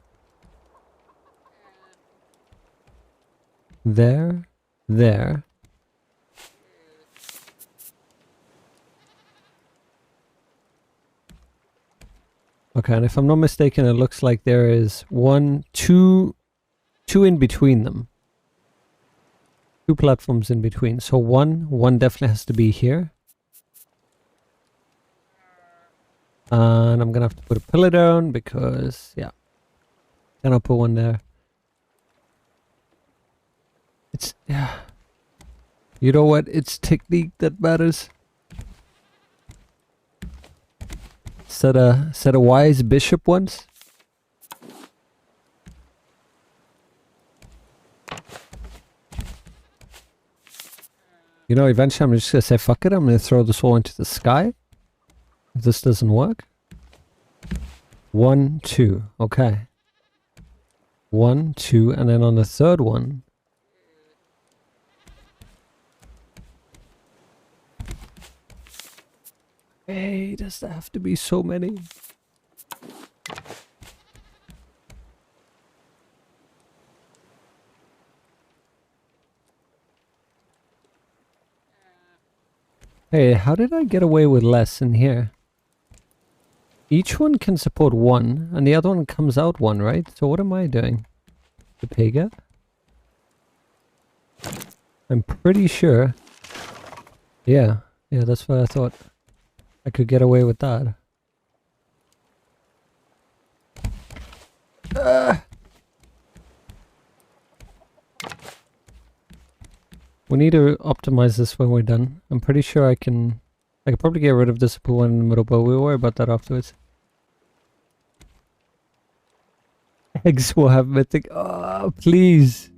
There. There. Okay, and if I'm not mistaken, it looks like there is 2 in between them. 2 platforms in between. So one definitely has to be here. And I'm gonna have to put a pillar down because, yeah. Cannot put one there. It's, yeah. You know what? It's technique that matters. said a wise bishop once. You know, eventually I'm just gonna say fuck it, I'm gonna throw this all into the sky. If this doesn't work. 1, 2, okay. 1, 2, and then on the third one. Hey, does there have to be so many? Hey, how did I get away with less in here? Each one can support 1, and the other one comes out 1, right? So what am I doing? The Pega? I'm pretty sure. Yeah, that's what I thought. I could get away with that. We need to optimize this when we're done. I'm pretty sure I could probably get rid of this one in the middle, but we'll worry about that afterwards. Eggs will have mythic. Oh, please.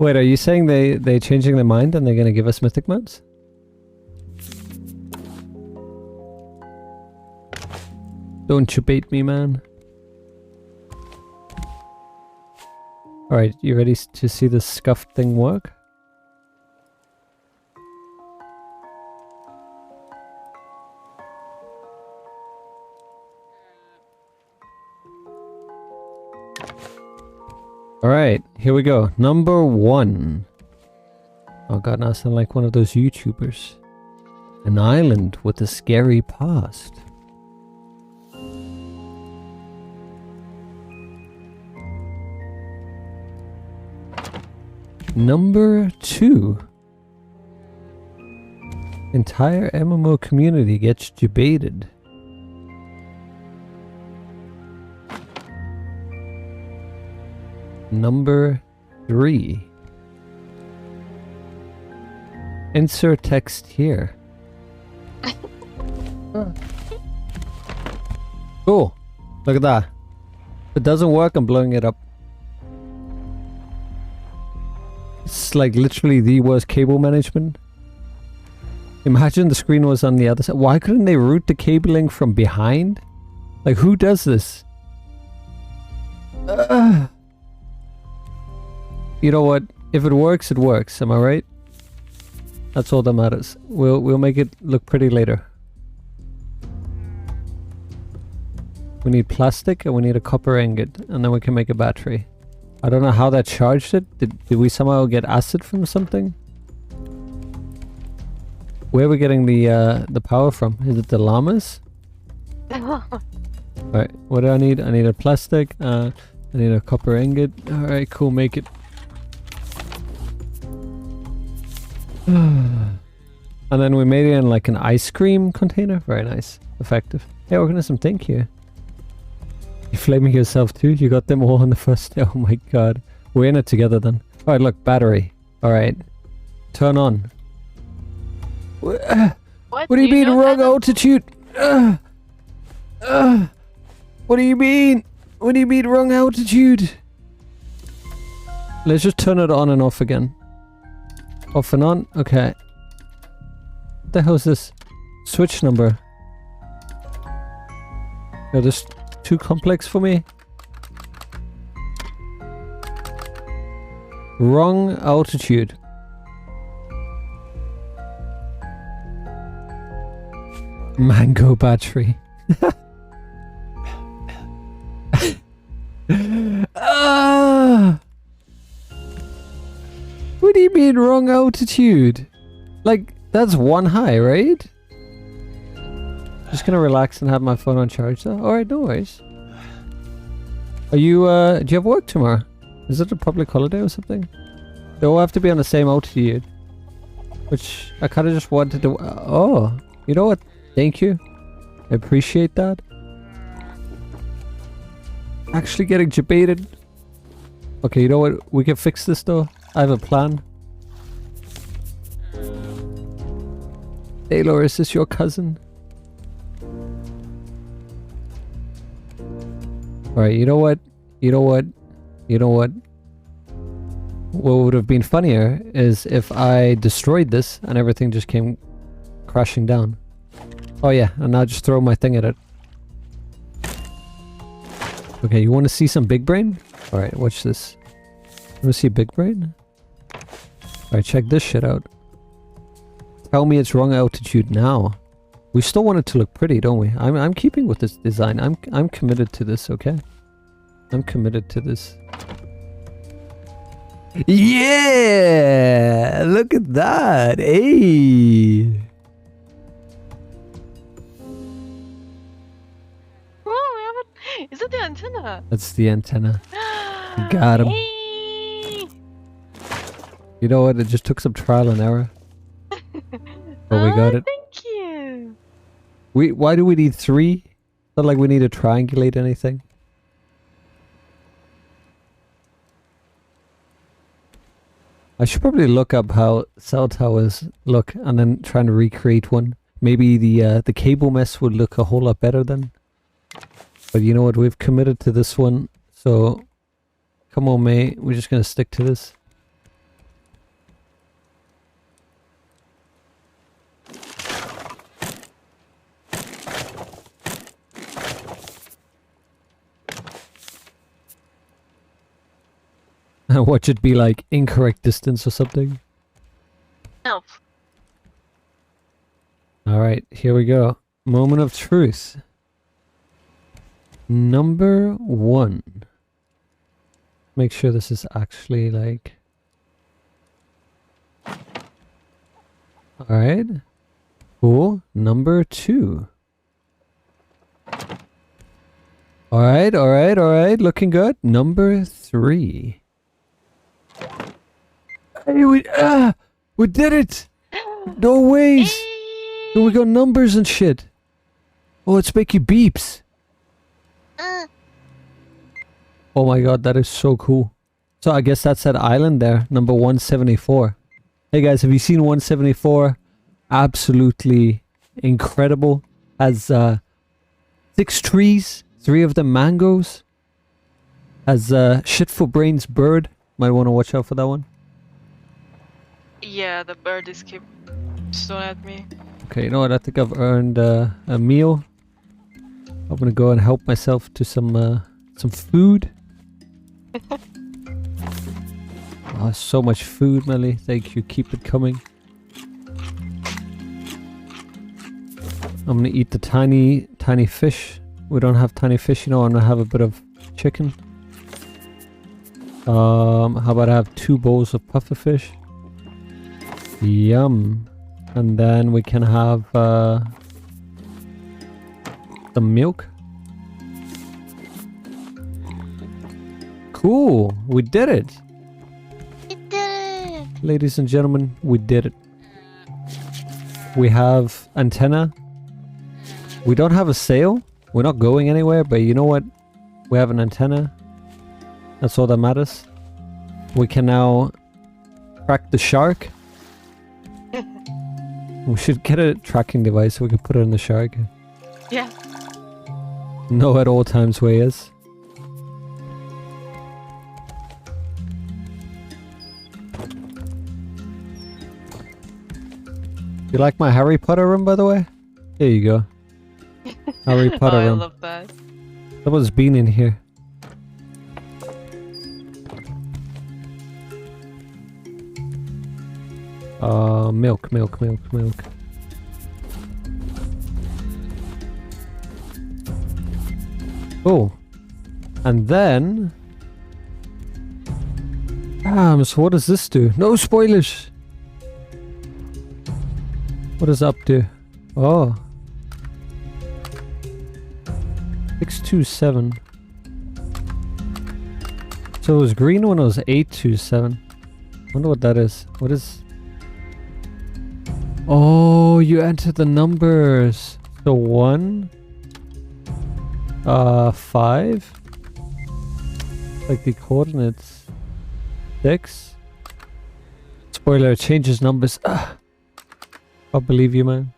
Wait, are you saying they changing their mind and they're gonna give us mythic modes? Don't you bait me, man. Alright, you ready to see this scuffed thing work? Alright, here we go. Number 1. Oh god, now I sound like one of those YouTubers. An island with a scary past. Number 2. Entire MMO community gets debated. Number 3. Insert text here. Cool. Look at that. If it doesn't work, I'm blowing it up. It's like literally the worst cable management. Imagine the screen was on the other side. Why couldn't they route the cabling from behind? Like, who does this? You know what? If it works, it works. Am I right? That's all that matters. We'll make it look pretty later. We need plastic and we need a copper ingot, and then we can make a battery. I don't know how that charged it. Did we somehow get acid from something? Where are we getting the power from? Is it the llamas? Alright, what do I need? I need a plastic, I need a copper ingot. Alright, cool, make it. And then we made it in like an ice cream container. Very nice. Effective. Hey, organism, thank you. You flaming yourself too? You got them all on the first. Oh my god. We're in it together then. Alright, look, battery. Alright. Turn on. What do you mean wrong altitude? What do you mean? What do you mean wrong altitude? Let's just turn it on and off again. Off and on? Okay. What the hell is this? Switch number. No, this too complex for me. Wrong altitude. Mango battery. What do you mean wrong altitude? Like, that's 1 high, right? Just gonna relax and have my phone on charge though. Alright, no worries. Are you, do you have work tomorrow? Is it a public holiday or something? They all have to be on the same altitude. Which, I kinda just wanted to... oh, you know what? Thank you. I appreciate that. Actually getting debated. Okay, you know what? We can fix this though. I have a plan. Taylor, is this your cousin? Alright, you know what? You know what? You know what? What would have been funnier is if I destroyed this and everything just came crashing down. Oh yeah, and now just throw my thing at it. Okay, you want to see some big brain? Alright, watch this. You want to see big brain? Alright, check this shit out. Tell me it's wrong altitude now. We still want it to look pretty, don't we? I'm keeping with this design. I'm committed to this, okay? I'm committed to this. Yeah! Look at that! Hey! Oh, we haven't. Is it the antenna? That's the antenna. Got him. Hey! You know what? It just took some trial and error. But we got it. Thank you. Why do we need 3? Not like we need to triangulate anything. I should probably look up how cell towers look and then try and recreate one. Maybe the cable mess would look a whole lot better then. But you know what? We've committed to this one. So, come on, mate. We're just going to stick to this. Watch it be like incorrect distance or something. Help. Alright, here we go. Moment of truth. Number 1. Make sure this is actually like... Alright. Cool. Number 2. Alright, alright, alright. Looking good. Number 3. Hey, we did it! No ways! Oh, we got numbers and shit. Oh, it's making beeps. Oh my god, that is so cool. So I guess that's that island there, number 174. Hey guys, have you seen 174? Absolutely incredible. Has 6 trees, 3 of them mangoes. Has shit for brains bird. Might want to watch out for that one. Yeah, the bird is keep staring at me. Okay, you know what? I think I've earned a meal. I'm gonna go and help myself to some food. Oh, so much food, Melly. Thank you. Keep it coming. I'm gonna eat the tiny fish. We don't have tiny fish, you know. I'm gonna have a bit of chicken. How about I have 2 bowls of pufferfish? Yum. And then we can have some milk. Cool. We did it. We did it. Ladies and gentlemen, we did it. We have antenna. We don't have a sail. We're not going anywhere, but you know what? We have an antenna. That's all that matters. We can now track the shark. We should get a tracking device so we can put it on the shark. Yeah. Know at all times where he is. You like my Harry Potter room, by the way? Here you go. Harry Potter I room. love that. Someone's been in here. Milk. Oh. And then... so what does this do? No spoilers! What does up do? Oh. 627. So it was green when it was 827. Wonder what that is. What is... Oh, you enter the numbers. So 1, 5, like the coordinates. 6. Spoiler, it changes numbers. I'll believe you, man.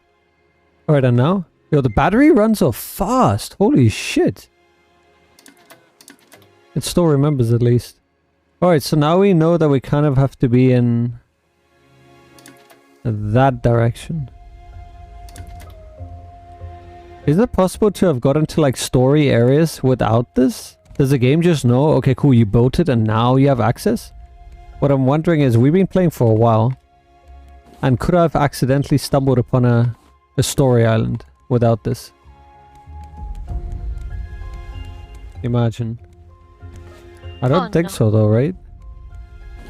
Alright, and now? Yo, the battery runs so fast. Holy shit. It still remembers at least. Alright, so now we know that we kind of have to be in that direction. Is it possible to have gotten to like story areas without this? Does the game just know, okay cool, you built it and now you have access? What I'm wondering is, we've been playing for a while, and could I have accidentally stumbled upon a story island without this? Imagine. I don't think so though, right?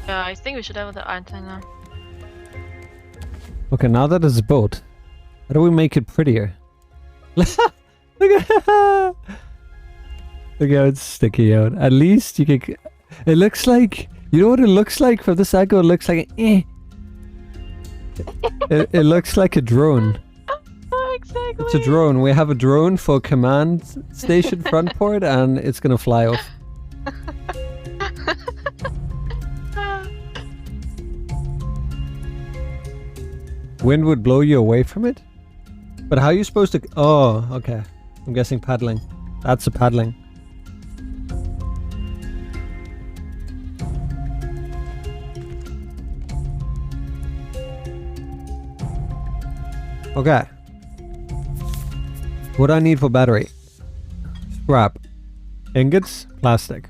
Yeah, I think we should have the antenna. Okay, now that it's built, how do we make it prettier? Look at look how it's sticking out. At least you can... It looks like... You know what it looks like from this angle? It looks like... it looks like a drone. Exactly. It's a drone. We have a drone for command station front port, and it's gonna fly off. Wind would blow you away from it? But how are you supposed to... Oh, okay. I'm guessing paddling. That's a paddling. Okay. What do I need for battery? Scrap. Ingots. Plastic.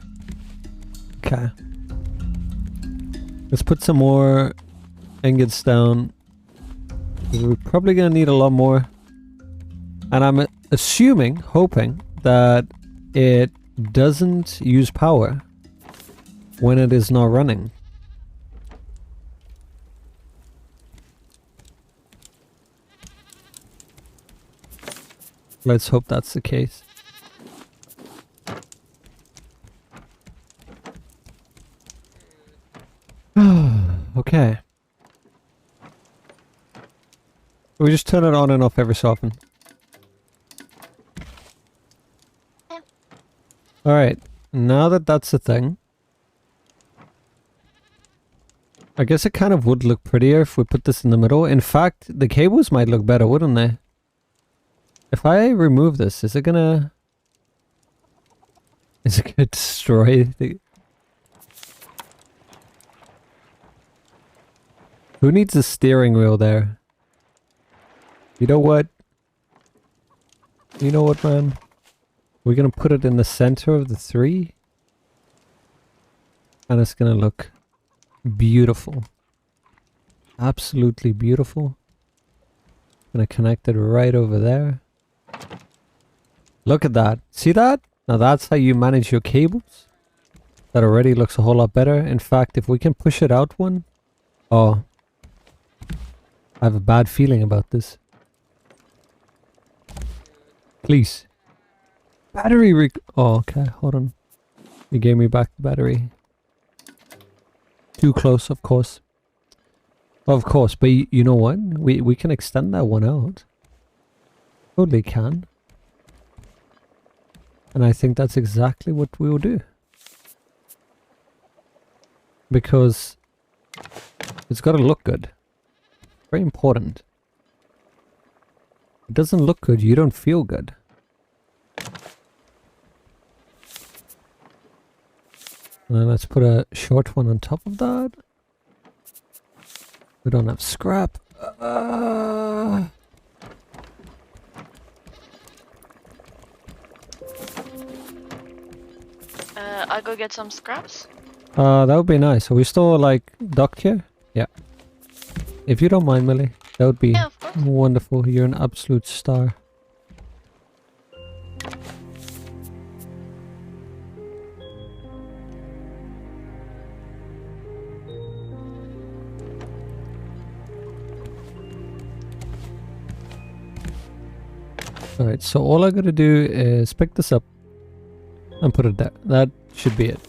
Okay. Let's put some more ingots down. We're probably gonna need a lot more. And I'm assuming, hoping, that it doesn't use power when it is not running. Let's hope that's the case. Okay. We just turn it on and off every so often. Yeah. Alright, now that that's the thing, I guess it kind of would look prettier if we put this in the middle. In fact, the cables might look better, wouldn't they? If I remove this, is it gonna destroy the... Who needs a steering wheel there? You know what? You know what, man? We're gonna put it in the center of the three. And it's gonna look beautiful. Absolutely beautiful. Gonna connect it right over there. Look at that. See that? Now that's how you manage your cables. That already looks a whole lot better. In fact, if we can push it out one... Oh. I have a bad feeling about this. Please. Battery oh, okay. Hold on. You gave me back the battery. Too close, of course. Of course, but you know what? We can extend that one out. Totally can. And I think that's exactly what we will do. Because it's got to look good. Very important. It doesn't look good, you don't feel good. And then let's put a short one on top of that. We don't have scrap. I'll go get some scraps. That would be nice. Are we still like docked here? Yeah. If you don't mind, Millie, that would be wonderful. You're an absolute star. Alright, so all I gotta do is pick this up and put it there. That should be it.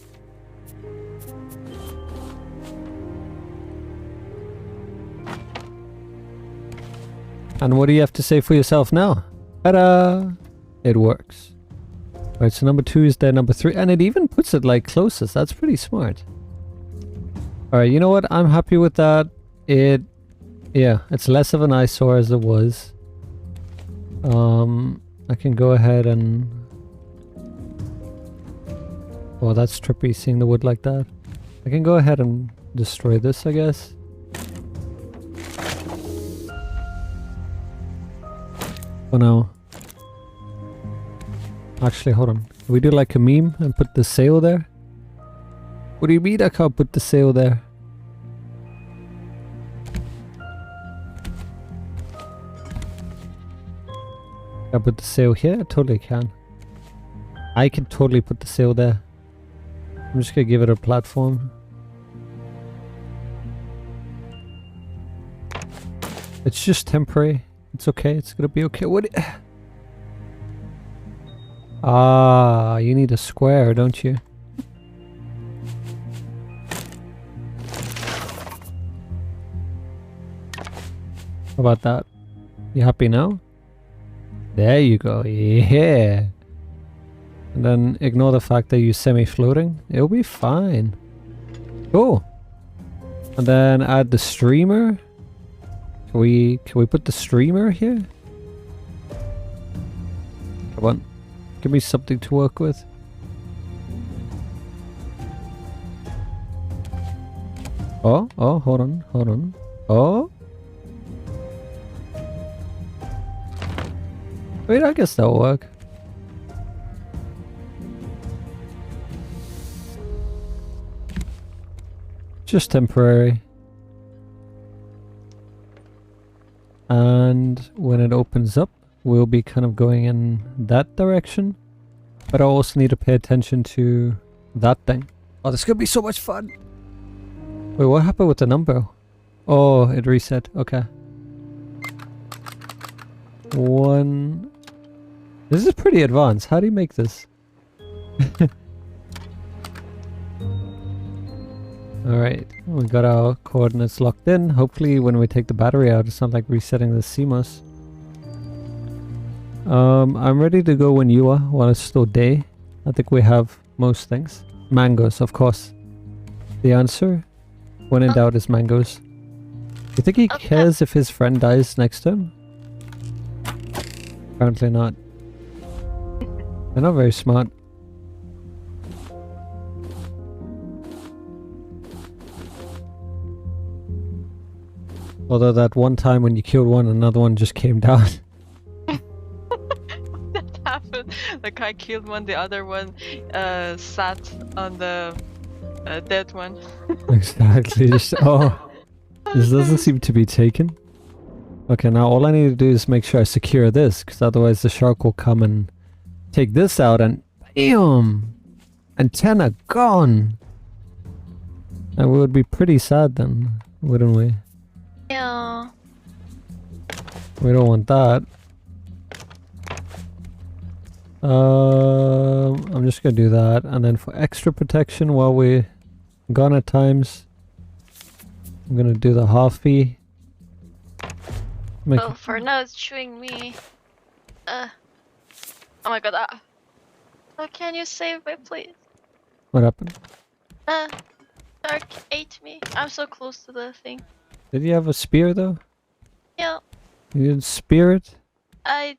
And what do you have to say for yourself now? Ta-da! It works. Alright, so number 2 is there, number 3, and it even puts it like closest. That's pretty smart. Alright, you know what? I'm happy with that. Yeah, it's less of an eyesore as it was. I can go ahead and Oh, that's trippy, seeing the wood like that. I can go ahead and destroy this, I guess. Oh no. Actually, hold on. Can we do like a meme and put the sail there? What do you mean I can't put the sail there? Can I put the sail here? I totally can. I can totally put the sail there. I'm just gonna give it a platform. It's just temporary. It's okay. It's gonna be okay. What? Ah, you need a square, don't you? How about that? You happy now? There you go. Yeah. And then ignore the fact that you're semi-floating. It'll be fine. Cool. And then add the streamer. Can we put the streamer here? Come on. Give me something to work with. Oh, hold on. Oh. Wait, I guess that'll work. Just temporary. And when it opens up, we'll be kind of going in that direction. But I also need to pay attention to that thing. Oh, this is gonna be so much fun! Wait, what happened with the number? Oh, it reset. Okay. 1... This is pretty advanced. How do you make this? Alright, we got our coordinates locked in. Hopefully when we take the battery out, it's not like resetting the CMOS. I'm ready to go when you are, while it's still day. I think we have most things. Mangoes, of course. The answer, when in doubt, is mangoes. You think he cares if his friend dies next to him? Apparently not. They're not very smart. Although that one time when you killed one, another one just came down. That happened. Like I killed one, the other one sat on the dead one. Exactly. Just, oh, this doesn't seem to be taken. Okay, now all I need to do is make sure I secure this, because otherwise the shark will come and take this out and BAM! Antenna gone! And we would be pretty sad then, wouldn't we? Yeah. We don't want that. I'm just gonna do that, and then for extra protection while we're gone at times, I'm gonna do the half V. Oh, for now it's chewing me. Oh my god. Oh, can you save me, please? What happened? Shark ate me. I'm so close to the thing. Did you have a spear though? Yeah. You didn't spear it? I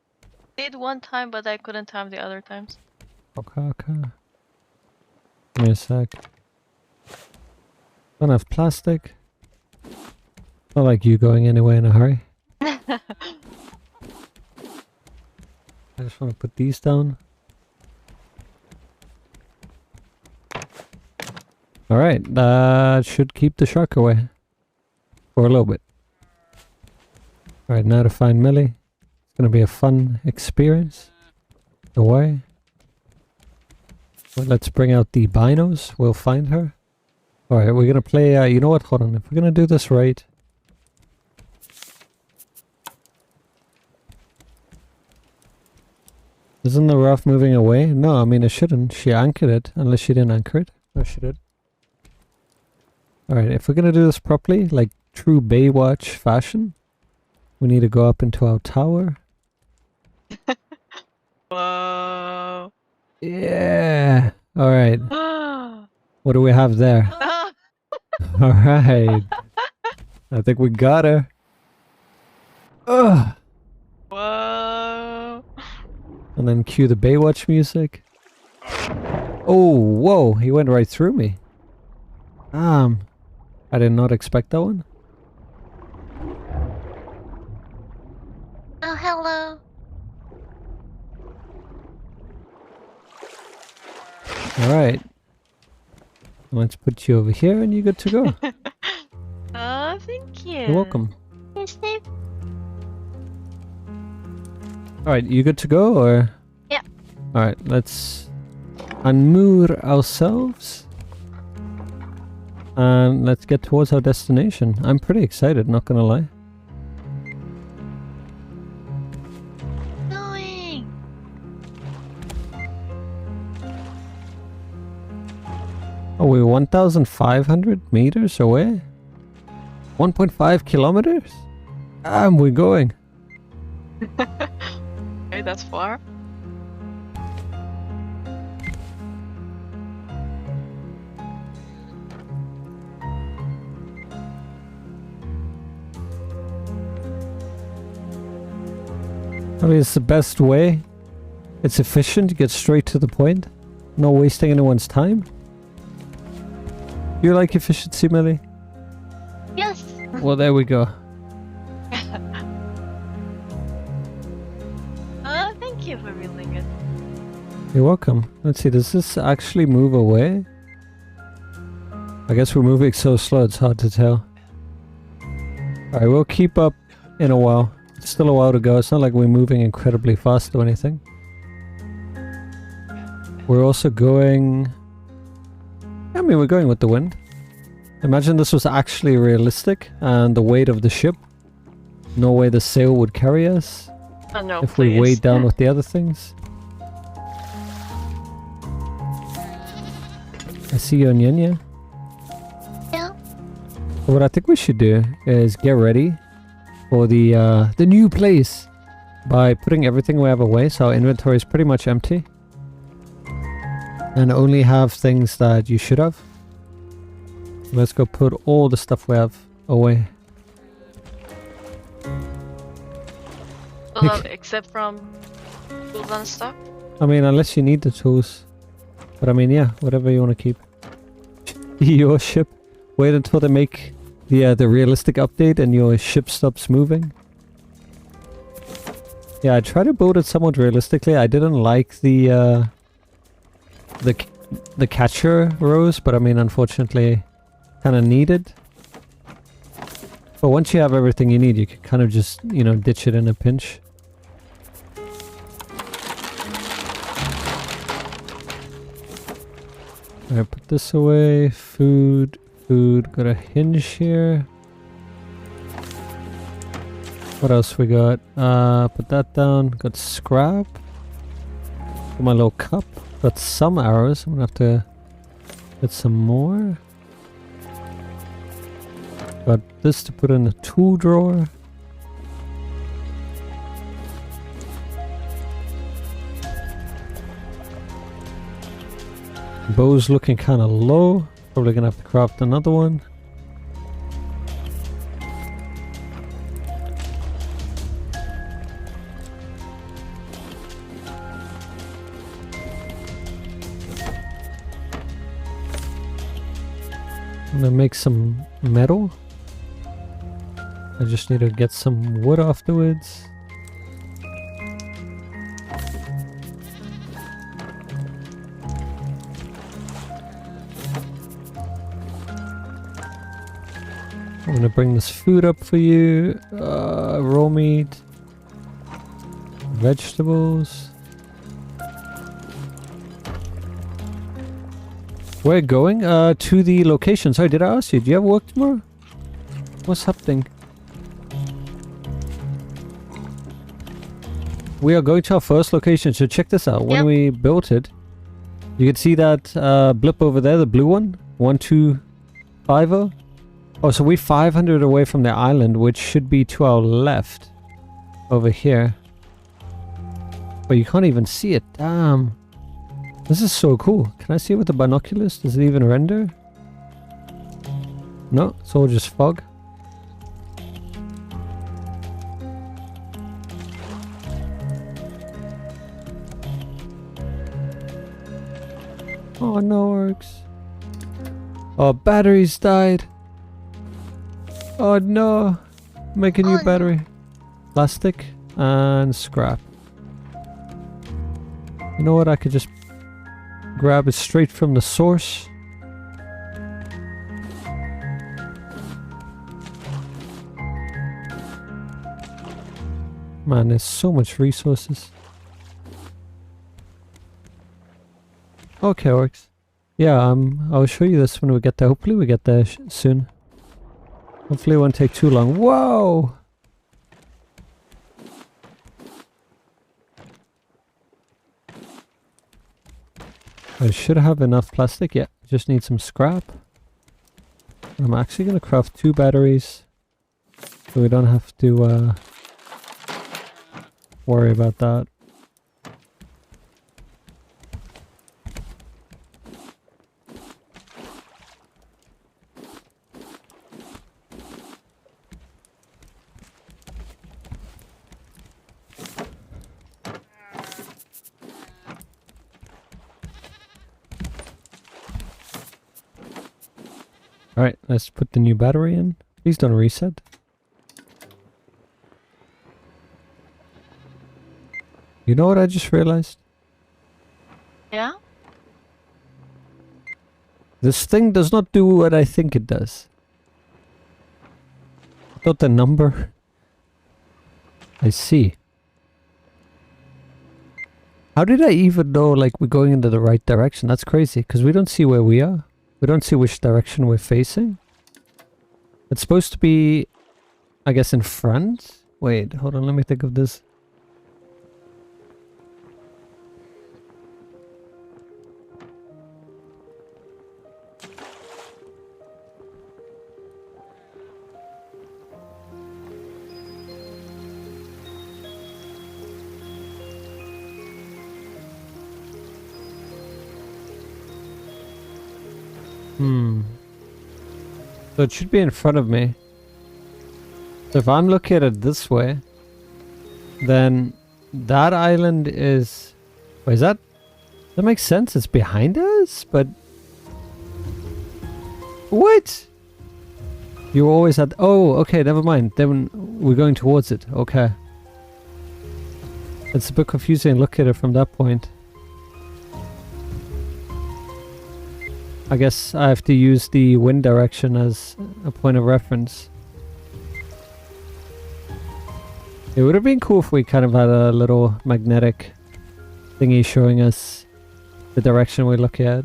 did one time, but I couldn't time the other times. Okay. Give me a sec. Don't have plastic. Not like you going anywhere in a hurry. I just want to put these down. Alright, that should keep the shark away. For a little bit. Alright, now to find Millie. It's gonna be a fun experience. Away. Well, let's bring out the binos. We'll find her. Alright, we're gonna play, you know what, hold on. If we're gonna do this right. Isn't the raft moving away? No, I mean it shouldn't. She anchored it, unless she didn't anchor it. No, she did. Alright, if we're gonna do this properly, like true Baywatch fashion, we need to go up into our tower. Whoa. Yeah! Alright. What do we have there? Alright. I think we got her. Ugh! Whoa. And then cue the Baywatch music. Oh, whoa, he went right through me. I did not expect that one. Oh, hello. Alright. Let's put you over here and you're good to go. Oh, thank you. You're welcome. Hey, Steve. Alright, you good to go or? Yeah. Alright, let's unmoor ourselves. And let's get towards our destination. I'm pretty excited, not gonna lie. Going. Oh, we're 1,500 meters away? 1.5 kilometers? We're going. Okay, that's far. I mean, it's the best way. It's efficient, get straight to the point. No wasting anyone's time. You like efficiency, Millie? Yes. Well, there we go. Thank you for reeling it. You're welcome. Let's see, does this actually move away? I guess we're moving so slow it's hard to tell. Alright, we'll keep up in a while. It's still a while to go. It's not like we're moving incredibly fast or anything. We're also going... I mean, we're going with the wind. Imagine this was actually realistic and the weight of the ship. No way the sail would carry us Oh no, if we please. weighed down with the other things. I see you, Nyanya. Yeah. So what I think we should do is get ready for the new place by putting everything we have away, so our inventory is pretty much empty. And only have things that you should have. Let's go put all the stuff we have away. Well, except from tools and stuff. I mean, unless you need the tools. But I mean, yeah, whatever you want to keep. Your ship. Wait until they make the realistic update and your ship stops moving. Yeah, I tried to build it somewhat realistically. I didn't like the catcher rows, but I mean, unfortunately, kind of needed. But once you have everything you need, you can kind of just, you know, ditch it in a pinch. Alright, put this away. Food. Got a hinge here. What else we got? Put that down. Got scrap. Got my little cup. Got some arrows. I'm gonna have to get some more. Got this to put in the tool drawer. Bow's looking kind of low. Probably gonna have to craft another one. I'm gonna make some metal. I just need to get some wood afterwards. I'm gonna bring this food up for you. Raw meat. Vegetables. We're going to the location. Sorry, did I ask you? Do you have work tomorrow? What's happening? We are going to our first location, so check this out. When we built it, you can see that blip over there, the blue one. 1250. Oh, so we're 500 away from the island, which should be to our left. Over here. But you can't even see it. Damn. This is so cool. Can I see it with the binoculars? Does it even render? No, it's all just fog. Oh no, Orcs. Oh, batteries died. Oh no. Make a new Oh, no. battery. Plastic and scrap. You know what? I could just grab it straight from the source. Man, there's so much resources. Okay, Orcs. Yeah, I'll show you this when we get there. Hopefully we get there soon. Hopefully it won't take too long. Whoa! I should have enough plastic. Yeah, just need some scrap. I'm actually going to craft 2 batteries. So we don't have to worry about that. Alright, let's put the new battery in. Please don't reset. You know what I just realized? Yeah? This thing does not do what I think it does. Not the number. I see. How did I even know like we're going into the right direction? That's crazy, because we don't see where we are. We don't see which direction we're facing. It's supposed to be, I guess, in front? Wait, hold on, let me think of this. So it should be in front of me. So if I'm looking at it this way, then that island is... Wait, is that... That makes sense. It's behind us, but... What? You always had... Oh, okay, never mind. Then we're going towards it. Okay. It's a bit confusing. Look at it from that point. I guess I have to use the wind direction as a point of reference. It would have been cool if we kind of had a little magnetic thingy showing us the direction we look at.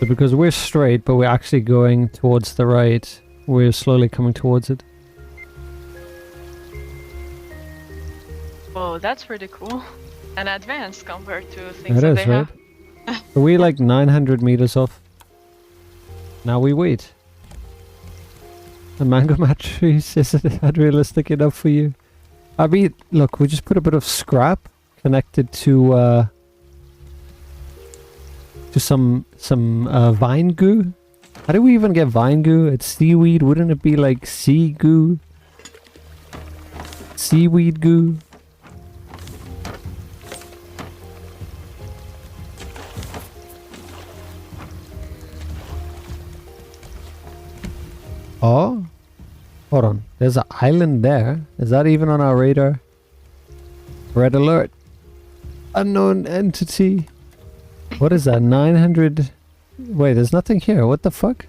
So because we're straight, but we're actually going towards the right, we're slowly coming towards it. Oh, that's pretty cool. And advanced compared to things It that is, they right? have. Are we like 900 meters off? Now we wait. A mango matrix isn't that realistic enough for you? I mean, look, we just put a bit of scrap connected to some vine goo. How do we even get vine goo? It's seaweed. Wouldn't it be like sea goo? Seaweed goo? Oh, hold on. There's an island there. Is that even on our radar? Red alert. Unknown entity. What is that? 900. Wait, there's nothing here. What the fuck?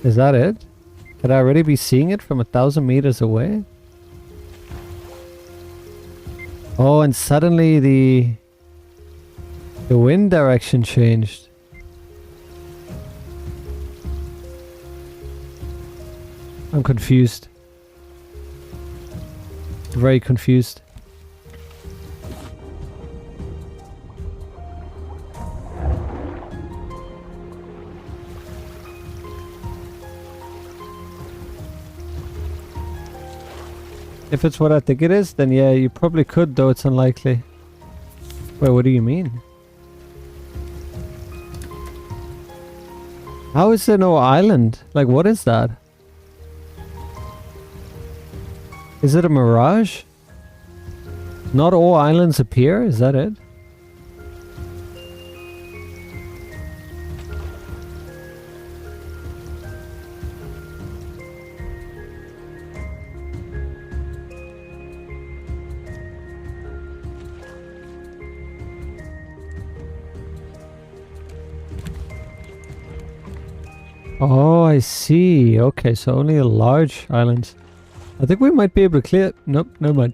Is that it? Could I already be seeing it from 1,000 meters away? Oh, and suddenly the wind direction changed. I'm confused. Very confused. If it's what I think it is, then yeah, you probably could, though it's unlikely. Wait, what do you mean? How is there no island? Like, what is that? Is it a mirage? Not all islands appear? Is that it? Oh, I see. Okay, so only the large islands. I think we might be able to clear... Nope, never mind.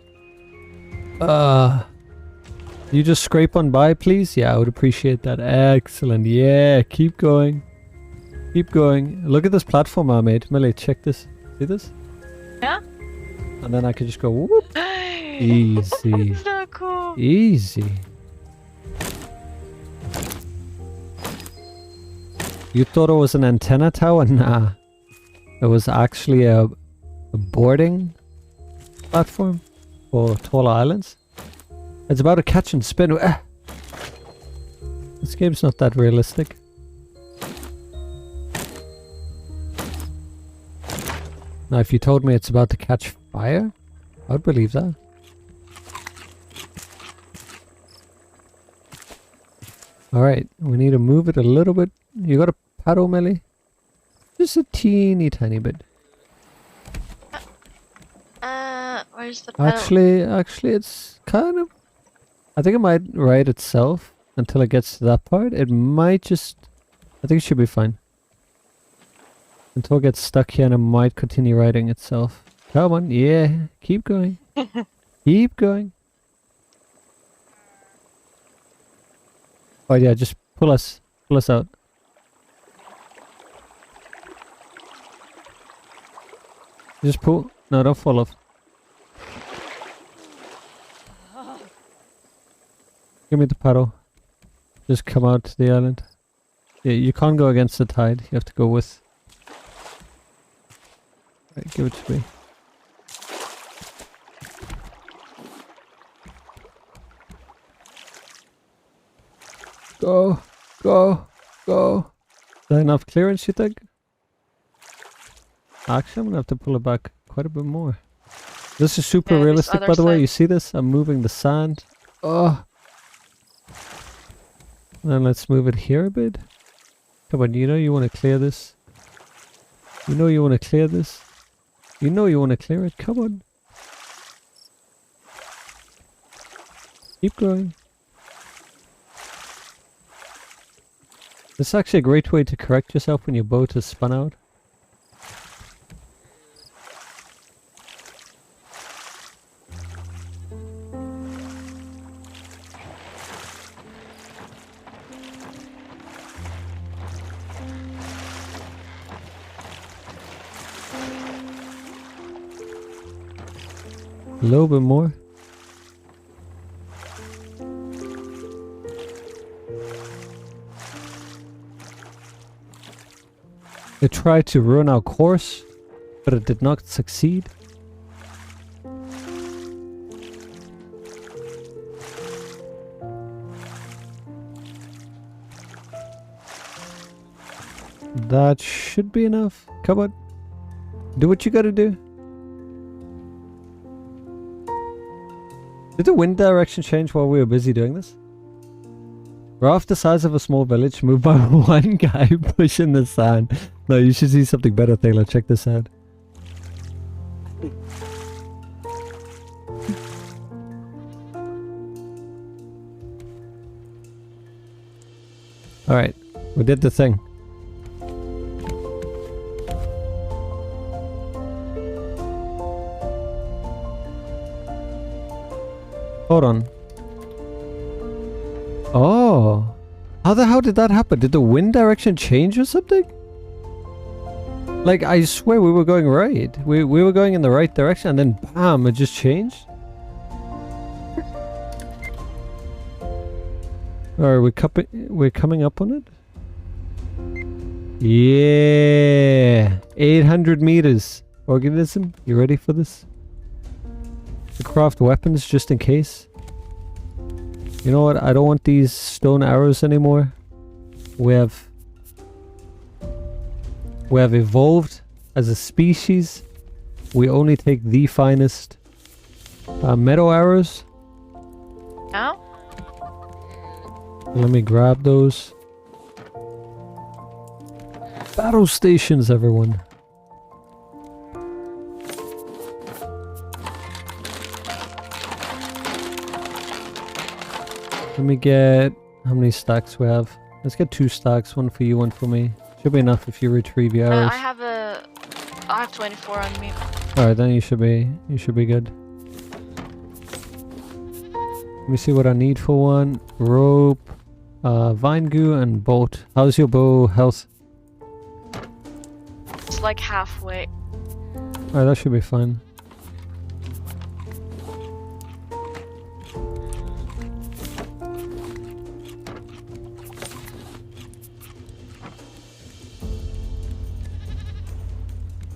You just scrape on by, please? Yeah, I would appreciate that. Excellent. Yeah, keep going. Keep going. Look at this platform I made. Millie, check this. See this? Yeah? And then I can just go whoop. Easy. So cool. Easy. You thought it was an antenna tower? Nah. It was actually a boarding platform for taller islands. It's about to catch and spin. This game's not that realistic. Now, if you told me it's about to catch fire, I'd believe that. Alright, we need to move it a little bit. You got a paddle, Melly? Just a teeny tiny bit. Where's the paddle? Actually, it's kind of... I think it might ride itself until it gets to that part. It might just... I think it should be fine. Until it gets stuck here and it might continue riding itself. Come on, yeah. Keep going. Keep going. Oh yeah, just pull us out. Just pull. No, don't fall off. Give me the paddle. Just come out to the island. Yeah, you can't go against the tide. You have to go with. Right, give it to me. Go, go, go. Is that enough clearance, you think? Actually, I'm gonna have to pull it back quite a bit more. This is super Yeah, realistic, this by the other way. side. You see this? I'm moving the sand. Oh. Then let's move it here a bit. Come on, you know you want to clear this. You know you want to clear this. You know you want to clear it. Come on. Keep going. This is actually a great way to correct yourself when your boat is spun out. A little bit more. It tried to ruin our course, but it did not succeed. That should be enough. Come on. Do what you gotta do. Did the wind direction change while we were busy doing this? Raft the size of a small village moved by one guy pushing the sand. No, you should see something better, Taylor. Check this out. Alright, we did the thing. Hold on. Oh. How the hell did that happen? Did the wind direction change or something? Like, I swear we were going right. We were going in the right direction and then bam, it just changed. Alright, we're coming up on it? Yeah. 800 meters. Organism, you ready for this? To craft weapons just in case. You know what? I don't want these stone arrows anymore. We have evolved as a species. we only take the finest meadow arrows. Now? Let me grab those. Battle stations, everyone. Let me get... How many stacks we have? Let's get 2 stacks. One for you, one for me. Should be enough if you retrieve your arrows. I have 24 on me. Alright, then you should be good. Let me see what I need for one. Rope, vine goo, and bolt. How's your bow health? It's like halfway. Alright, that should be fine.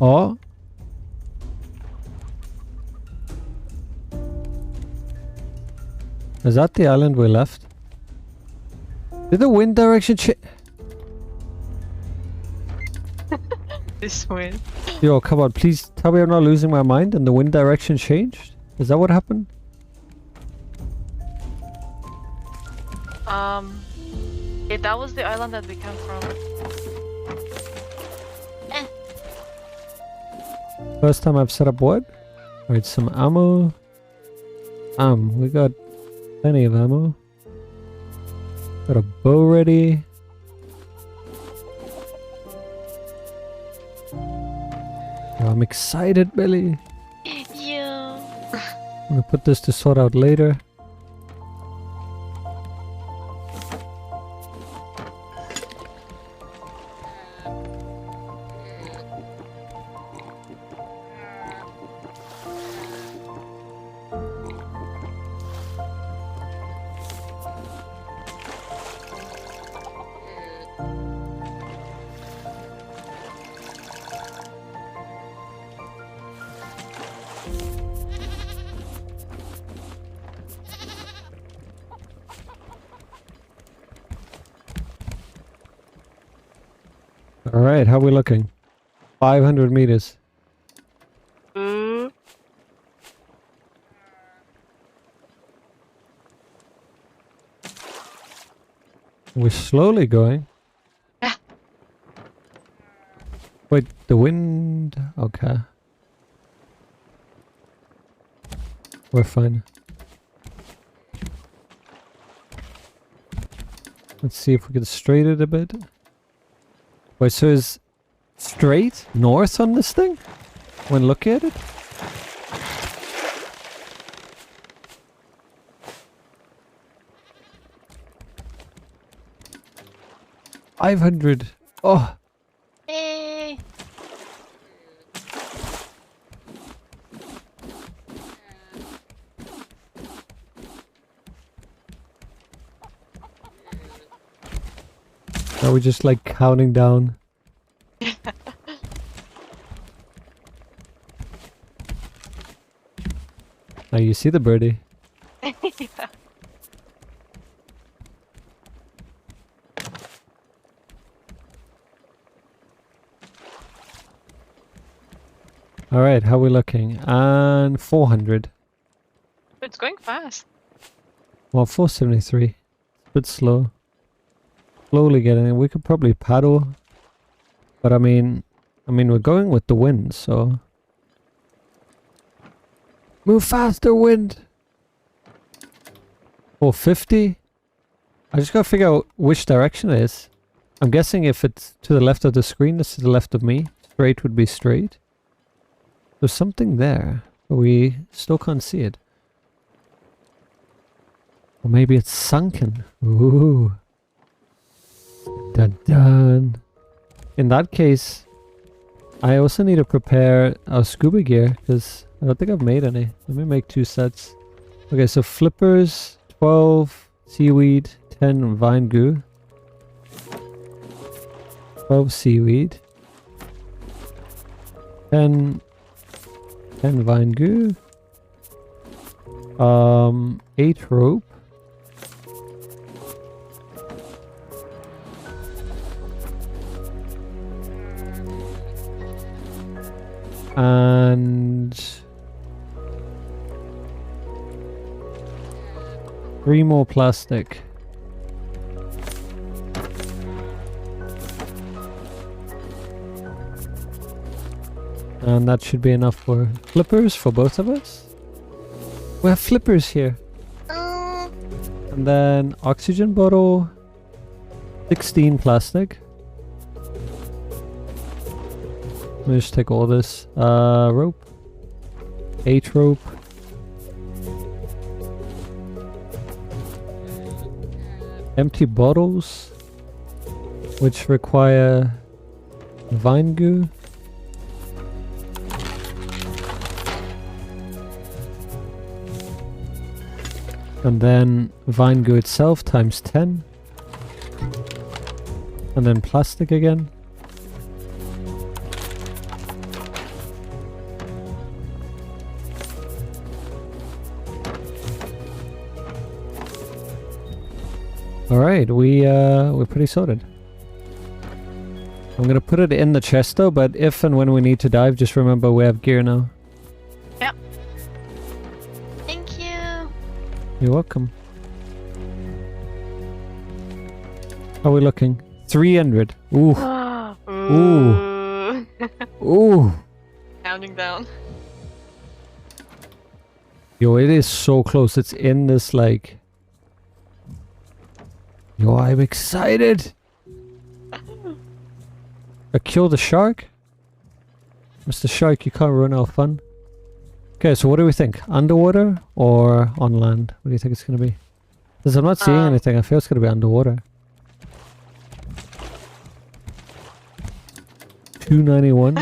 Oh. Is that the island we left? Did the wind direction change? This way. Yo, come on, please tell me I'm not losing my mind and the wind direction changed? Is that what happened? Yeah, that was the island that we came from. First time I've set up what? Alright, some ammo. We got plenty of ammo. Got a bow ready. Oh, I'm excited, Billy. Yeah. I'm gonna put this to sort out later. Alright, how are we looking? 500 meters. Ooh. We're slowly going. Yeah. Wait, the wind... Okay. We're fine. Let's see if we can straighten it a bit. Wait, so is straight north on this thing? When looking at it? $500. Oh, Hey. are we just like counting down? Oh, you see the birdie. Yeah. Alright, how are we looking? And 400. It's going fast. Well, 473. It's a bit slow. Slowly getting it. We could probably paddle. But I mean we're going with the wind, so... Move faster, wind! 450? I just gotta figure out which direction it is. I'm guessing if it's to the left of the screen, it's to the left of me. Straight would be straight. There's something there, but we still can't see it. Or maybe it's sunken. Ooh. Dun dun. In that case, I also need to prepare our scuba gear, because I don't think I've made any. Let me make 2 sets. Okay, so flippers, 12 seaweed, 10 vine goo. 12 seaweed. 10 vine goo. 8 rope. And 3 more plastic. And that should be enough for flippers for both of us. We have flippers here. And then oxygen bottle, 16 plastic. Let me just take all this. Rope, 8 rope. Empty bottles, which require vine goo. And then vine goo itself times 10. And then plastic again. Alright, we're pretty sorted. I'm gonna put it in the chest though, but if and when we need to dive, just remember we have gear now. Yep. Thank you. You're welcome. How are we looking? 300. Ooh. Ooh. Ooh. Counting down. Yo, it is so close. It's in this like... Yo, I'm excited. I killed the shark. Mr. Shark, you can't ruin our fun. Okay, so what do we think? Underwater or on land? What do you think it's going to be? Because I'm not seeing anything. I feel it's going to be underwater. 291.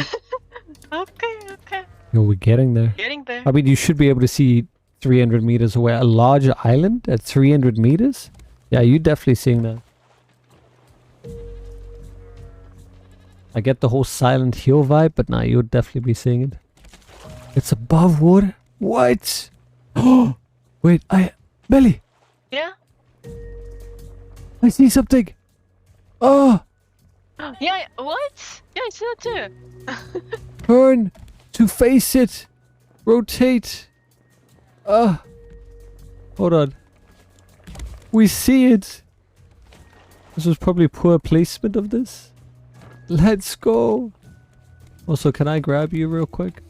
Okay. Yo, we're getting there. Getting there. I mean, you should be able to see 300 meters away. A large island at 300 meters? Yeah, you're definitely seeing that. I get the whole Silent Hill vibe, but nah, you'll definitely be seeing it. It's above water? What? Oh! Wait, Belly! Yeah? I see something! Oh! Yeah, what? Yeah, I see that too. Turn to face it! Rotate! Hold on. We see it! This was probably poor placement of this. Let's go! Also, can I grab you real quick?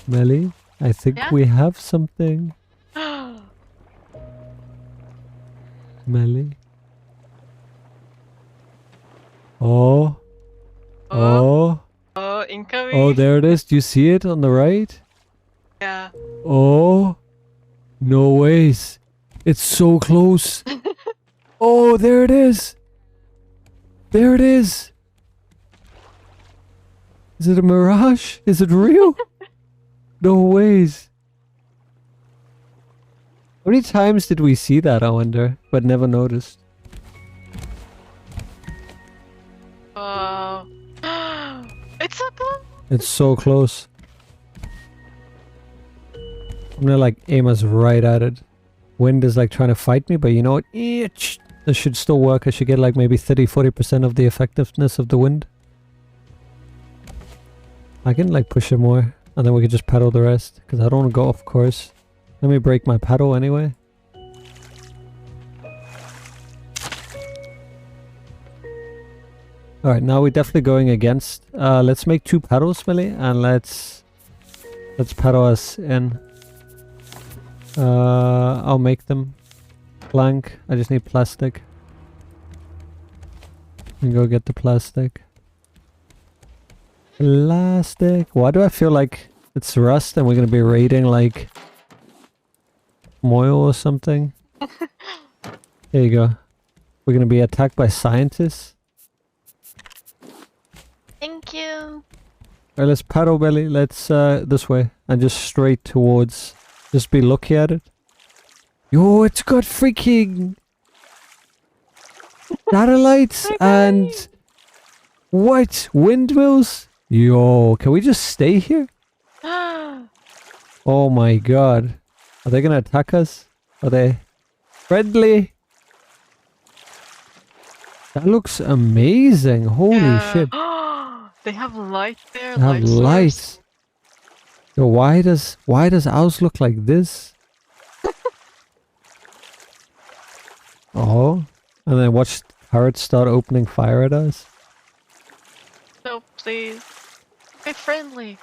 Melly, I think Yeah? we have something. Melly. Oh. Oh. Oh, incoming. Oh, there it is. Do you see it on the right? Yeah. Oh. No ways. It's so close. Oh, there it is. There it is. Is it a mirage? Is it real? No ways. How many times did we see that, I wonder, but never noticed? Oh. It's so close. It's so close. I'm gonna like aim us right at it. Wind is like trying to fight me, but you know what? This should still work. I should get like maybe 30-40% of the effectiveness of the wind. I can like push it more, and then we can just paddle the rest, because I don't want to go off course. Let me break my paddle anyway. Alright, now we're definitely going against. Let's make 2 paddles, Millie, and let's paddle us in. I'll make them. Plank. I just need plastic. And go get the plastic. Plastic. Why do I feel like it's Rust and we're gonna be raiding like Moyle or something? There you go. We're gonna be attacked by scientists. Thank you. Alright, let's paddle, Belly. Let's this way and just straight towards. Just be looking at it. Yo, it's got freaking satellites and what? Windmills? Yo, can we just stay here? Oh my god. Are they gonna attack us? Are they friendly? That looks amazing. Holy shit. They have light there. They have Light source. lights. Yo, why does ours look like this? Oh. And then watch parrots start opening fire at us. No, please. Be friendly.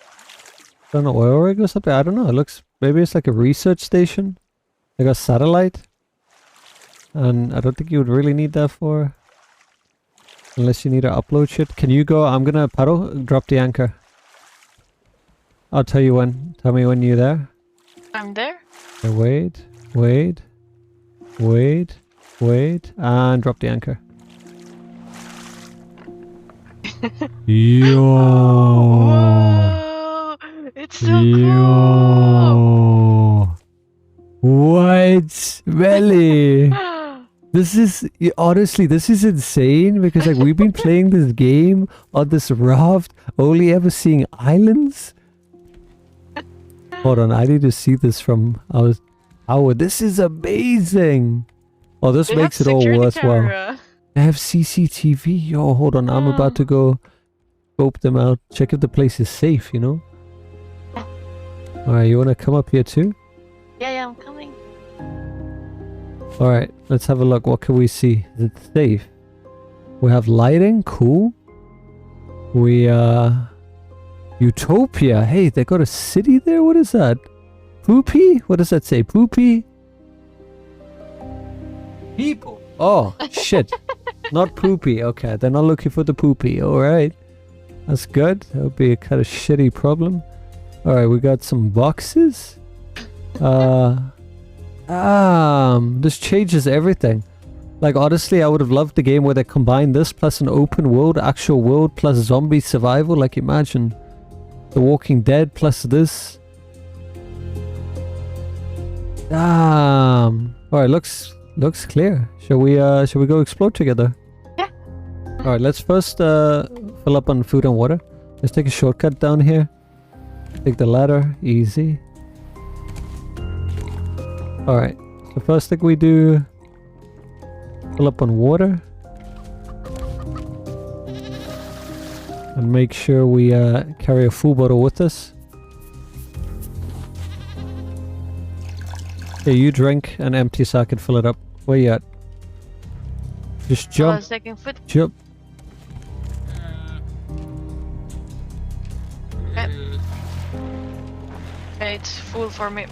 Don't know oil rig or something. I don't know. It looks, maybe it's like a research station. Like a satellite. And I don't think you would really need that for. Unless you need to upload shit. Can you go? I'm gonna paddle. Drop the anchor. I'll tell you when. Tell me when you're there. I'm there. Okay, wait. Wait. Wait. Wait. And drop the anchor. Yo. Whoa, it's so cool. Yo. What? Belly. This is, honestly, this is insane because like we've been playing this game on this raft, only ever seeing islands. Hold on, I need to see this from our tower. This is amazing. Oh, this They makes have it all security worthwhile. camera. They have CCTV. Yo, hold on, I'm about to go scope them out, check if the place is safe, you know? Alright, you wanna come up here too? Yeah, I'm coming. Alright, let's have a look. What can we see? Is it safe? We have lighting. Cool. We, Utopia. Hey, they got a city there? What is that? Poopy? What does that say? Poopy? People. Oh, shit. Not poopy. Okay, they're not looking for the poopy. Alright. That's good. That would be a kind of shitty problem. Alright, we got some boxes. This changes everything. Like, honestly, I would have loved the game where they combined this plus an open world, actual world, plus zombie survival. Like, imagine The Walking Dead plus this. Damn. Alright, looks clear. Shall we go explore together? Yeah. Alright, let's first fill up on food and water. Let's take a shortcut down here. Take the ladder, easy. Alright, the first thing we do, fill up on water. And make sure we carry a full bottle with us. Okay, you drink and empty so I can fill it up. Where you at? Just jump. Second foot. Jump. Okay, it's full for me.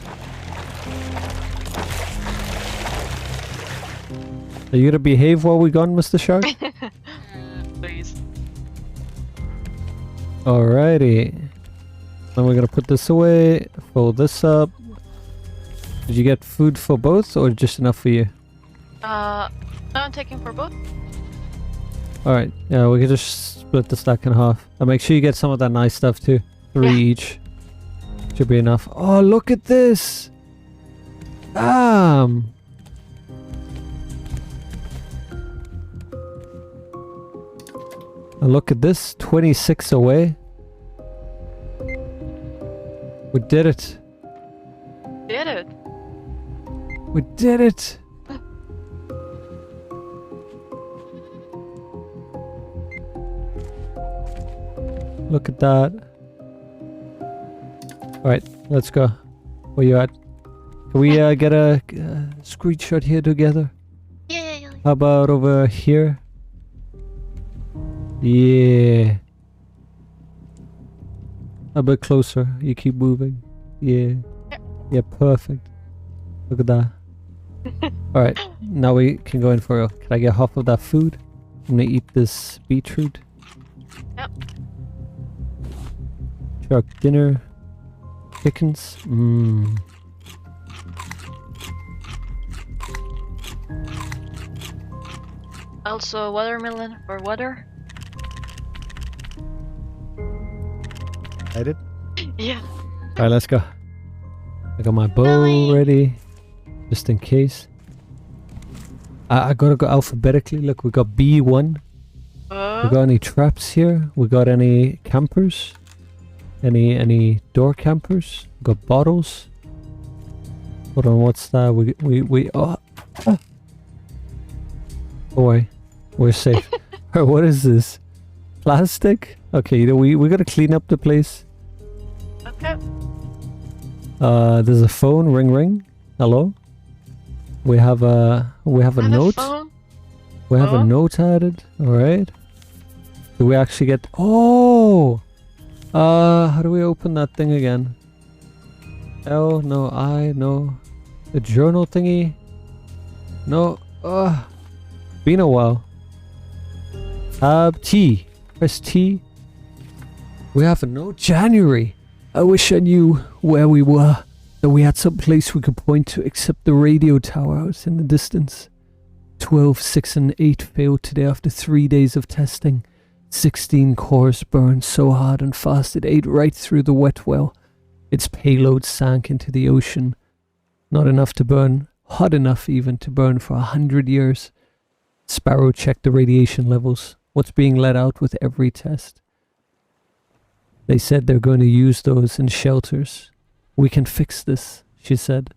Are you gonna behave while we gone, Mr. Shark? Please. Alrighty. Then we're gonna put this away, fold this up. Did you get food for both or just enough for you? No, I'm taking for both. Alright, yeah, we can just split the stack in half. And make sure you get some of that nice stuff too. 3 each. Should be enough. Oh, look at this! Damn! And look at this, 26 away. We did it. Did it? We did it! Look at that. Alright, let's go. Where you at? Can we get a screenshot here together? Yeah. How about over here? Yeah. A bit closer. You keep moving. Yeah. Yeah, perfect. Look at that. Alright, now we can go in for real. Can I get half of that food? I'm gonna eat this beetroot. Yep. Shark dinner. Chickens. Mmm. Also watermelon or water. I did. Yeah. Alright, let's go. I got my bow Billy. ready. Just in case. I gotta go alphabetically. Look, we got B1. We got any traps here? We got any campers? Any door campers? Got bottles. Hold on, what's that? Oh. Boy, we're safe. What is this? Plastic? Okay, you know, we gotta clean up the place. Okay. There's a phone. Ring ring. Hello. We have a note. Phone? We have a note added. All right. Do we actually get? Oh. How do we open that thing again? L, no, I, no. The journal thingy? No. Been a while. Tab T. Press T. We have a note. January. I wish I knew where we were. That we had some place we could point to except the radio tower out in the distance. 12, 6 and 8 failed today after 3 days of testing. 16 cores burned so hard and fast it ate right through the wet well. Its payload sank into the ocean. Not enough to burn, hot enough even to burn for 100 years. Sparrow checked the radiation levels. What's being let out with every test? They said they're going to use those in shelters. We can fix this, she said.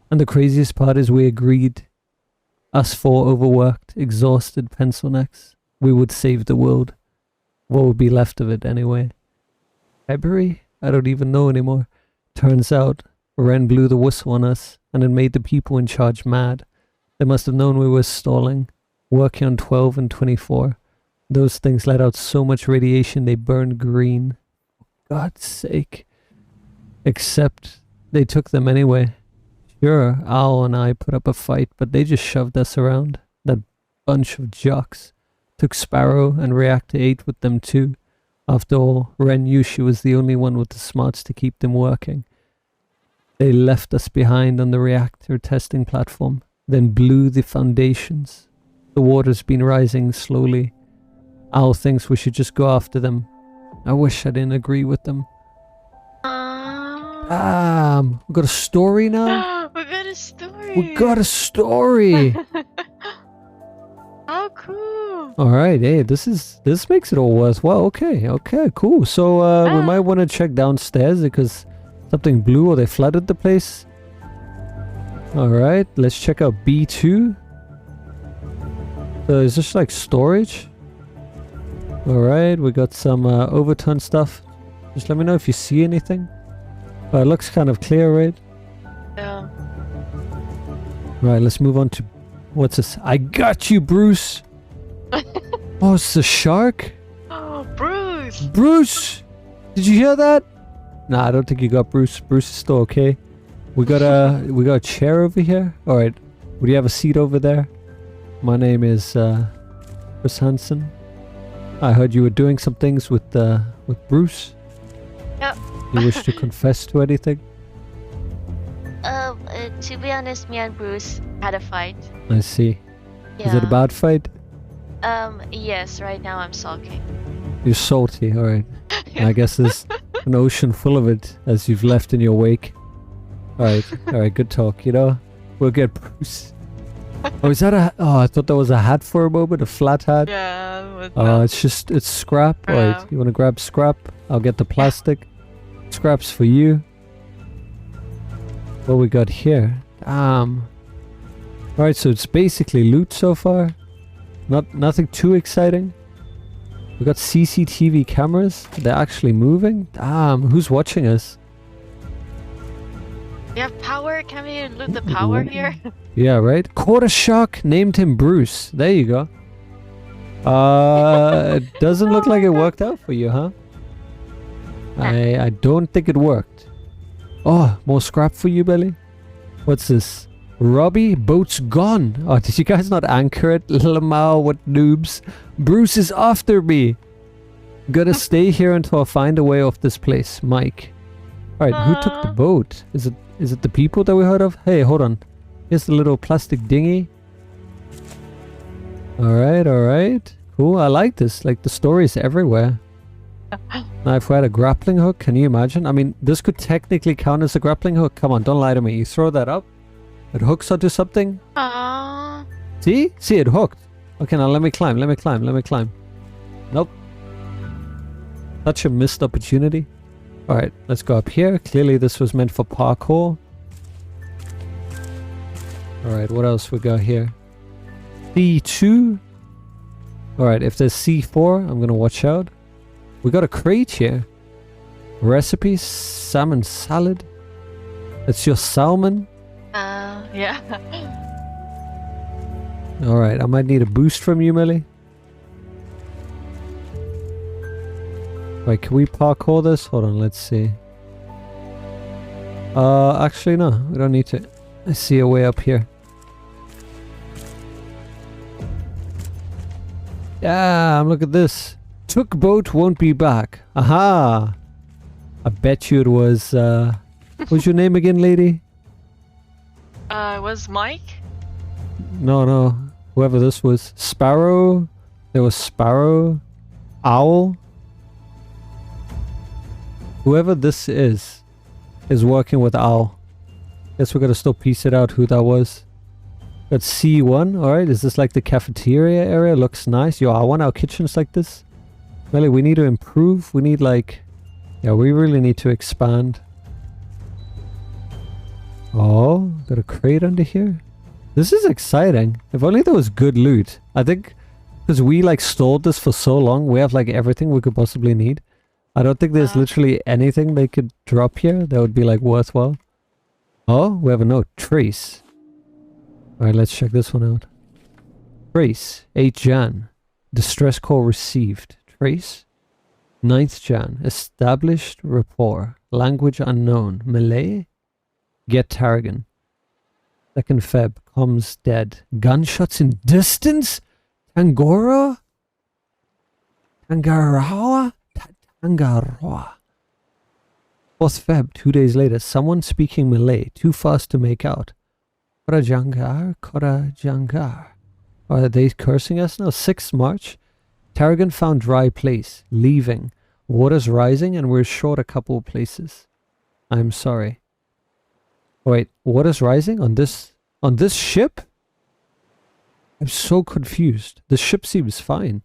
And the craziest part is we agreed. Us four overworked, exhausted pencil necks. We would save the world. What would be left of it anyway? February? I don't even know anymore. Turns out, Ren blew the whistle on us, and it made the people in charge mad. They must have known we were stalling, working on 12 and 24. Those things let out so much radiation they burned green. For God's sake. Except, they took them anyway. Sure, Owl and I put up a fight, but they just shoved us around. That bunch of jocks. Took Sparrow and Reactor 8 with them too. After all, Ren knew she was the only one with the smarts to keep them working. They left us behind on the reactor testing platform, then blew the foundations. The water's been rising slowly. Owl thinks we should just go after them. I wish I didn't agree with them. We got a story now? We got a story! We got a story! How cool! Alright, hey, this makes it all worthwhile. Okay, cool. So we might want to check downstairs because something blew or they flooded the place. Alright, let's check out B2. So is this like storage? Alright, we got some overturned stuff. Just let me know if you see anything. It looks kind of clear, right? Yeah. Right, let's move on to... What's this? I got you, Bruce! Oh, it's a shark? Oh, Bruce! Bruce! Did you hear that? Nah, I don't think you got Bruce. Bruce is still okay. We got a chair over here. Alright. Would you have a seat over there? My name is Chris Hansen. I heard you were doing some things with Bruce. Yep. You wish to confess to anything? To be honest, me and Bruce had a fight. I see. Yeah. Is it a bad fight? Yes, right now I'm sulking. You're salty, alright. I guess there's an ocean full of it as you've left in your wake. Alright, good talk, you know? We'll get Bruce. Oh, is that I thought that was a hat for a moment, a flat hat. Yeah. It's scrap. Alright, you wanna grab scrap? I'll get the plastic. Scraps for you. What we got here? Alright, so it's basically loot so far. Nothing too exciting. We got CCTV cameras. They're actually moving. Who's watching us? We have power. Can we loot the power here? Yeah, right. Caught a shark. Named him Bruce. There you go. It doesn't look like it worked out for you, huh? I don't think it worked. Oh, more scrap for you, Belly. What's this? Robbie, boat's gone. Oh, did you guys not anchor it? Lamau, what noobs. Bruce is after me. Gotta stay here until I find a way off this place. Mike. Alright, who took the boat? Is it the people that we heard of? Hey, hold on. Here's the little plastic dinghy. Alright. Cool, I like this. Like, the story's everywhere. Now, if we had a grappling hook, can you imagine? I mean, this could technically count as a grappling hook. Come on, don't lie to me. You throw that up, it hooks onto something. See? See, it hooked. Okay, now let me climb. Nope. Such a missed opportunity. Alright, let's go up here. Clearly this was meant for parkour. Alright, what else we got here? C2. Alright, if there's C4, I'm gonna watch out. We got a crate here. Recipe, salmon salad. It's your salmon. Yeah. Alright, I might need a boost from you, Millie. Wait, can we parkour this? Hold on, let's see. Actually no, we don't need to. I see a way up here. Yeah, look at this. Took boat, won't be back. Aha! I bet you it was, what's your name again, lady? It was Mike? No. Whoever this was. Sparrow. There was Sparrow. Owl. Whoever this is working with Owl. Guess we gotta still piece it out who that was. Got C1. Alright, is this like the cafeteria area? Looks nice. Yo, I want our kitchens like this. Really, we need to improve. We need like... Yeah, we really need to expand. Oh, got a crate under here. This is exciting. If only there was good loot. I think because we like stored this for so long, we have like everything we could possibly need. I don't think there's literally anything they could drop here that would be like worthwhile. Oh, we have a note. Trace. Alright, let's check this one out. Trace. 8 Jan. Distress call received. Trace. 9th Jan. Established rapport. Language unknown. Malay. Get Tarragon. 2nd Feb. Comms dead. Gunshots in distance? Tangora? Tangarawa? Tangarawa. 4th Feb. 2 days later. Someone speaking Malay. Too fast to make out. Korajangar? Korajangar. Are they cursing us now? 6th March. Tarragon found dry place. Leaving. Water's rising and we're short a couple of places. I'm sorry. Wait, water's rising on this ship? I'm so confused. The ship seems fine.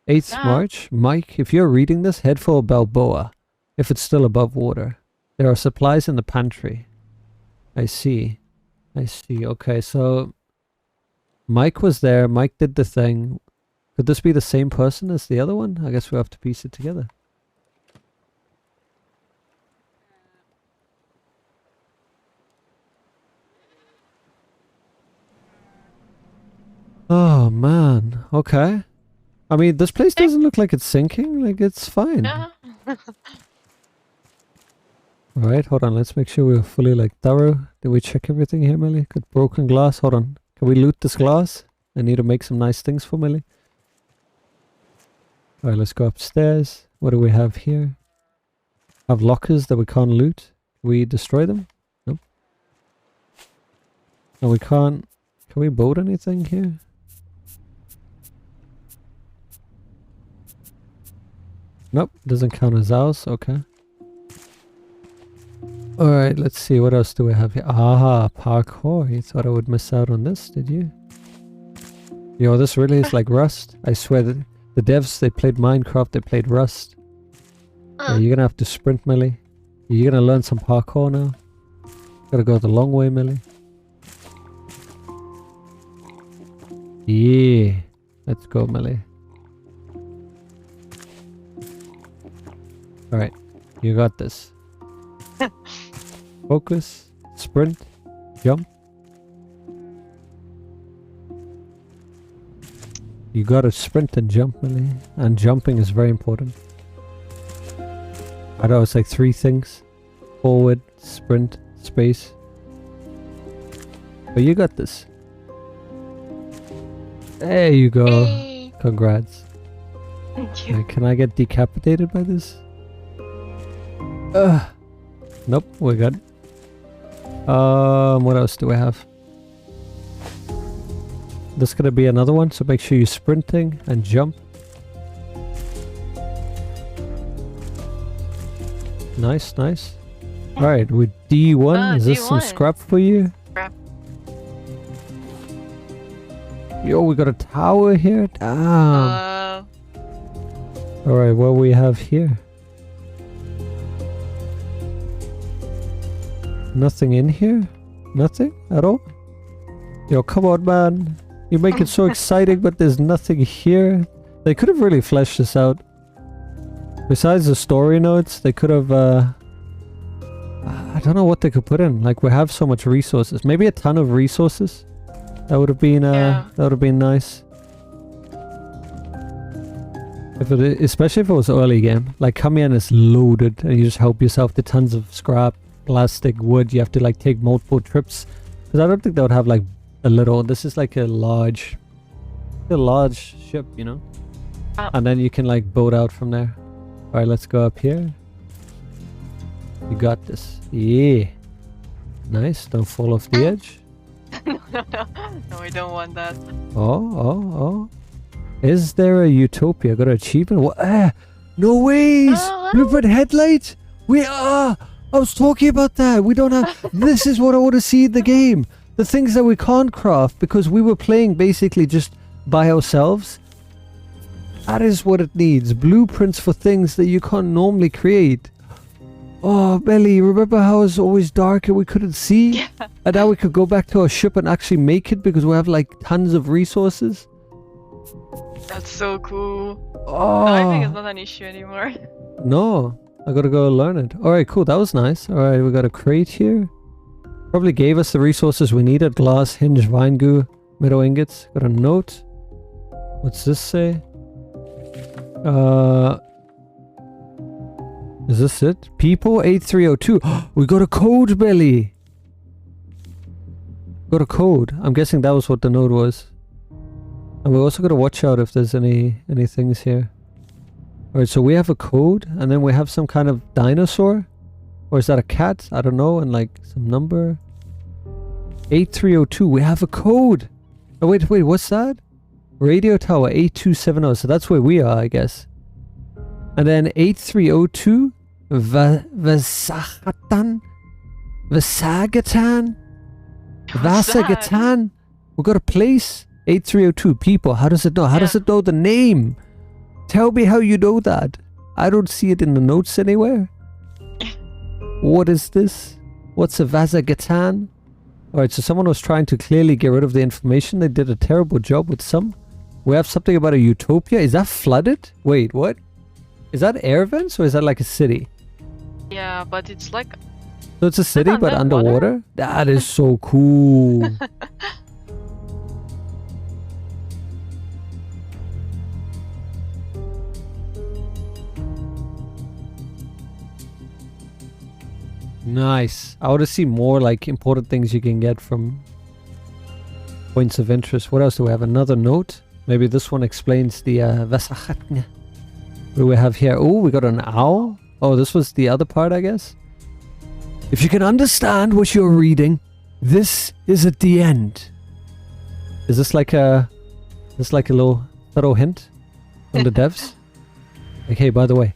8th March. Mike, if you're reading this, head for Balboa. If it's still above water. There are supplies in the pantry. I see. Okay, so Mike was there. Mike did the thing. Could this be the same person as the other one? I guess we have to piece it together. Oh man, okay. I mean, this place doesn't look like it's sinking. Like, it's fine. Yeah. Alright, hold on. Let's make sure we're fully, like, thorough. Did we check everything here, Millie? Good broken glass. Hold on. Can we loot this glass? I need to make some nice things for Millie. Alright, let's go upstairs. What do we have here? Have lockers that we can't loot. Can we destroy them? Nope. No, we can't. Can we boat anything here? Nope, doesn't count as ours. Okay. Alright, let's see. What else do we have here? Ah, parkour. You thought I would miss out on this, did you? Yo, this really is like Rust. I swear that the devs, they played Minecraft, they played Rust. Yeah, you're gonna have to sprint, Millie. You're gonna learn some parkour now. Gotta go the long way, Millie. Yeah. Let's go, Millie. Alright, you got this. Focus, sprint, jump. You gotta sprint and jump, Millie. And jumping is very important. I know it's like 3 things. Forward, sprint, space. But you got this. There you go. Hey. Congrats. Thank you. Can I get decapitated by this? Nope, we're good. What else do we have? This is gonna be another one, so make sure you're sprinting and jump. Nice. Alright, with D1, is this some D1. scrap for you? Scrap. Yo, we got a tower here? Damn. Alright, what we have here? Nothing in here? Nothing at all? Yo, come on, man. You make it so exciting, but there's nothing here. They could have really fleshed this out. Besides the story notes, they could have, I don't know what they could put in. Like, we have so much resources. Maybe a ton of resources. That would have been, that would have been nice. Especially if it was early game. Like, come in, it's loaded, and you just help yourself to tons of scrap, plastic, wood. You have to, like, take multiple trips. Because I don't think they would have, like, a little. This is, like, a large ship, you know? Oh. And then you can, like, boat out from there. Alright, let's go up here. You got this. Yeah. Nice. Don't fall off the edge. No, I don't want that. Oh. Is there a utopia? Got an achievement? What? No ways! Blueprint headlight? I was talking about that. We don't have... This is what I want to see in the game. The things that we can't craft because we were playing basically just by ourselves. That is what it needs. Blueprints for things that you can't normally create. Oh, Belly, remember how it was always dark and we couldn't see? Yeah. And now we could go back to our ship and actually make it because we have like tons of resources? That's so cool. Oh. No, I think it's not an issue anymore. No, I gotta go learn it. Alright, cool. That was nice. Alright, we got a crate here. Probably gave us the resources we needed. Glass, hinge, vine goo, metal ingots. Got a note. What's this say? Is this it? People 8302. We got a code, Belly. Got a code. I'm guessing that was what the note was. And we also got to watch out if there's any things here. Alright, so we have a code and then we have some kind of dinosaur. Or is that a cat? I don't know. And like some number. 8302. We have a code. Oh, wait. What's that? Radio tower 8270. So that's where we are, I guess. And then 8302. Vasagatan. Vasagatan. We got a place. 8302 people. How does it know? How does it know the name? Tell me how you know that. I don't see it in the notes anywhere. What is this? What's a Vasagatan? Alright, so someone was trying to clearly get rid of the information. They did a terrible job with some. We have something about a utopia. Is that flooded? Wait, what? Is that air vents or is that like a city? Yeah, but it's like... So it's a city but underwater? That is so cool. Nice. I want to see more like important things you can get from points of interest. What else do we have? Another note? Maybe this one explains the Vasakhatne. What do we have here? Oh, we got an owl. Oh, this was the other part, I guess. If you can understand what you're reading, this is at the end. Is this like a little subtle hint from the devs? Like, hey, by the way.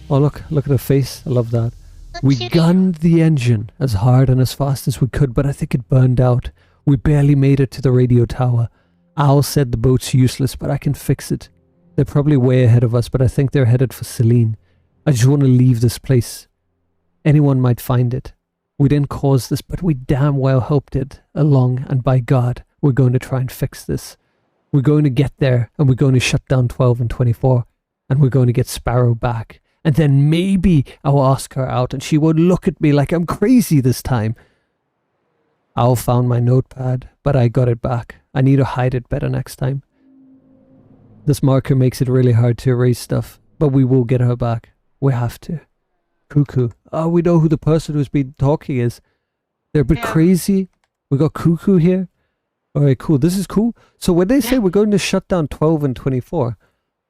Oh, look at her face. I love that. We gunned the engine as hard and as fast as we could, but I think it burned out. We barely made it to the radio tower. Al said the boat's useless, but I can fix it. They're probably way ahead of us, but I think they're headed for Celine. I just want to leave this place. Anyone might find it. We didn't cause this, but we damn well helped it along, and by God, we're going to try and fix this. We're going to get there, and we're going to shut down 12 and 24, and we're going to get Sparrow back. And then maybe I'll ask her out and she won't look at me like I'm crazy this time. Al found my notepad, but I got it back. I need to hide it better next time. This marker makes it really hard to erase stuff, but we will get her back. We have to. Cuckoo. Oh, we know who the person who's been talking is. They're a bit crazy. We got Cuckoo here. Alright, cool. This is cool. So when they say we're going to shut down 12 and 24...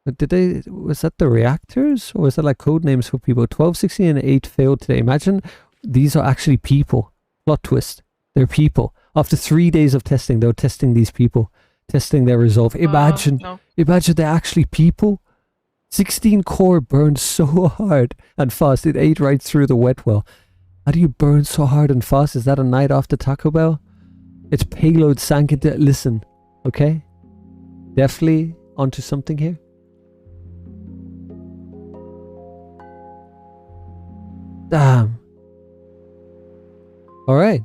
was that the reactors? Or was that like code names for people? 12, 16, and 8 failed today. Imagine these are actually people. Plot twist. They're people. After 3 days of testing, they were testing these people. Testing their resolve. Imagine they're actually people. 16 core burned so hard and fast. It ate right through the wet well. How do you burn so hard and fast? Is that a night after Taco Bell? Its payload sank into... Listen, okay? Definitely onto something here. Damn. Alright.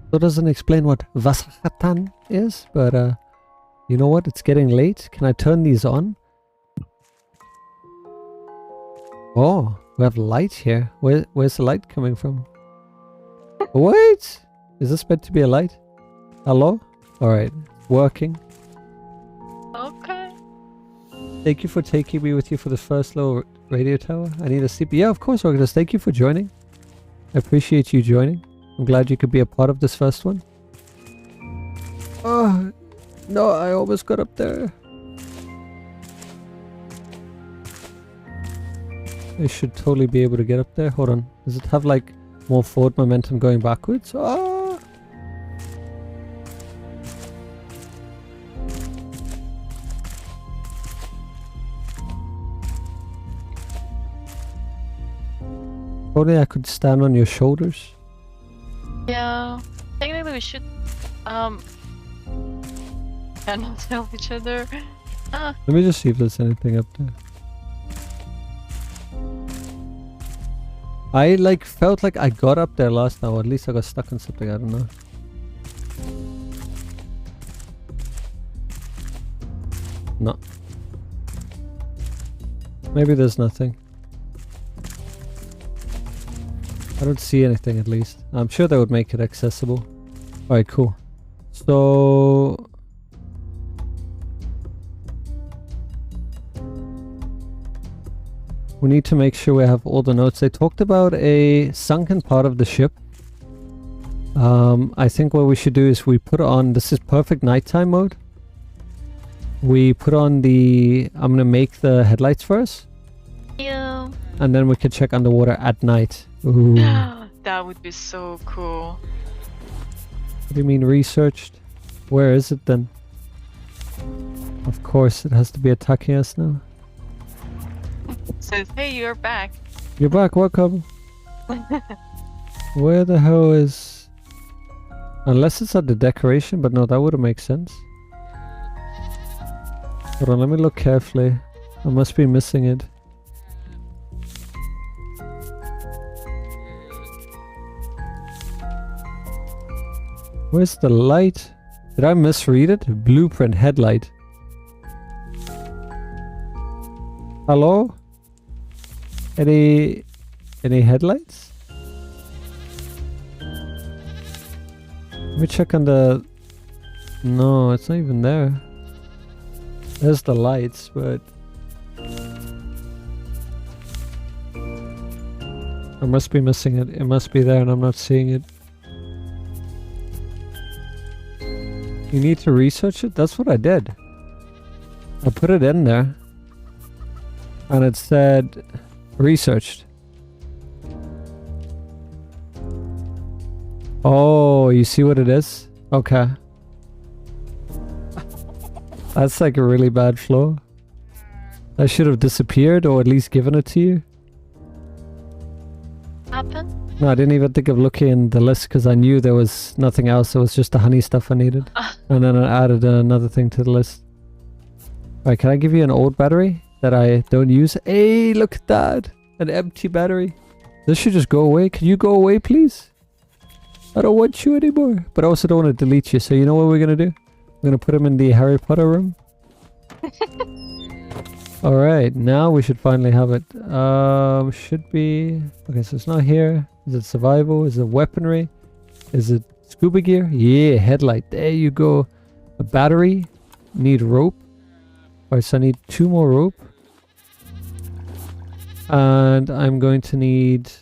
So it doesn't explain what Vasahatan is, but you know what? It's getting late. Can I turn these on? Oh, we have light here. Where's the light coming from? Wait! Is this meant to be a light? Hello? Alright, working. Okay. Thank you for taking me with you for the first little radio tower. I need to sleep. Yeah, of course, Organist. Thank you for joining. I appreciate you joining. I'm glad you could be a part of this first one. Oh, no, I almost got up there. I should totally be able to get up there. Hold on. Does it have like more forward momentum going backwards? Ah! Only I could stand on your shoulders. Yeah. Technically we should cannot help each other. Let me just see if there's anything up there. I like felt like I got up there last time, or at least I got stuck on something, I don't know. No. Maybe there's nothing. I don't see anything at least. I'm sure that would make it accessible. Alright, cool. So... we need to make sure we have all the notes. They talked about a sunken part of the ship. I think what we should do is we put on... this is perfect nighttime mode. We put on the... I'm gonna make the headlights first. Yeah. And then we can check underwater at night. Ooh. That would be so cool. What do you mean researched? Where is it then? Of course, it has to be attacking us now. Says, hey, you're back. You're back, welcome. Where the hell is... unless it's at the decoration, but no, that wouldn't make sense. Hold on, let me look carefully. I must be missing it. Where's the light? Did I misread it? Blueprint headlight. Hello? Any headlights? Let me check on the... no, it's not even there. There's the lights, but... I must be missing it. It must be there and I'm not seeing it. You need to research it? That's what I did. I put it in there. And it said... researched. Oh, you see what it is? Okay. That's like a really bad flaw. I should have disappeared or at least given it to you. Happen? No, I didn't even think of looking in the list because I knew there was nothing else. It was just the honey stuff I needed. And then I added another thing to the list. Alright, can I give you an old battery that I don't use? Hey, look at that! An empty battery. This should just go away. Can you go away, please? I don't want you anymore. But I also don't want to delete you. So you know what we're going to do? We're going to put him in the Harry Potter room. Alright, now we should finally have it. Should be... okay, so it's not here. Is it survival? Is it weaponry? Is it scuba gear? Yeah, headlight. There you go. A battery. Need rope. Alright, so I need 2 more rope. And I'm going to need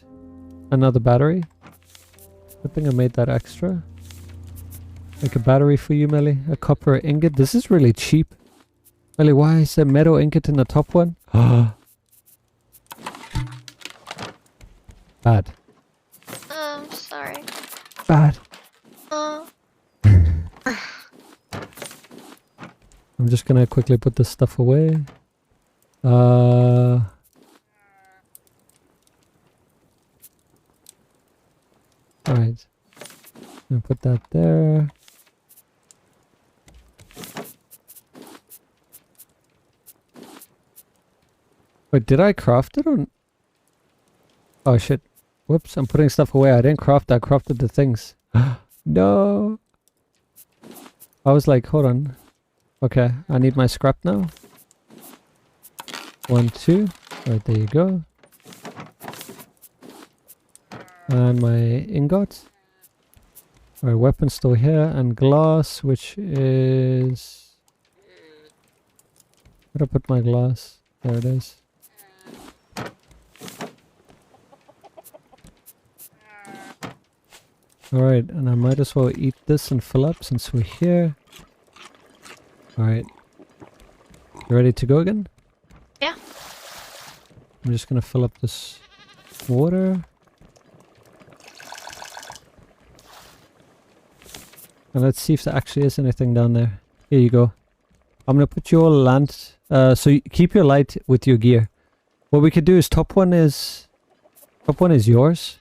another battery. I think I made that extra. Like a battery for you, Melly. A copper ingot. This is really cheap. Melly, why is there metal ingot in the top one? Bad. Sorry. Bad. I'm just gonna quickly put this stuff away. Alright. Gonna put that there. Wait, did I craft it or... Oh shit. Whoops, I'm putting stuff away. I didn't craft that. I crafted the things. No. I was like, hold on. Okay, I need my scrap now. 1, 2. Right, there you go. And my ingots. Alright, weapon still here. And glass, which is... Where'd I put my glass? There it is. Alright, and I might as well eat this and fill up since we're here. Alright. You ready to go again? Yeah. I'm just gonna fill up this water. And let's see if there actually is anything down there. Here you go. I'm gonna put your land... so you keep your light with your gear. What we could do is top one is yours.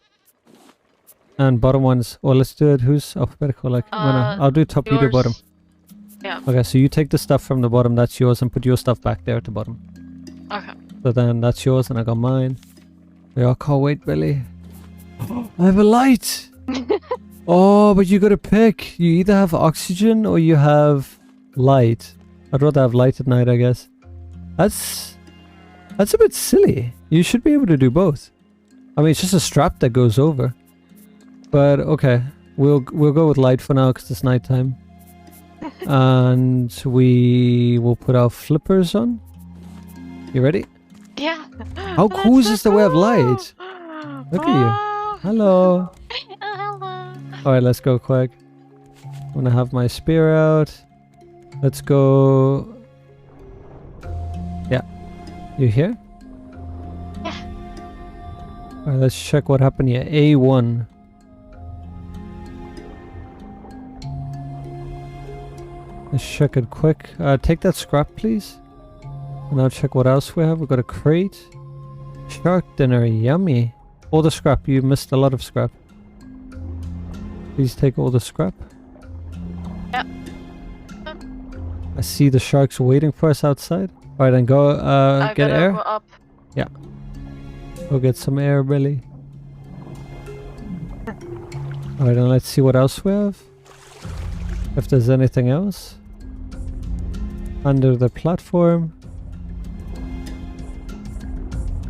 And bottom one's... Well, let's do it. Who's alphabetical? Like, no, I'll do top, you do bottom. Yeah. Okay, so you take the stuff from the bottom, that's yours, and put your stuff back there at the bottom. Okay. So then that's yours, and I got mine. Yeah, I can't wait, Billy. I have a light! Oh, but you gotta pick. You either have oxygen or you have light. I'd rather have light at night, I guess. That's a bit silly. You should be able to do both. I mean, it's just a strap that goes over. But okay, we'll go with light for now because it's nighttime. And we will put our flippers on. You ready? Yeah. How cool is this that we have light? Look at you. Hello. Hello. Alright, let's go quick. I'm gonna have my spear out. Let's go. Yeah. You here? Yeah. Alright, let's check what happened here. A1. Let's check it quick. Take that scrap, please. And I'll check what else we have. We've got a crate. Shark dinner, yummy. All the scrap. You missed a lot of scrap. Please take all the scrap. Yep. I see the sharks waiting for us outside. Alright, then go get air. Go up. Yeah. Go get some air, Billy. Alright, then let's see what else we have. If there's anything else. Under the platform.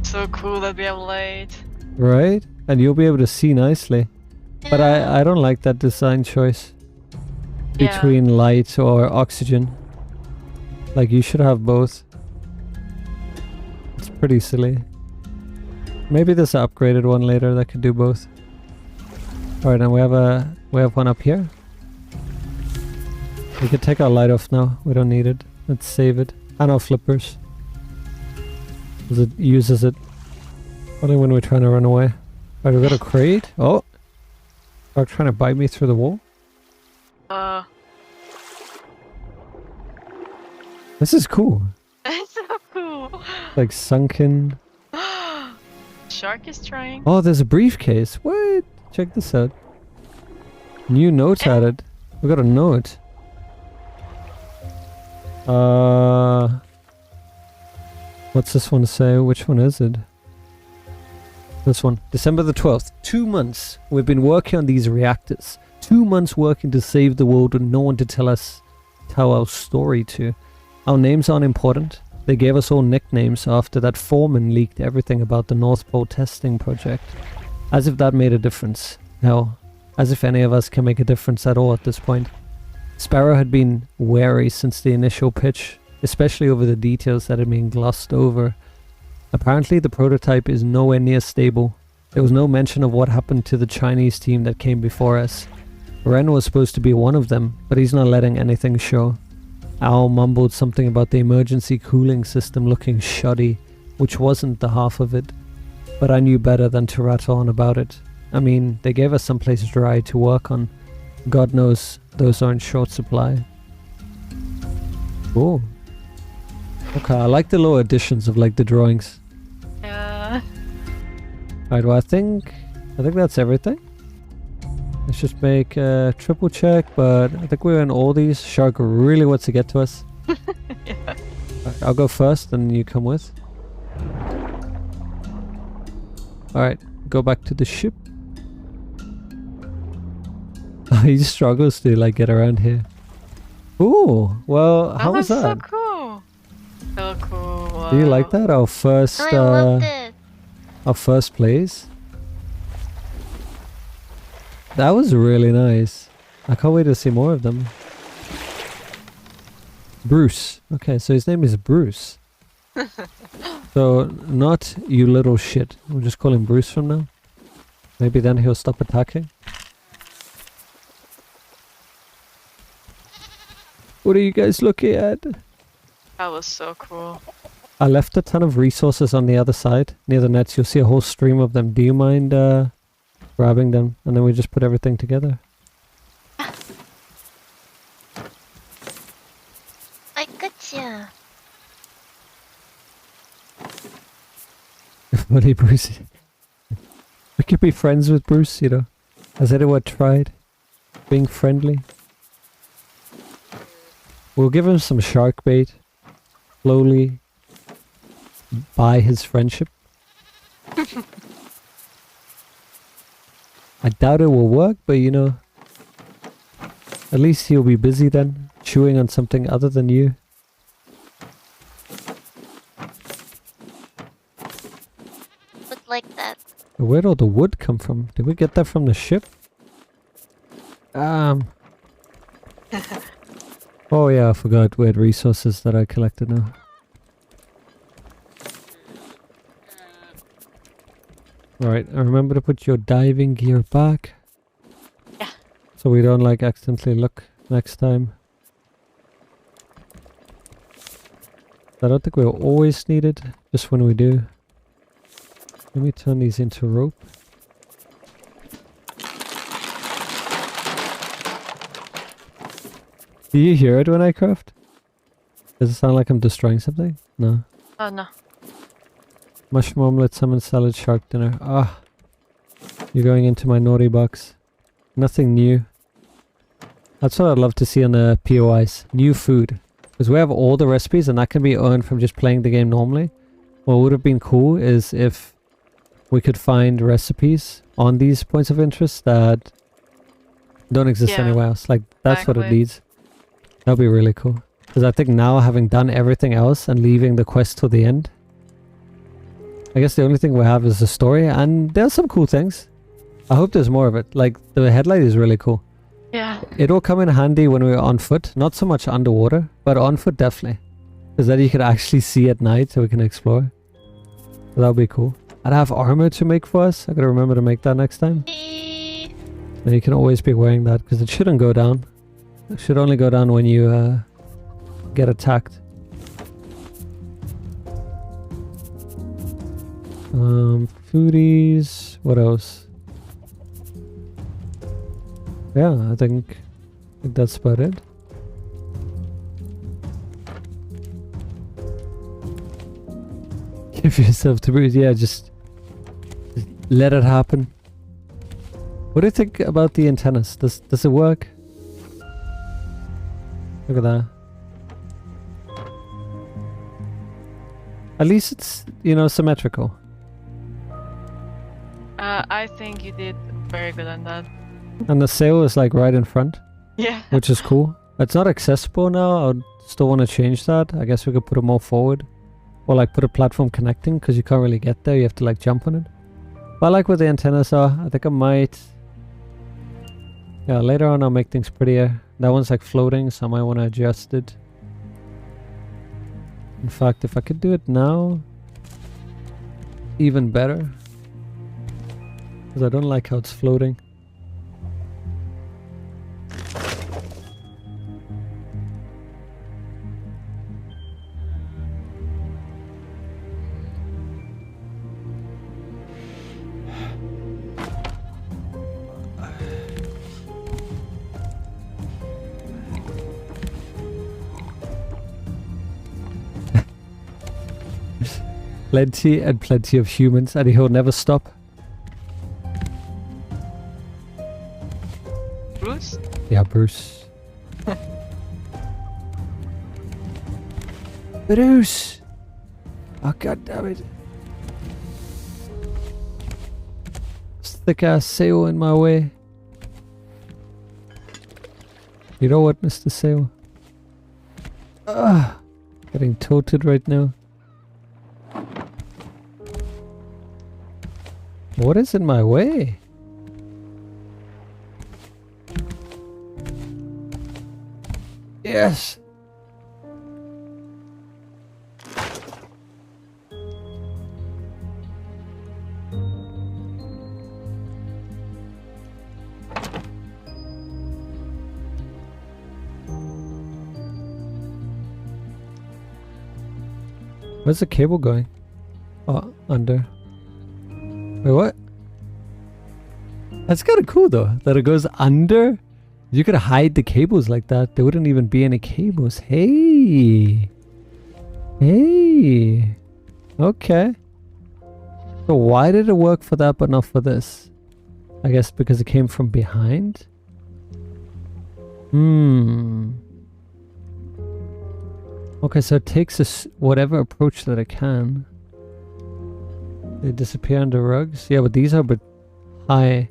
So cool that we have light. Right? And you'll be able to see nicely. But I don't like that design choice. Between light or oxygen. Like, you should have both. It's pretty silly. Maybe there's an upgraded one later that could do both. Alright, and we have one up here. We could take our light off now. We don't need it. Let's save it. And our flippers. Because it uses it. Only when we're trying to run away. Alright, we got a crate. Oh! Shark trying to bite me through the wall. This is cool. It's so cool. Like sunken. Shark is trying. Oh, there's a briefcase. What? Check this out. New note added. We got a note. What's this one say? Which one is it? This one. December the 12th. 2 months. We've been working on these reactors. 2 months working to save the world with no one to tell our story to. Our names aren't important. They gave us all nicknames after that foreman leaked everything about the North Pole testing project. As if that made a difference. Hell, as if any of us can make a difference at all at this point. Sparrow had been wary since the initial pitch, especially over the details that had been glossed over. Apparently the prototype is nowhere near stable. There was no mention of what happened to the Chinese team that came before us. Ren was supposed to be one of them, but he's not letting anything show. Al mumbled something about the emergency cooling system looking shoddy, which wasn't the half of it. But I knew better than to rattle on about it. I mean, they gave us someplace dry to work on. God knows those are in short supply. Cool. Okay, I like the little additions of like the drawings. Yeah. Alright, well I think that's everything. Let's just make a triple check, but I think we're in all these. Shark really wants to get to us. Yeah. I'll go first and you come with. Alright, go back to the ship. He struggles to like get around here. Ooh, well, how was so that? cool. So cool. Do you like wow. that? Our first, I loved it. our first plays. That was really nice. I can't wait to see more of them. Bruce. Okay, so his name is Bruce. So, not you little shit. We'll just call him Bruce from now. Maybe then he'll stop attacking. What are you guys looking at? That was so cool. I left a ton of resources on the other side, near the nets. You'll see a whole stream of them. Do you mind grabbing them? And then we just put everything together. I gotcha. Funny Bruce. We could be friends with Bruce, you know. Has anyone tried being friendly? We'll give him some shark bait. Slowly buy his friendship. I doubt it will work, but you know, at least he'll be busy then, chewing on something other than you. Would like that. Where'd all the wood come from? Did we get that from the ship? Oh yeah, I forgot we had resources that I collected now. Alright, and remember to put your diving gear back. Yeah. So we don't like accidentally look next time. I don't think we'll always need it, just when we do. Let me turn these into rope. Do you hear it when I craft? Does it sound like I'm destroying something? No. Oh no. Mushroom omelette, salmon salad, shark dinner. Ah. You're going into my naughty box. Nothing new. That's what I'd love to see on the POIs. New food. Because we have all the recipes and that can be earned from just playing the game normally. What would have been cool is if we could find recipes on these points of interest that don't exist Yeah, anywhere else. Like, that's what it exactly. needs. That'd be really cool. Because I think now, having done everything else and leaving the quest till the end, I guess the only thing we have is the story, and there's some cool things. I hope there's more of it. Like, the headlight is really cool. Yeah. It'll come in handy when we're on foot. Not so much underwater, but on foot definitely. Because then you can actually see at night so we can explore. So that'll be cool. I'd have armor to make for us. I gotta remember to make that next time. And you can always be wearing that because it shouldn't go down. It should only go down when you get attacked. Foodies. What else? Yeah, I think that's about it. Give yourself to breathe. Yeah, just let it happen. What do you think about the antennas? Does it work? Look at that. At least it's, you know, symmetrical. I think you did very good on that. And the sail is like right in front, Yeah. which is cool. It's not accessible now. I still want to change that. I guess we could put it more forward. Or like put a platform connecting, because you can't really get there. You have to like jump on it. But I like where the antennas are. I think I might... Yeah, later on I'll make things prettier. That one's like floating, so I might want to adjust it. In fact, if I could do it now, even better. Because I don't like how it's floating. Plenty and plenty of humans, and he'll never stop. Bruce? Yeah, Bruce. Bruce! Oh, god damn it. thick ass sail in my way. You know what, Mr. Sail? Getting tilted right now. What is in my way? Yes! Where's the cable going? Oh, under. Wait, what? That's kind of cool though, that it goes under. You could hide the cables like that. There wouldn't even be any cables. Hey! Hey! Okay. So why did it work for that but not for this? I guess because it came from behind? Okay, so it takes us whatever approach that it can. They disappear under rugs? Yeah, but these are a bit high.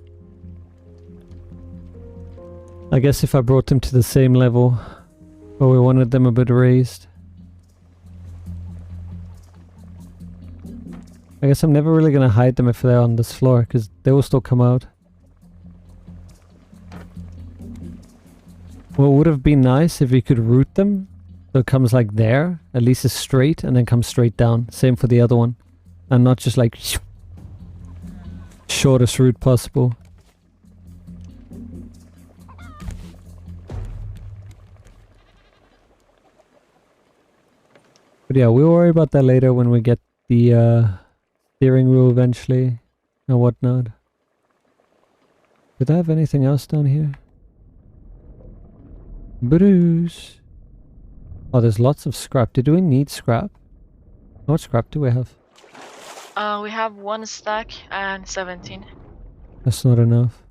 I guess if I brought them to the same level, but we wanted them a bit raised. I guess I'm never really gonna hide them if they're on this floor, because they will still come out. What would have been nice if we could route them, so it comes like there, at least it's straight, and then comes straight down. Same for the other one. And not just like shortest route possible. But yeah, we'll worry about that later when we get the steering wheel eventually and whatnot. Did I have anything else down here? Bruce. Oh, there's lots of scrap. Did we need scrap? What scrap do we have? We have 1 stack and 17. That's not enough.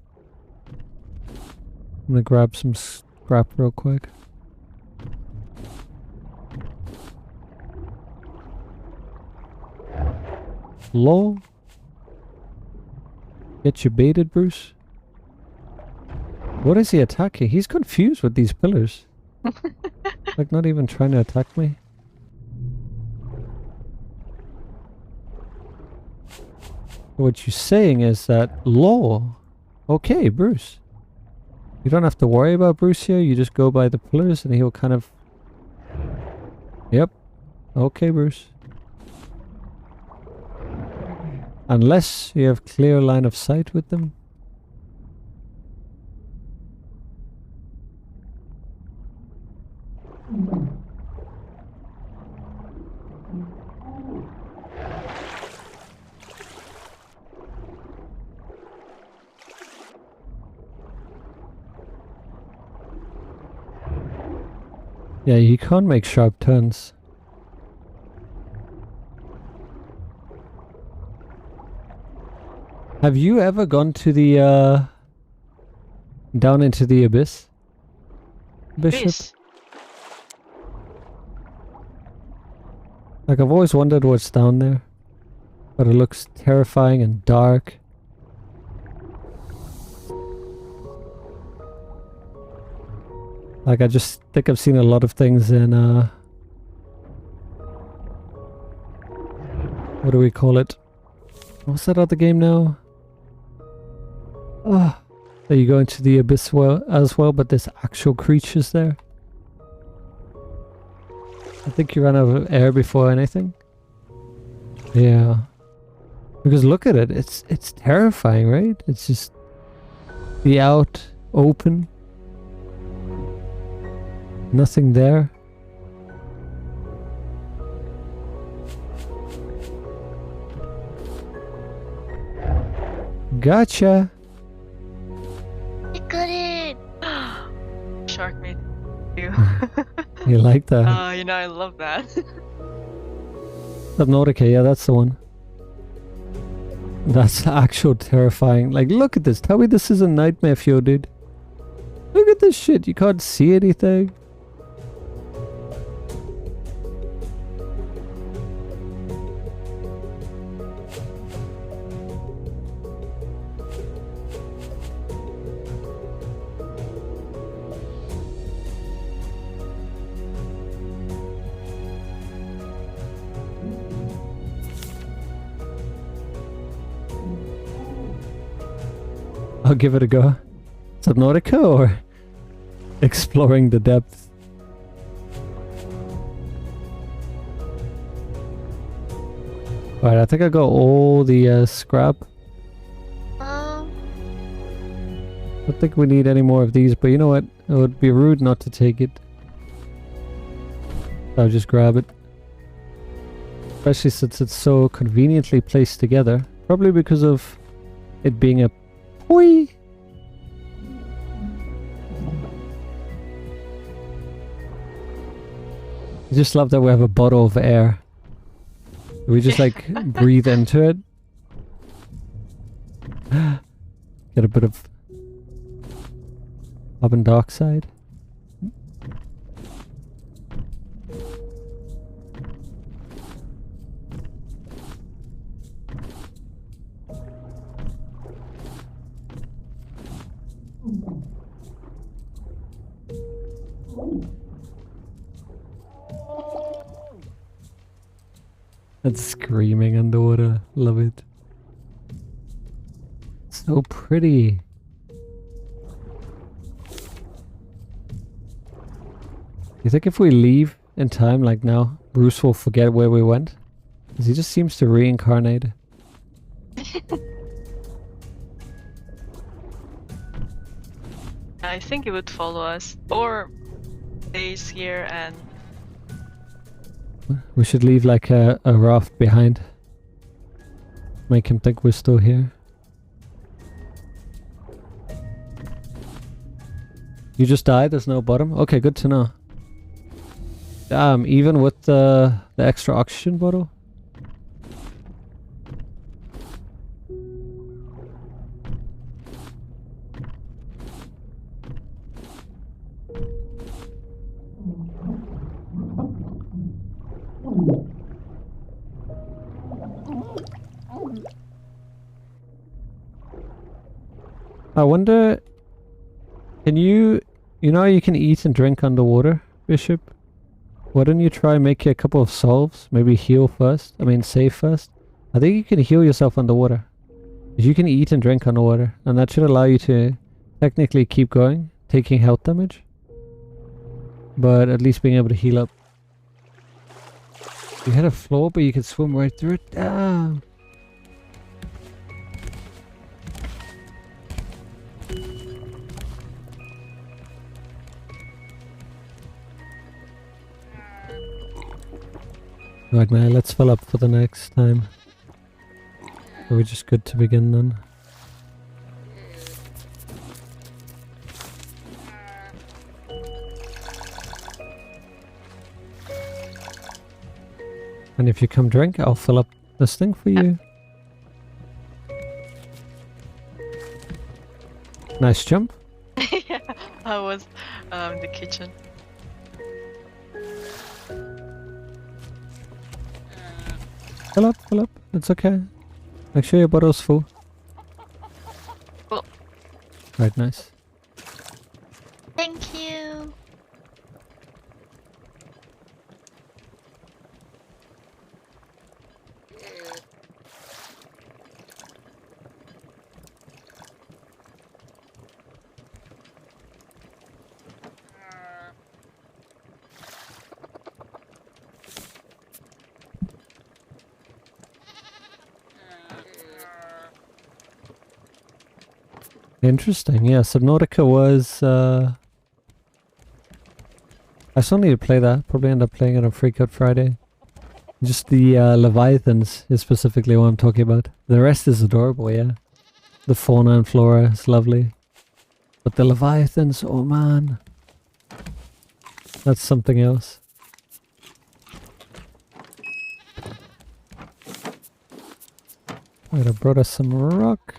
I'm gonna grab some scrap real quick. Lol. Get you baited, Bruce? What is he attacking? He's confused with these pillars. Like not even trying to attack me. What you're saying is that lol. Okay, Bruce. You don't have to worry about Bruce here. You just go by the pillars and he'll kind of... Yep. Okay, Bruce. Unless you have clear line of sight with them. Yeah, you can't make sharp turns. Have you ever gone to the, down into the abyss? Bishop? Abyss? Like, I've always wondered what's down there. But it looks terrifying and dark. Like, I just think I've seen a lot of things in, what do we call it? What's that other game now? Ah, so you go into the abyss as well, but there's actual creatures there. I think you ran out of air before anything. Yeah. Because look at it, it's terrifying, right? It's just the out, open. Nothing there. Gotcha. I got it. Shark meat. You. You like that? You know, I love that. Subnautica, yeah, that's the one. That's actual terrifying. Like, look at this. Tell me this is a nightmare for you, dude. Look at this shit. You can't see anything. I'll give it a go. Subnautica or exploring the depths? Alright, I think I got all the scrap. Um, I don't think we need any more of these, but you know what? It would be rude not to take it. I'll just grab it. Especially since it's so conveniently placed together. Probably because of it being a poi. I just love that we have a bottle of air. We just like breathe into it. Get a bit of carbon dioxide. That's screaming underwater. Love it. So pretty. You think if we leave in time, like now, Bruce will forget where we went? Because he just seems to reincarnate. I think he would follow us. Or stays here and... We should leave like a raft behind. Make him think we're still here. You just died? There's no bottom? Okay, good to know. Even with the extra oxygen bottle? I wonder, can you know you can eat and drink underwater, Bishop? Why don't you try make a couple of solves? Maybe heal first? I mean save first? I think you can heal yourself underwater. You can eat and drink underwater, and that should allow you to technically keep going, taking health damage. But at least being able to heal up. You had a floor, but you could swim right through it? Damn! Right now, let's fill up for the next time. Are we just good to begin then? And if you come drink, I'll fill up this thing for you. Nice jump. Yeah, I was in the kitchen. Fill up. It's okay. Make sure your bottle's full. Cool. Right, nice. thank you. Interesting. Yeah, Subnautica was... I still need to play that. Probably end up playing it on Freakout Friday. Just the Leviathans is specifically what I'm talking about. The rest is adorable, yeah. The fauna and flora is lovely. But the Leviathans, oh man. That's something else. Alright, I brought us some rock.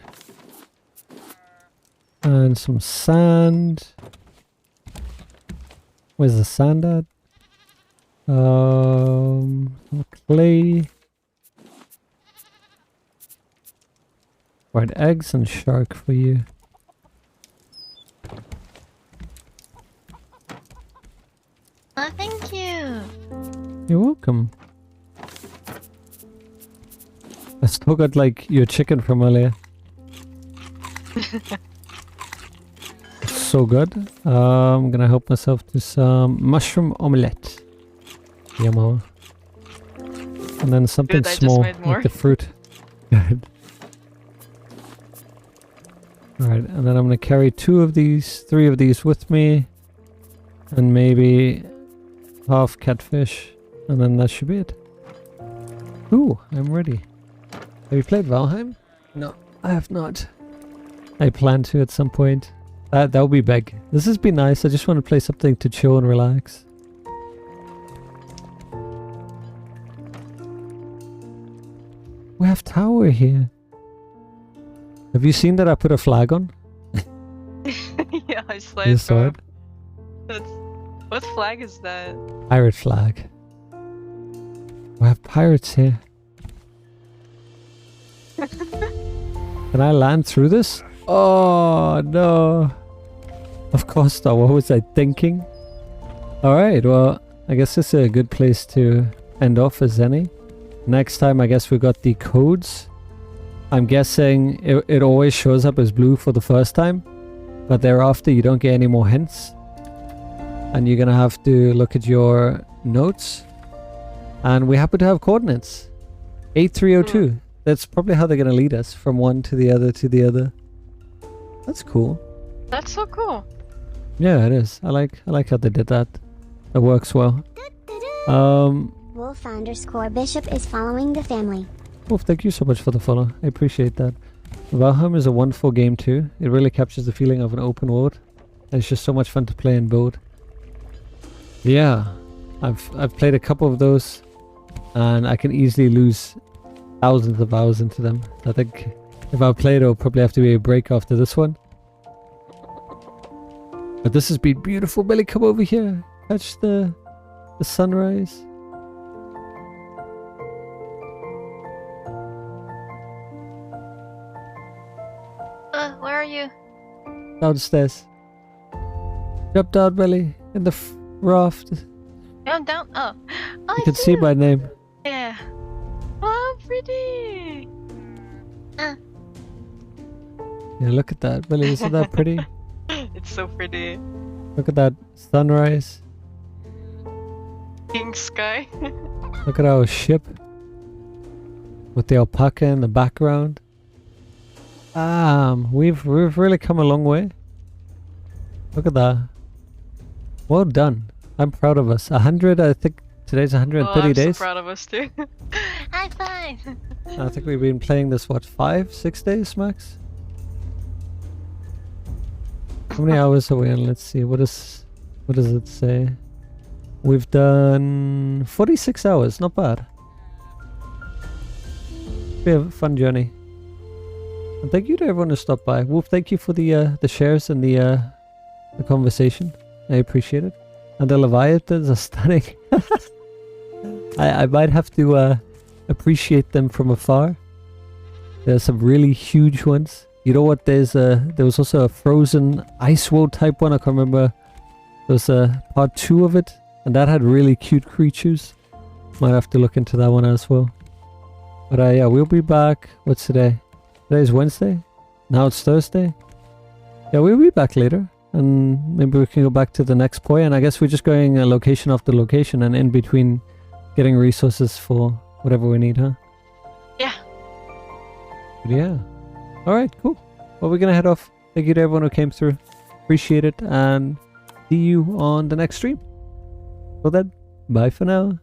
And some sand. Where's the sand at? Some clay. Right, eggs and shark for you. Oh, thank you. You're welcome. I still got like your chicken from earlier. so good. I'm gonna help myself to some mushroom omelette. Yummo. And then something Good, I just small, made more. like the fruit. Good. Alright, and then I'm gonna carry 3 of these with me. And maybe half catfish. And then that should be it. Ooh, I'm ready. Have you played Valheim? No, I have not. I plan to at some point. That would be big. This has been nice. I just want to play something to chill and relax. We have tower here. Have you seen that I put a flag on? Yeah, I saw You it. saw it? What flag is that? Pirate flag. We have pirates here. Can I land through this? Oh no. Of course not. What was I thinking? Alright, well, I guess this is a good place to end off as any. Next time I guess we got the codes. I'm guessing it always shows up as blue for the first time. But thereafter you don't get any more hints. And you're gonna have to look at your notes. And we happen to have coordinates. 8302. That's probably how they're gonna lead us from one to the other to the other. That's cool. That's so cool. Yeah, it is. I like how they did that. It works well. Wolf_Bishop is following the family. Wolf, thank you so much for the follow. I appreciate that. Valheim is a wonderful game too. It really captures the feeling of an open world. And it's just so much fun to play and build. Yeah, I've played a couple of those, and I can easily lose thousands of hours into them. I think if I play it, it'll probably have to be a break after this one. But this has been beautiful. Billy, come over here. Catch the sunrise. Where are you? Downstairs. Jump down, Billy, in the raft. I'm down. Oh, You can see my name. yeah. Oh, pretty. Yeah, look at that, Billy. Isn't that pretty? It's so pretty. Look at that sunrise. Pink sky. Look at our ship with the alpaca in the background. We've really come a long way. Look at that. Well done. I'm proud of us. 100, I think today's 130 I'm days. so proud of us too. High five. I think we've been playing this, what, 5-6 days max? How many hours are we in? Let's see. What does it say? We've done 46 hours. Not bad. We have a fun journey. And thank you to everyone who stopped by. Wolf, thank you for the shares and the conversation. I appreciate it. And the Leviathans are stunning. I might have to appreciate them from afar. There's some really huge ones. You know what? There was also a frozen ice world type one. I can't remember. There was part 2 of it, and that had really cute creatures. Might have to look into that one as well. But yeah, we'll be back. What's today? Today's Wednesday. Now it's Thursday. Yeah, we'll be back later, and maybe we can go back to the next point. And I guess we're just going location after location, and in between, getting resources for whatever we need, huh? Yeah. But yeah. Alright, cool. Well, we're gonna head off. Thank you to everyone who came through. Appreciate it, and see you on the next stream. Well then, bye for now.